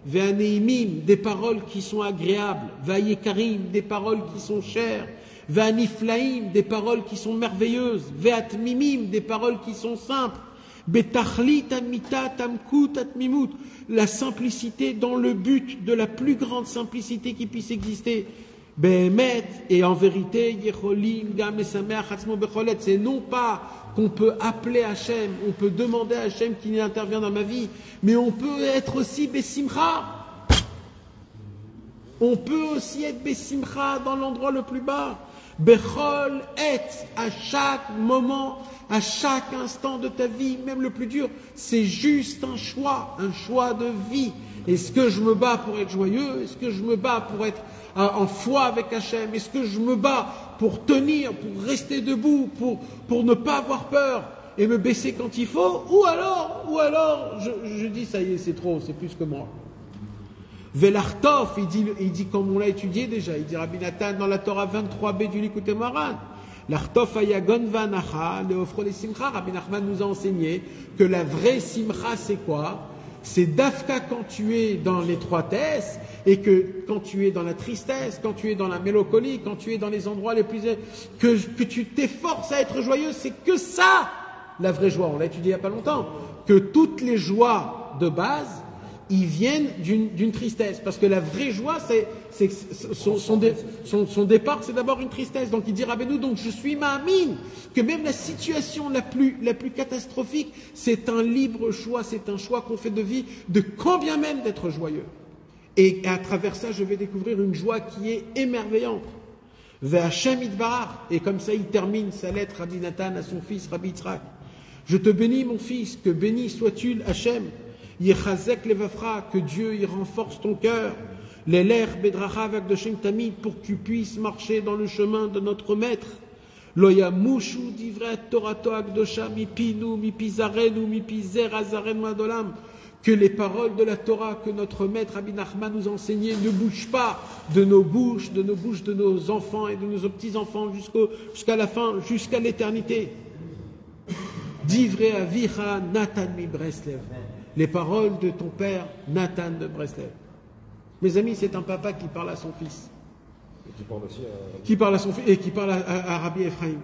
Ve'aneimim, des paroles qui sont agréables. Ve'ayekarim, des paroles qui sont chères. Ve'aniflaim, des paroles qui sont merveilleuses. Ve'atmimim, des paroles qui sont simples. Betachlit amitat amkut atmimut, la simplicité dans le but de la plus grande simplicité qui puisse exister. Behemet, et en vérité, yecholim gam esameach atzmo becholet, c'est non pas qu'on peut appeler Hachem, on peut demander à Hachem qu'il intervient dans ma vie, mais on peut être aussi besimcha. On peut aussi être besimcha dans l'endroit le plus bas. Bechol et, à chaque moment, à chaque instant de ta vie, même le plus dur, c'est juste un choix de vie. Est-ce que je me bats pour être joyeux? Est-ce que je me bats pour être en foi avec Hachem? Est-ce que je me bats pour tenir, pour rester debout, pour ne pas avoir peur et me baisser quand il faut? Ou alors je dis ça y est, c'est trop, c'est plus que moi. Velartov, il dit comme on l'a étudié déjà, il dit Rabbi Nathan dans la Torah 23b du Likutei Moharan. L'artov ayagon vanacha leofro les simcha. Rabbi Nachman nous a enseigné que la vraie simcha c'est quoi? C'est dafka quand tu es dans l'étroitesse et que quand tu es dans la tristesse, quand tu es dans la mélancolie, quand tu es dans les endroits les plus que tu t'efforces à être joyeux, c'est que ça la vraie joie. On l'a étudié il n'y a pas longtemps, que toutes les joies de base ils viennent d'une tristesse, parce que la vraie joie, son départ, c'est d'abord une tristesse. Donc il dit Rabbeinu, donc je suis ma'amin, que même la situation la plus catastrophique, c'est un libre choix, c'est un choix qu'on fait de vie, de quand bien même d'être joyeux. Et à travers ça, je vais découvrir une joie qui est émerveillante. Ve'Hashem Yitbarach, et comme ça il termine sa lettre, Rabbi Nathan, à son fils, Rabbi Yitzhak. Je te bénis mon fils, que béni sois-tu Hachem. Yechazek levafra, que Dieu y renforce ton cœur. L'eler bedracha vagdoshem tamid, pour que tu puisses marcher dans le chemin de notre maître. Loya mushu divret torato agdosha mipinu mipizarenu mipizer azaren madolam. Que les paroles de la Torah que notre maître Rabbi Nachman nous a enseignées ne bougent pas de nos bouches, de nos enfants et de nos petits-enfants jusqu'à la fin, jusqu'à l'éternité. Divrei avicha Natan mi Breslev. Les paroles de ton père Nathan de Breslev. Mes amis, c'est un papa qui parle à son fils. Et qui parle aussi à... Qui parle à son fils et qui parle à Rabbi Ephraim.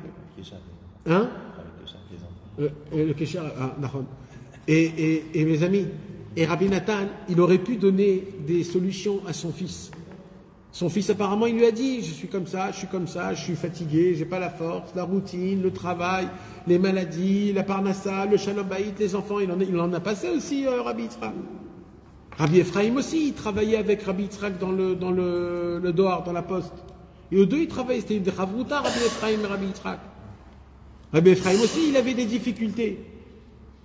Hein? Le Kesher, Nahon. Et mes amis, et Rabbi Nathan, il aurait pu donner des solutions à son fils. Son fils, apparemment, il lui a dit, je suis comme ça, je suis fatigué, j'ai pas la force, la routine, le travail, les maladies, la parnassa, le shalom bayit, les enfants, il en a passé aussi, Rabbi Yitzhak. Rabbi Ephraim aussi, il travaillait avec Rabbi Yitzhak dans le Dohar, dans la poste. Et eux deux, ils travaillaient, c'était une des Chavruta, Rabbi Ephraim et Rabbi Yitzhak. Rabbi Ephraim aussi, il avait des difficultés.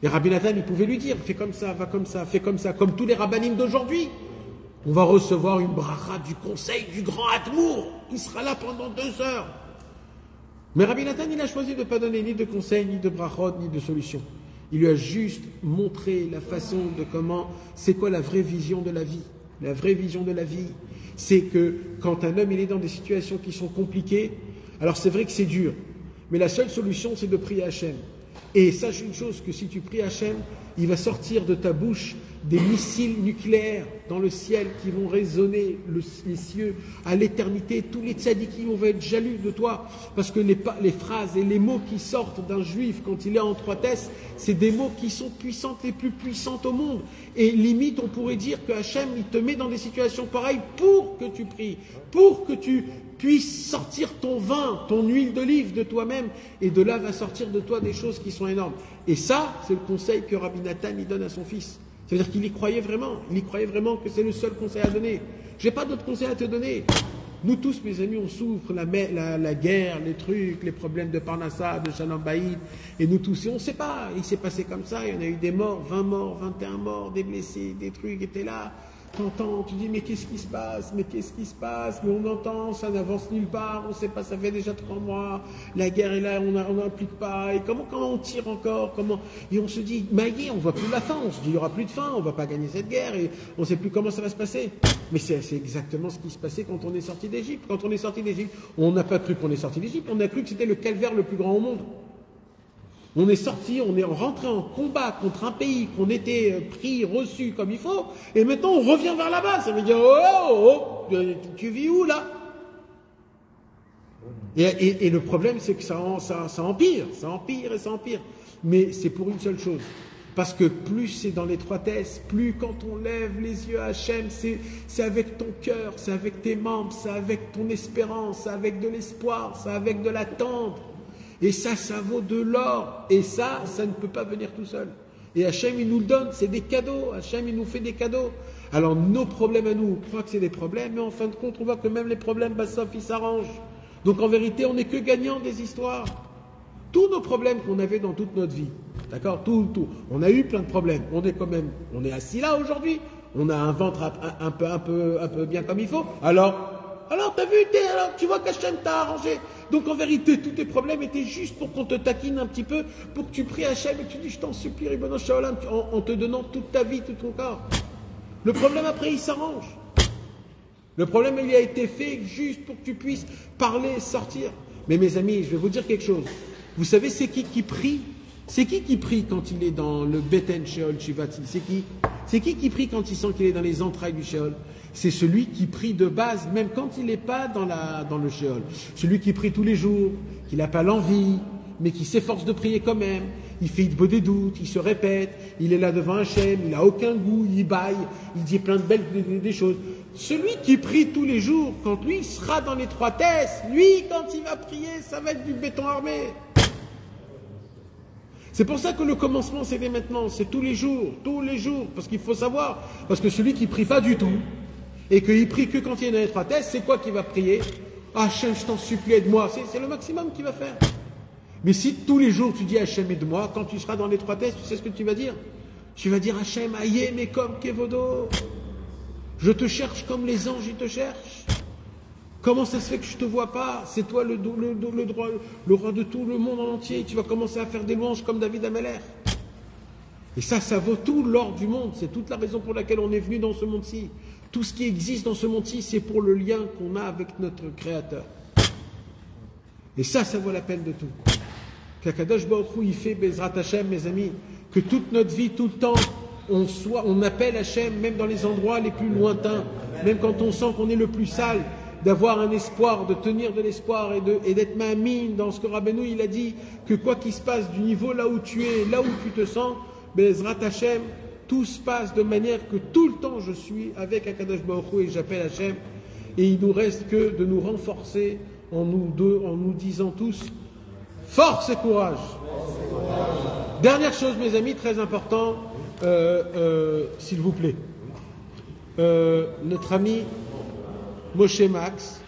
Et Rabbi Nathan, il pouvait lui dire, fais comme ça, va comme ça, fais comme ça, comme tous les rabbanim d'aujourd'hui. On va recevoir une bracha du conseil du grand Admour. Il sera là pendant 2 heures. Mais Rabbi Nathan, il a choisi de ne pas donner ni de conseils, ni de brachot, ni de solutions. Il lui a juste montré la façon de comment, c'est quoi la vraie vision de la vie. La vraie vision de la vie, c'est que quand un homme il est dans des situations qui sont compliquées, alors c'est vrai que c'est dur, mais la seule solution, c'est de prier Hachem. Et sache une chose, que si tu pries Hachem, il va sortir de ta bouche des missiles nucléaires dans le ciel qui vont résonner les cieux à l'éternité. Tous les tzadikim vont être jaloux de toi, parce que les phrases et les mots qui sortent d'un juif quand il est en étroitesse, c'est des mots qui sont puissantes, les plus puissantes au monde. Et limite, on pourrait dire que Hachem, il te met dans des situations pareilles pour que tu pries, pour que tu puisses sortir ton vin, ton huile d'olive de toi-même, et de là va sortir de toi des choses qui sont énormes. Et ça, c'est le conseil que Rabbi Nathan il donne à son fils. C'est-à-dire qu'il y croyait vraiment. Il y croyait vraiment que c'est le seul conseil à donner. Je n'ai pas d'autre conseil à te donner. Nous tous, mes amis, on souffre la guerre, les trucs, les problèmes de Parnassa, de Shalom Bayit. Et nous tous, et on ne sait pas. Il s'est passé comme ça. Il y en a eu des morts, 20 morts, 21 morts, des blessés, des trucs étaient là. t'entends, tu dis mais qu'est-ce qui se passe, mais on entend, ça n'avance nulle part, on ne sait pas, ça fait déjà 3 mois, la guerre est là, on n'implique pas, et comment on tire encore, et on se dit, maillé, on ne voit plus la fin, on se dit il n'y aura plus de fin, on ne va pas gagner cette guerre, et on ne sait plus comment ça va se passer. Mais c'est exactement ce qui se passait quand on est sorti d'Égypte. Quand on est sorti d'Égypte, on n'a pas cru qu'on est sorti d'Égypte, on a cru que c'était le calvaire le plus grand au monde. On est sorti, on est rentré en combat contre un pays qu'on était pris, reçu comme il faut, et maintenant on revient vers là-bas. Ça veut dire, tu vis où là? Et le problème, c'est que ça empire. Mais c'est pour une seule chose. Parce que plus c'est dans l'étroitesse, plus quand on lève les yeux à Hachem, c'est avec ton cœur, c'est avec tes membres, c'est avec ton espérance, c'est avec de l'espoir, c'est avec de l'attente. Et ça vaut de l'or. Et ça ne peut pas venir tout seul. Et Hachem, il nous le donne, c'est des cadeaux. Hachem, il nous fait des cadeaux. Alors, nos problèmes à nous, on croit que c'est des problèmes, mais en fin de compte, on voit que même les problèmes, sauf ils s'arrangent. Donc, en vérité, on n'est que gagnant des histoires. Tous nos problèmes qu'on avait dans toute notre vie, d'accord, tout. On a eu plein de problèmes. On est assis là aujourd'hui. On a un ventre un peu bien comme il faut. Alors, t'as vu, tu vois qu'Hachem t'a arrangé. Donc en vérité, tous tes problèmes étaient juste pour qu'on te taquine un petit peu, pour que tu pries Hachem et que tu dis, je t'en supplie, Ribono Shalom, en te donnant toute ta vie, tout ton corps. Le problème après, il s'arrange. Le problème, il a été fait juste pour que tu puisses parler, sortir. Mais mes amis, je vais vous dire quelque chose. Vous savez, c'est qui prie? C'est qui prie quand il est dans le Beten Sheol Shivati? C'est qui prie quand il sent qu'il est dans les entrailles du Sheol? C'est celui qui prie de base, même quand il n'est pas dans le Sheol. Celui qui prie tous les jours, qui n'a pas l'envie, mais qui s'efforce de prier quand même. Il fait des doutes, il se répète, il est là devant Hachem, il n'a aucun goût, il baille, il dit plein de belles des choses. Celui qui prie tous les jours, quand lui sera dans l'étroitesse, lui, quand il va prier, ça va être du béton armé. C'est pour ça que le commencement, c'est dès maintenant, c'est tous les jours, parce qu'il faut savoir, parce que celui qui prie pas du tout, et qu'il prie que quand il est dans l'étroitesse, c'est quoi qu'il va prier? Hachem, je t'en supplie, aide-moi. C'est le maximum qu'il va faire. Mais si tous les jours tu dis Hachem, aide-moi, quand tu seras dans l'étroitesse, tu sais ce que tu vas dire? Tu vas dire Hachem, aïe, mais comme Kevodo, je te cherche comme les anges, ils te cherchent. Comment ça se fait que je ne te vois pas? C'est toi le roi de tout le monde en entier. Tu vas commencer à faire des louanges comme David Ameller. Et ça vaut tout l'or du monde. C'est toute la raison pour laquelle on est venu dans ce monde-ci. Tout ce qui existe dans ce monde-ci, c'est pour le lien qu'on a avec notre Créateur. Et ça vaut la peine de tout. Qu'Akadosh Baruch Hu, il fait Bezrat Hashem, mes amis, que toute notre vie, tout le temps, on appelle Hashem, même dans les endroits les plus lointains, même quand on sent qu'on est le plus sale, d'avoir un espoir, de tenir de l'espoir et d'être ma'amine dans ce que Rabbeinu il a dit, que quoi qu'il se passe du niveau là où tu es, là où tu te sens, Bezrat Hashem, tout se passe de manière que tout le temps je suis avec Akadosh Baruch Hu et j'appelle Hachem, et il nous reste que de nous renforcer en nous disant tous force et courage. Dernière chose, mes amis, très important, s'il vous plaît, notre ami Moshe Max,